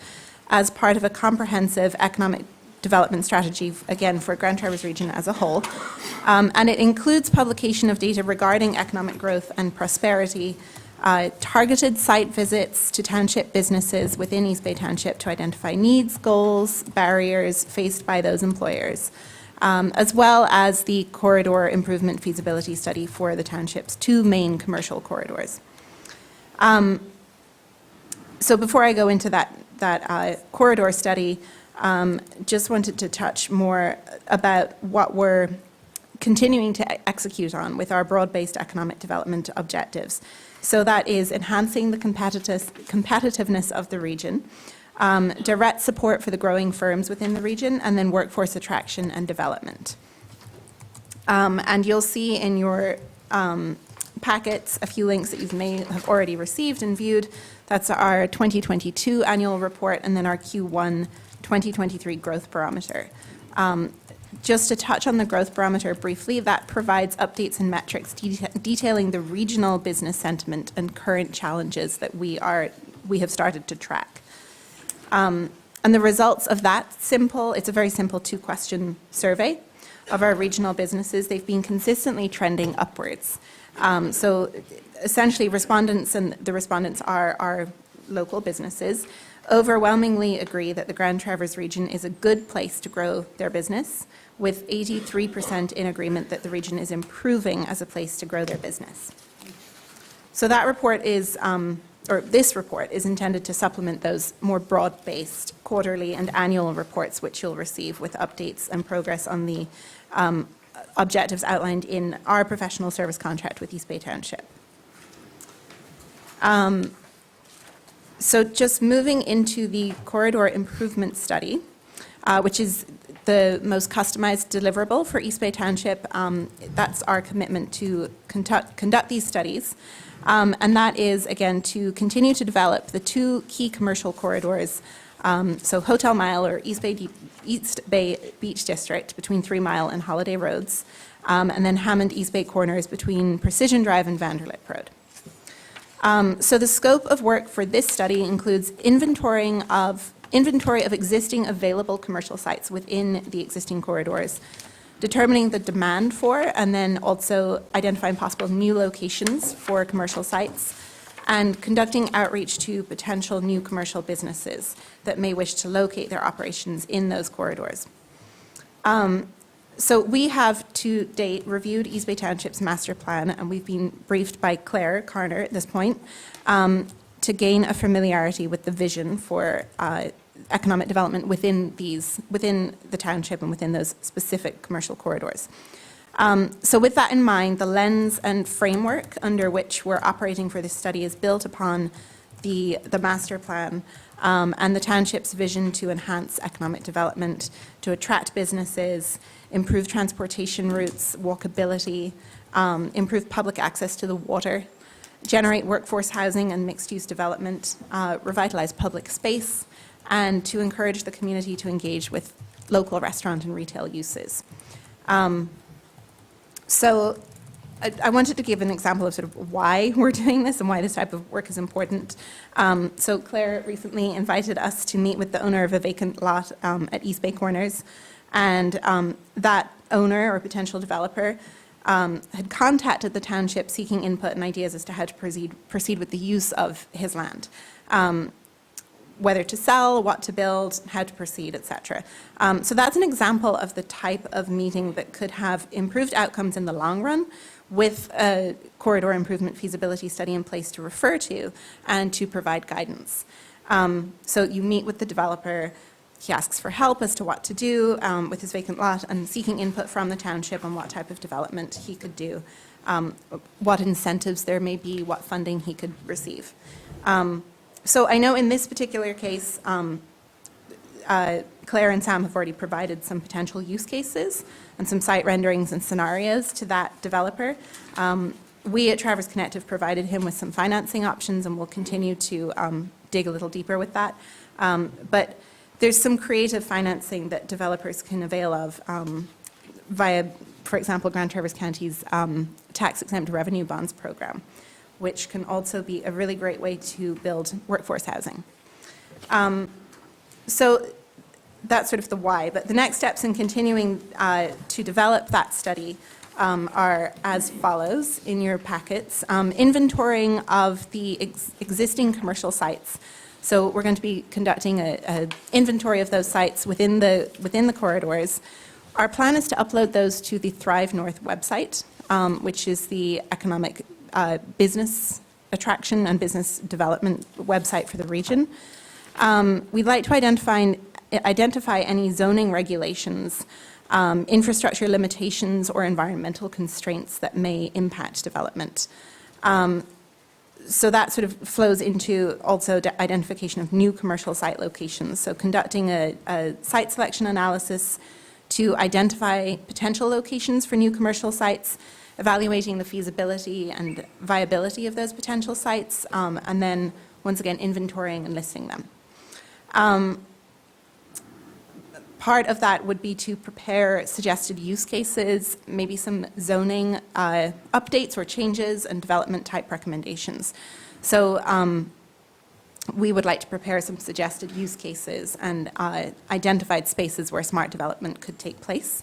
Speaker 20: as part of a comprehensive economic development strategy, again, for Grand Traverse region as a whole. And it includes publication of data regarding economic growth and prosperity, targeted site visits to township businesses within East Bay Township to identify needs, goals, barriers faced by those employers, as well as the corridor improvement feasibility study for the township's 2 main commercial corridors. So before I go into that corridor study, just wanted to touch more about what we're continuing to execute on with our broad-based economic development objectives. So that is enhancing the competitiveness of the region, direct support for the growing firms within the region, and then workforce attraction and development. And you'll see in your packets a few links that you may have already received and viewed. That's our 2022 annual report and then our Q1 2023 growth barometer. Just to touch on the growth barometer briefly, that provides updates and metrics detailing the regional business sentiment and current challenges that we have started to track. And the results of that it's a very simple 2-question survey of our regional businesses. They've been consistently trending upwards. So essentially, the respondents are local businesses, overwhelmingly agree that the Grand Traverse region is a good place to grow their business, with 83% in agreement that the region is improving as a place to grow their business. So that report is, or this report is intended to supplement those more broad-based quarterly and annual reports, which you'll receive with updates and progress on the objectives outlined in our professional service contract with East Bay Township. So just moving into the corridor improvement study, which is the most customized deliverable for East Bay Township. That's our commitment to conduct these studies. And that is, again, to continue to develop the 2 key commercial corridors, so Hotel Mile or East Bay Beach District between 3 Mile and Holiday Roads, and then Hammond East Bay Corners between Precision Drive and Vanderlip Road. So the scope of work for this study includes inventory of existing available commercial sites within the existing corridors, determining the demand for, and then also identifying possible new locations for commercial sites, and conducting outreach to potential new commercial businesses that may wish to locate their operations in those corridors. So we have to date reviewed East Bay Township's master plan, and we've been briefed by Claire Carner at this point to gain a familiarity with the vision for economic development within the township and within those specific commercial corridors. So with that in mind, the lens and framework under which we're operating for this study is built upon the master plan and the township's vision to enhance economic development, to attract businesses, improve transportation routes, walkability, improve public access to the water, generate workforce housing and mixed-use development, revitalize public space, and to encourage the community to engage with local restaurant and retail uses. So I wanted to give an example of sort of why we're doing this and why this type of work is important. So Claire recently invited us to meet with the owner of a vacant lot at East Bay Corners, and that owner or potential developer had contacted the township seeking input and ideas as to how to proceed with the use of his land. Whether to sell, what to build, how to proceed, etc. So that's an example of the type of meeting that could have improved outcomes in the long run with a corridor improvement feasibility study in place to refer to and to provide guidance. So you meet with the developer, he asks for help as to what to do with his vacant lot and seeking input from the township on what type of development he could do, what incentives there may be, what funding he could receive. So I know in this particular case, Claire and Sam have already provided some potential use cases and some site renderings and scenarios to that developer. We at Traverse Connect have provided him with some financing options, and we'll continue to dig a little deeper with that. But there's some creative financing that developers can avail of via, for example, Grand Traverse County's tax-exempt revenue bonds program, which can also be a really great way to build workforce housing. So that's sort of the why, but the next steps in continuing to develop that study are as follows in your packets. Inventorying of the existing commercial sites. So we're going to be conducting an inventory of those sites within the corridors. Our plan is to upload those to the Thrive North website, which is the economic business attraction and business development website for the region. We'd like to identify any zoning regulations, infrastructure limitations, or environmental constraints that may impact development. So that sort of flows into also identification of new commercial site locations. So conducting a site selection analysis to identify potential locations for new commercial sites, evaluating the feasibility and viability of those potential sites, and then, once again, inventorying and listing them. Part of that would be to prepare suggested use cases, maybe some zoning updates or changes and development type recommendations. So we would like to prepare some suggested use cases and identified spaces where smart development could take place.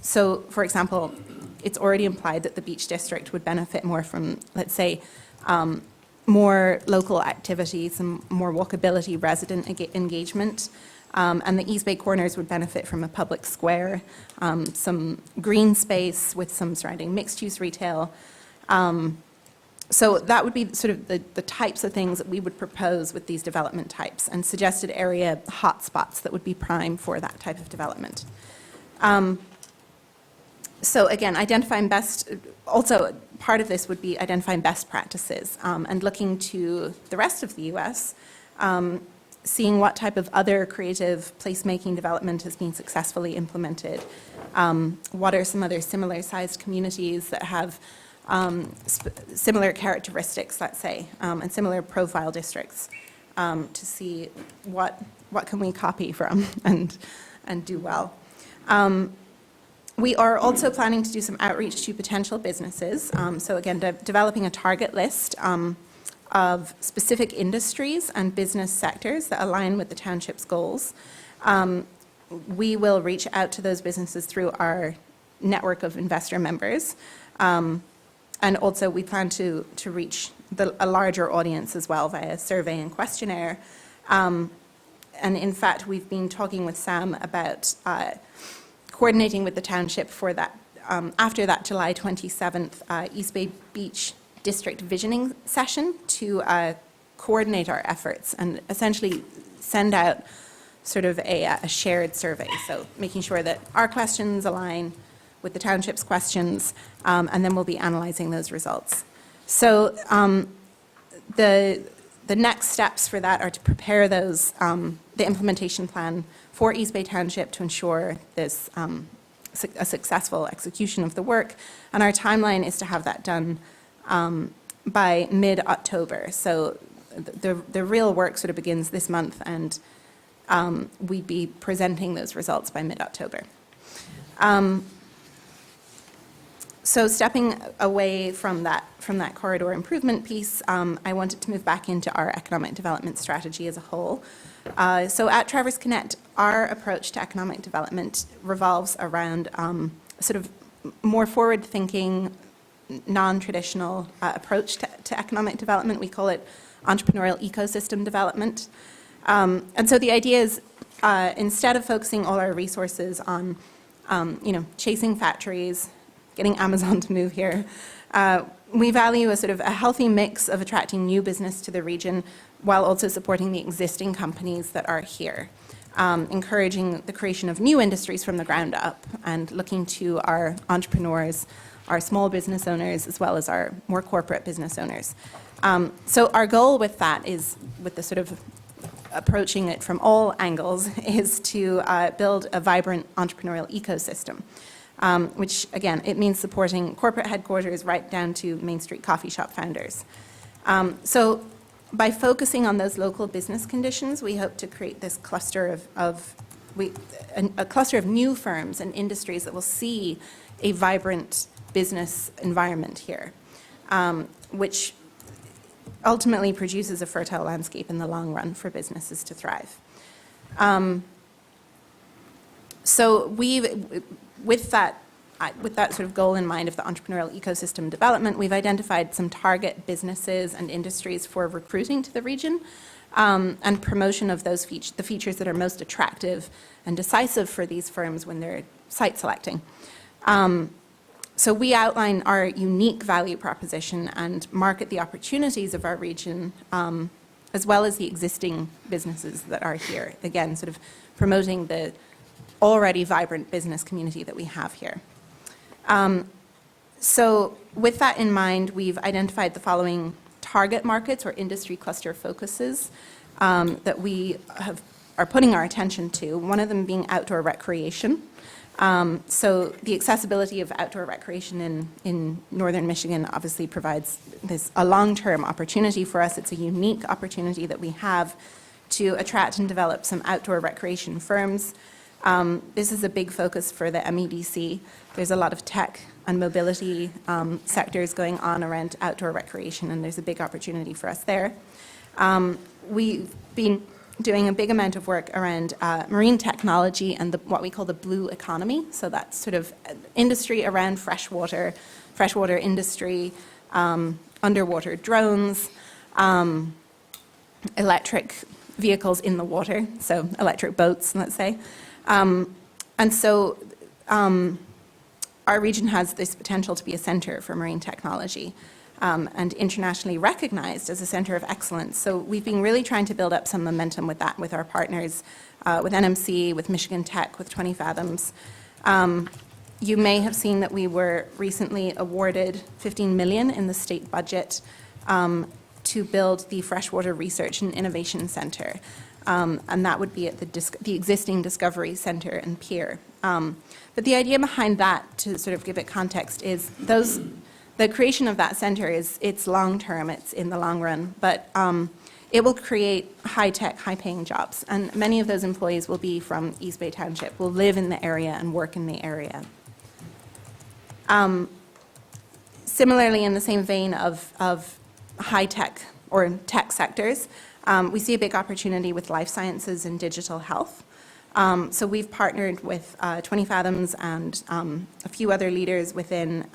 Speaker 20: So, for example, it's already implied that the Beach District would benefit more from, let's say, more local activities and more walkability resident engagement. And the East Bay Corners would benefit from a public square, some green space with some surrounding mixed-use retail. So that would be sort of the types of things that we would propose with these development types and suggested area hotspots that would be prime for that type of development. So again, identifying best, also part of this would be identifying best practices and looking to the rest of the U.S., seeing what type of other creative placemaking development has been successfully implemented. What are some other similar-sized communities that have similar characteristics, let's say, and similar profile districts to see what can we copy from and do well. We are also planning to do some outreach to potential businesses. So again, developing a target list of specific industries and business sectors that align with the township's goals. We will reach out to those businesses through our network of investor members And also, we plan to reach a larger audience as well via survey and questionnaire. And in fact, we've been talking with Sam about coordinating with the township for that, after that July 27th East Bay Beach District Visioning session to coordinate our efforts and essentially send out sort of a shared survey. So making sure that our questions align with the township's questions, and then we'll be analyzing those results. So the next steps for that are to prepare those, the implementation plan for East Bay Township to ensure this a successful execution of the work. And our timeline is to have that done by mid-October. So the real work sort of begins this month, and we'd be presenting those results by mid-October. So stepping away from that corridor improvement piece, I wanted to move back into our economic development strategy as a whole. So at Traverse Connect, our approach to economic development revolves around sort of more forward-thinking, non-traditional approach to economic development. We call it entrepreneurial ecosystem development. And so the idea is, instead of focusing all our resources on, chasing factories, getting Amazon to move here, we value a sort of a healthy mix of attracting new business to the region while also supporting the existing companies that are here, encouraging the creation of new industries from the ground up and looking to our entrepreneurs, our small business owners, as well as our more corporate business owners. So our goal with that is, with the sort of approaching it from all angles, is to build a vibrant entrepreneurial ecosystem. Which, again, it means supporting corporate headquarters right down to Main Street coffee shop founders. So by focusing on those local business conditions, we hope to create this cluster a cluster of new firms and industries that will see a vibrant business environment here, which ultimately produces a fertile landscape in the long run for businesses to thrive. So with that sort of goal in mind of the entrepreneurial ecosystem development, we've identified some target businesses and industries for recruiting to the region, and promotion of those the features that are most attractive and decisive for these firms when they're site selecting. So we outline our unique value proposition and market the opportunities of our region, as well as the existing businesses that are here. Again, sort of promoting the already vibrant business community that we have here. So with that in mind, we've identified the following target markets or industry cluster focuses that we are putting our attention to, one of them being outdoor recreation. So the accessibility of outdoor recreation in northern Michigan obviously provides a long-term opportunity for us. It's a unique opportunity that we have to attract and develop some outdoor recreation firms. This is a big focus for the MEDC. There's a lot of tech and mobility sectors going on around outdoor recreation, and there's a big opportunity for us there. We've been doing a big amount of work around marine technology and what we call the blue economy. So that's sort of industry around freshwater industry, underwater drones, electric vehicles in the water, so electric boats, let's say. And so our region has this potential to be a center for marine technology, and internationally recognized as a center of excellence. So we've been really trying to build up some momentum with that, with our partners, with NMC, with Michigan Tech, with 20 Fathoms. You may have seen that we were recently awarded $15 million in the state budget to build the Freshwater Research and Innovation Center. And that would be at the existing Discovery Center and Pier. But the idea behind that, to sort of give it context, is the creation of that center it's long-term, it's in the long run, but it will create high-tech, high-paying jobs. And many of those employees will be from East Bay Township, will live in the area and work in the area. Similarly, in the same vein of high-tech or tech sectors, we see a big opportunity with life sciences and digital health. So we've partnered with 20 Fathoms and a few other leaders within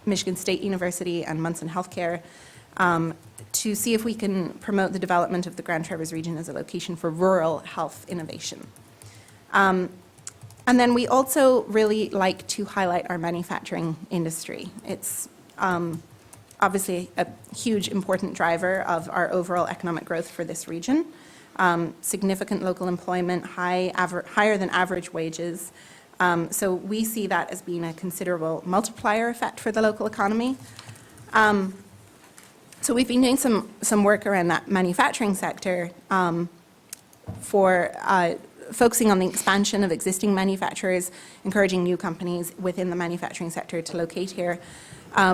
Speaker 20: Michigan State University and Munson Healthcare to see if we can promote the development of the Grand Traverse region as a location for rural health innovation. And then we also really like to highlight our manufacturing industry. It's obviously a huge important driver of our overall economic growth for this region. Significant local employment, higher than average wages. So we see that as being a considerable multiplier effect for the local economy. So we've been doing some work around that manufacturing sector for focusing on the expansion of existing manufacturers, encouraging new companies within the manufacturing sector to locate here.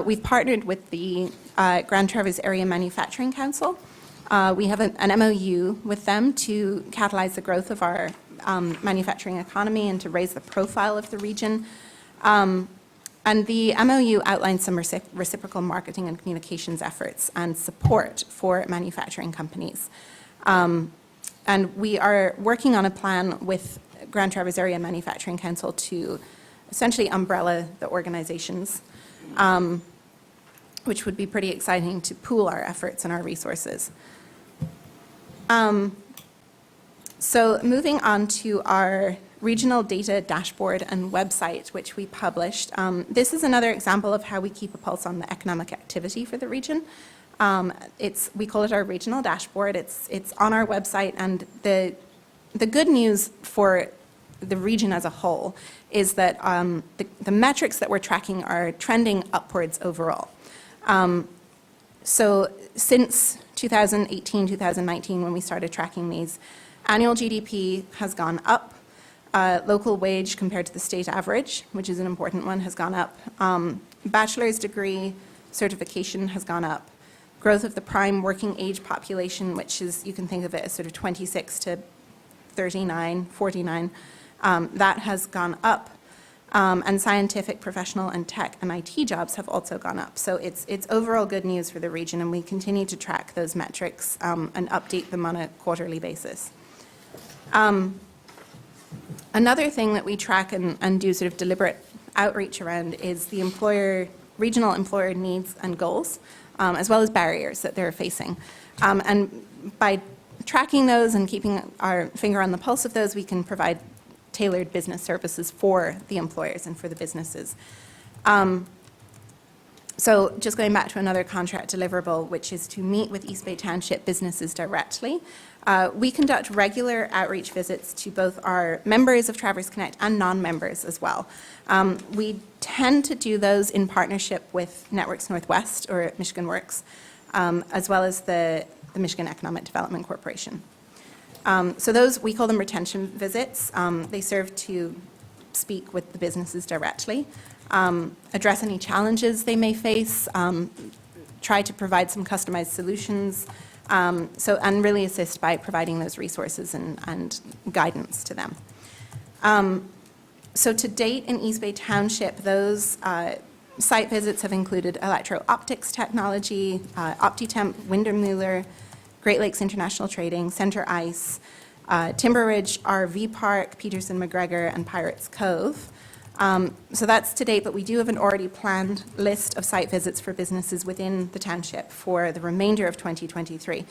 Speaker 20: We've partnered with the Grand Traverse Area Manufacturing Council. We have an MOU with them to catalyze the growth of our manufacturing economy and to raise the profile of the region. And the MOU outlines some reciprocal marketing and communications efforts and support for manufacturing companies. And we are working on a plan with Grand Traverse Area Manufacturing Council to essentially umbrella the organizations, which would be pretty exciting to pool our efforts and our resources. So moving on to our regional data dashboard and website, which we published. This is another example of how we keep a pulse on the economic activity for the region. We call it our regional dashboard. It's on our website, and the good news for the region as a whole is that the metrics that we're tracking are trending upwards overall. So since 2018, 2019, when we started tracking these, annual GDP has gone up. Local wage compared to the state average, which is an important one, has gone up. Bachelor's degree certification has gone up. Growth of the prime working age population, which is, you can think of it as sort of 26 to 39, 49, that has gone up. And scientific, professional, and tech and IT jobs have also gone up. So it's overall good news for the region, and we continue to track those metrics and update them on a quarterly basis. Another thing that we track and do sort of deliberate outreach around is the regional employer needs and goals, as well as barriers that they're facing. And by tracking those and keeping our finger on the pulse of those, we can provide tailored business services for the employers and for the businesses. So just going back to another contract deliverable, which is to meet with East Bay Township businesses directly. We conduct regular outreach visits to both our members of Traverse Connect and non-members as well. We tend to do those in partnership with Networks Northwest or Michigan Works, as well as the Michigan Economic Development Corporation. So those, we call them retention visits. They serve to speak with the businesses directly, address any challenges they may face, try to provide some customized solutions, and really assist by providing those resources and guidance to them. So to date in East Bay Township, those site visits have included electro-optics technology, OptiTemp, Windermuller, Great Lakes International Trading, Center Ice, Timber Ridge RV Park, Peterson McGregor, and Pirates Cove. So that's to date, but we do have an already planned list of site visits for businesses within the township for the remainder of 2023.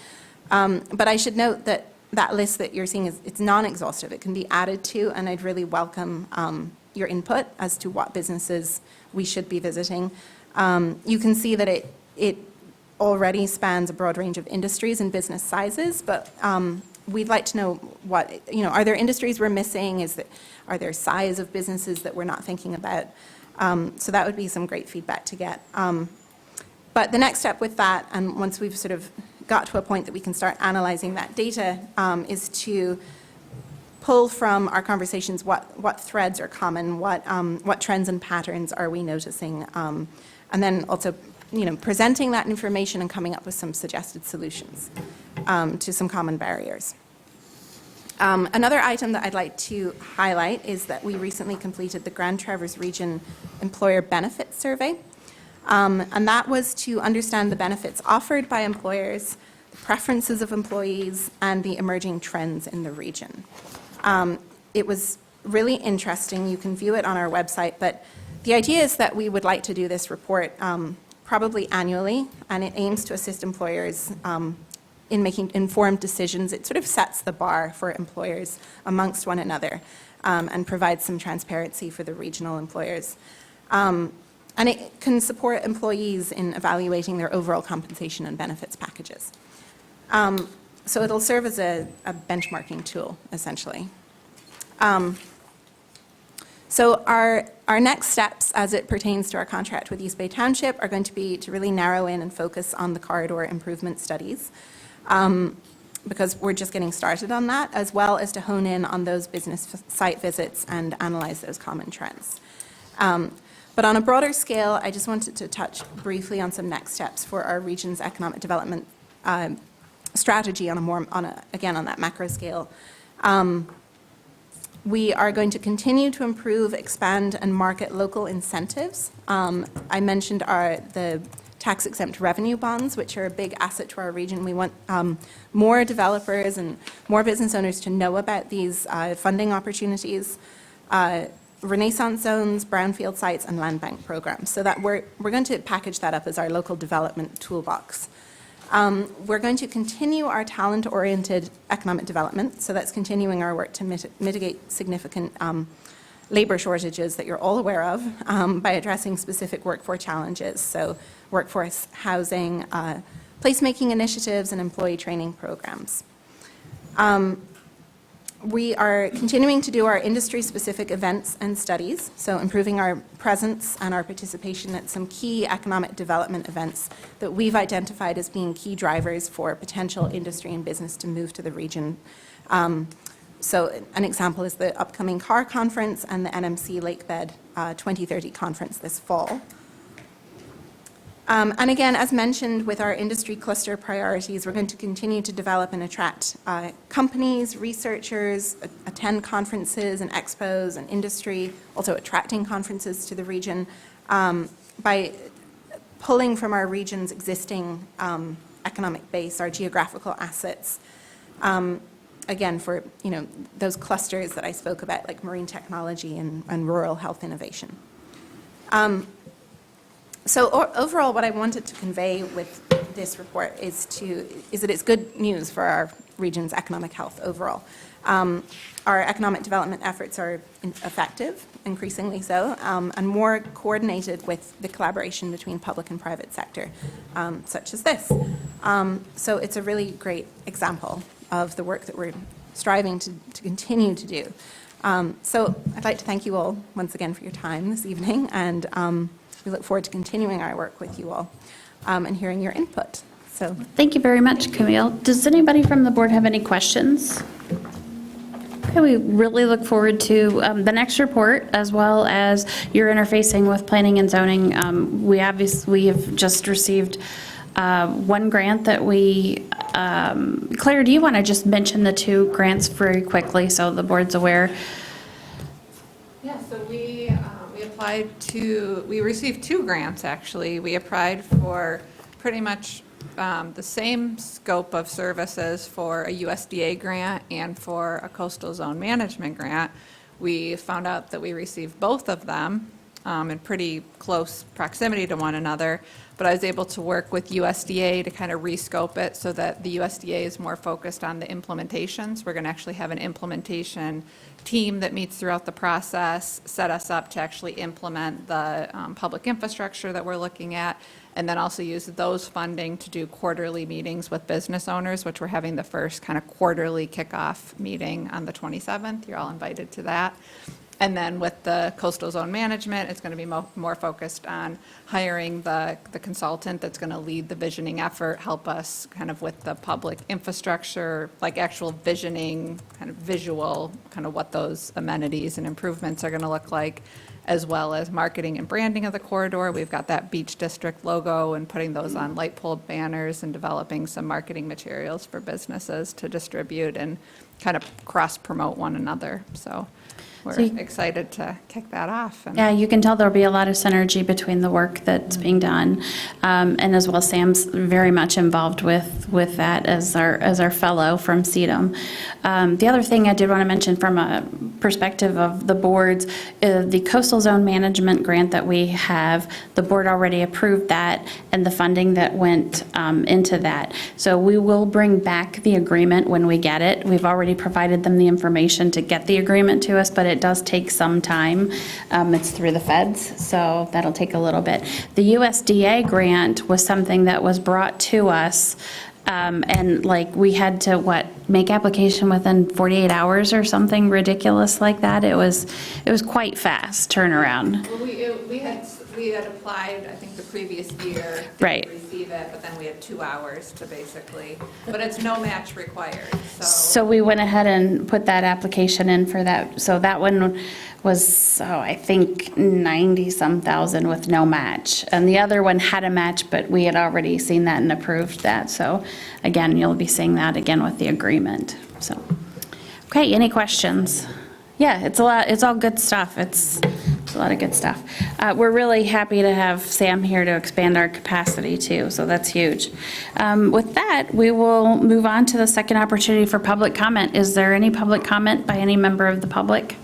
Speaker 20: But I should note that that list that you're seeing it's non-exhaustive. It can be added to, and I'd really welcome your input as to what businesses we should be visiting. You can see that it already spans a broad range of industries and business sizes, but we'd like to know what, are there industries we're missing? Are there size of businesses that we're not thinking about? So that would be some great feedback to get. But the next step with that, and once we've sort of got to a point that we can start analyzing that data, is to pull from our conversations what threads are common, what trends and patterns are we noticing, and then also presenting that information and coming up with some suggested solutions to some common barriers. Another item that I'd like to highlight is that we recently completed the Grand Traverse Region Employer Benefits Survey. And that was to understand the benefits offered by employers, the preferences of employees, and the emerging trends in the region. It was really interesting. You can view it on our website, but The idea is that we would like to do this report probably annually, and it aims to assist employers in making informed decisions. It sort of sets the bar for employers amongst one another and provides some transparency for the regional employers. And it can support employees in evaluating their overall compensation and benefits packages. So it'll serve as a benchmarking tool, essentially. So our next steps as it pertains to our contract with East Bay Township are going to be to really narrow in and focus on the corridor improvement studies, because we're just getting started on that, as well as to hone in on those business site visits and analyze those common trends. But on a broader scale, I just wanted to touch briefly on some next steps for our region's economic development strategy again, on that macro scale. We are going to continue to improve, expand, and market local incentives. I mentioned the tax-exempt revenue bonds, which are a big asset to our region. We want more developers and more business owners to know about these funding opportunities, Renaissance zones, brownfield sites, and land bank programs. So that we're going to package that up as our local development toolbox. We're going to continue our talent-oriented economic development, so that's continuing our work to mitigate significant labor shortages that you're all aware of by addressing specific workforce challenges, so workforce housing, placemaking initiatives, and employee training programs. We are continuing to do our industry-specific events and studies, so improving our presence and our participation at some key economic development events that we've identified as being key drivers for potential industry and business to move to the region. So an example is the upcoming CAR conference and the NMC Lakebed 2030 conference this fall. And again, as mentioned, with our industry cluster priorities, we're going to continue to develop and attract companies, researchers, attend conferences and expos and industry, also attracting conferences to the region by pulling from our region's existing economic base, our geographical assets, again, for those clusters that I spoke about, like marine technology and rural health innovation. So overall, what I wanted to convey with this report is that it's good news for our region's economic health overall. Our economic development efforts are effective, increasingly so, and more coordinated with the collaboration between public and private sector, such as this. So it's a really great example of the work that we're striving to continue to do. So I'd like to thank you all once again for your time this evening, and we look forward to continuing our work with you all and hearing your input. So
Speaker 5: thank you very much, Camille. Does anybody from the board have any questions? Okay, we really look forward to the next report, as well as your interfacing with planning and zoning. We have just received one grant that we, Claire, do you want to just mention the two grants very quickly so the board's aware?
Speaker 14: Yeah, so we received two grants, actually. We applied for pretty much the same scope of services for a USDA grant and for a coastal zone management grant. We found out that we received both of them in pretty close proximity to one another, but I was able to work with USDA to kind of rescope it so that the USDA is more focused on the implementations. We're going to actually have an implementation team that meets throughout the process, set us up to actually implement the public infrastructure that we're looking at, and then also use those funding to do quarterly meetings with business owners, which we're having the first kind of quarterly kickoff meeting on the 27th. You're all invited to that. And then with the coastal zone management, it's going to be more focused on hiring the consultant that's going to lead the visioning effort, help us kind of with the public infrastructure, like actual visioning, kind of visual, kind of what those amenities and improvements are going to look like, as well as marketing and branding of the corridor. We've got that Beach District logo and putting those on light pole banners and developing some marketing materials for businesses to distribute and kind of cross-promote one another. So we're excited to kick that off.
Speaker 5: Yeah, you can tell there'll be a lot of synergy between the work that's being done, and as well, Sam's very much involved with that as our fellow from CEDM. The other thing I did want to mention from a perspective of the boards, the coastal zone management grant that we have, the board already approved that and the funding that went into that. So we will bring back the agreement when we get it. We've already provided them the information to get the agreement to us, but it does take some time. It's through the feds, so that'll take a little bit. The USDA grant was something that was brought to us, and like we had to, make application within 48 hours or something ridiculous like that. It was quite fast turnaround.
Speaker 14: Well, we had applied, I think, the previous year.
Speaker 5: Right.
Speaker 14: Didn't receive it, but then we had 2 hours to basically, but it's no match required, so.
Speaker 5: So we went ahead and put that application in for that. So that one was, I think 90-some thousand with no match. And the other one had a match, but we had already seen that and approved that. So again, you'll be seeing that again with the agreement. So, okay, any questions? Yeah, it's a lot, it's all good stuff. It's a lot of good stuff. We're really happy to have Sam here to expand our capacity too, so that's huge. With that, we will move on to the second opportunity for public comment. Is there any public comment by any member of the public?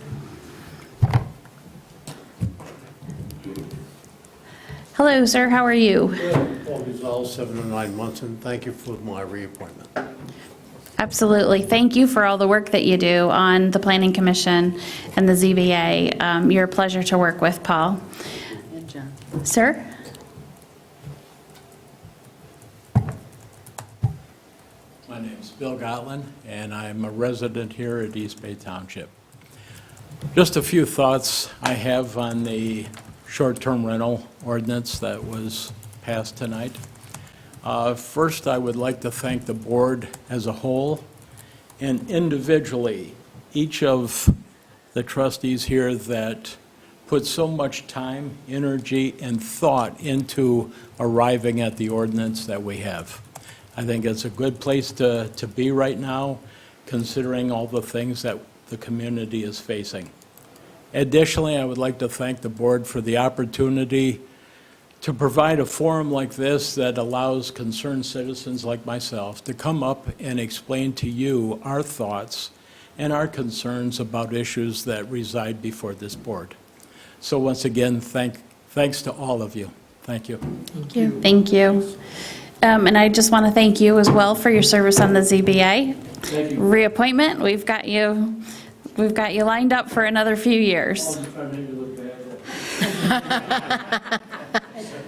Speaker 5: Hello, sir, how are you?
Speaker 21: Good. Well, resolved 7 to 9 months, and thank you for my reappointment.
Speaker 5: Absolutely. Thank you for all the work that you do on the Planning Commission and the ZBA. You're a pleasure to work with, Paul.
Speaker 6: And John.
Speaker 5: Sir?
Speaker 21: My name's Bill Gottland, and I'm a resident here at East Bay Township. Just a few thoughts I have on the short-term rental ordinance that was passed tonight. First, I would like to thank the board as a whole and individually, each of the trustees here that put so much time, energy, and thought into arriving at the ordinance that we have. I think it's a good place to be right now, considering all the things that the community is facing. Additionally, I would like to thank the board for the opportunity to provide a forum like this that allows concerned citizens like myself to come up and explain to you our thoughts and our concerns about issues that reside before this board. So once again, thanks to all of you. Thank you.
Speaker 5: Thank you. Thank you. And I just want to thank you as well for your service on the ZBA.
Speaker 21: Thank you.
Speaker 5: Reappointment, we've got you lined up for another few years.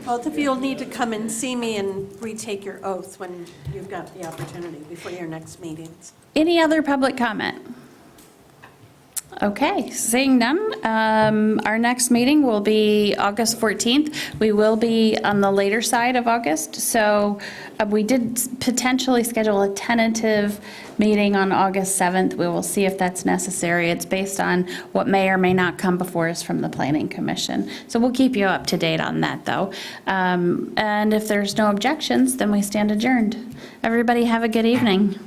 Speaker 15: Both of you will need to come and see me and retake your oath when you've got the opportunity before your next meetings.
Speaker 5: Any other public comment? Okay, seeing none, our next meeting will be August 14th. We will be on the later side of August, so we did potentially schedule a tentative meeting on August 7th. We will see if that's necessary. It's based on what may or may not come before us from the Planning Commission. So we'll keep you up to date on that, though. And if there's no objections, then we stand adjourned. Everybody have a good evening.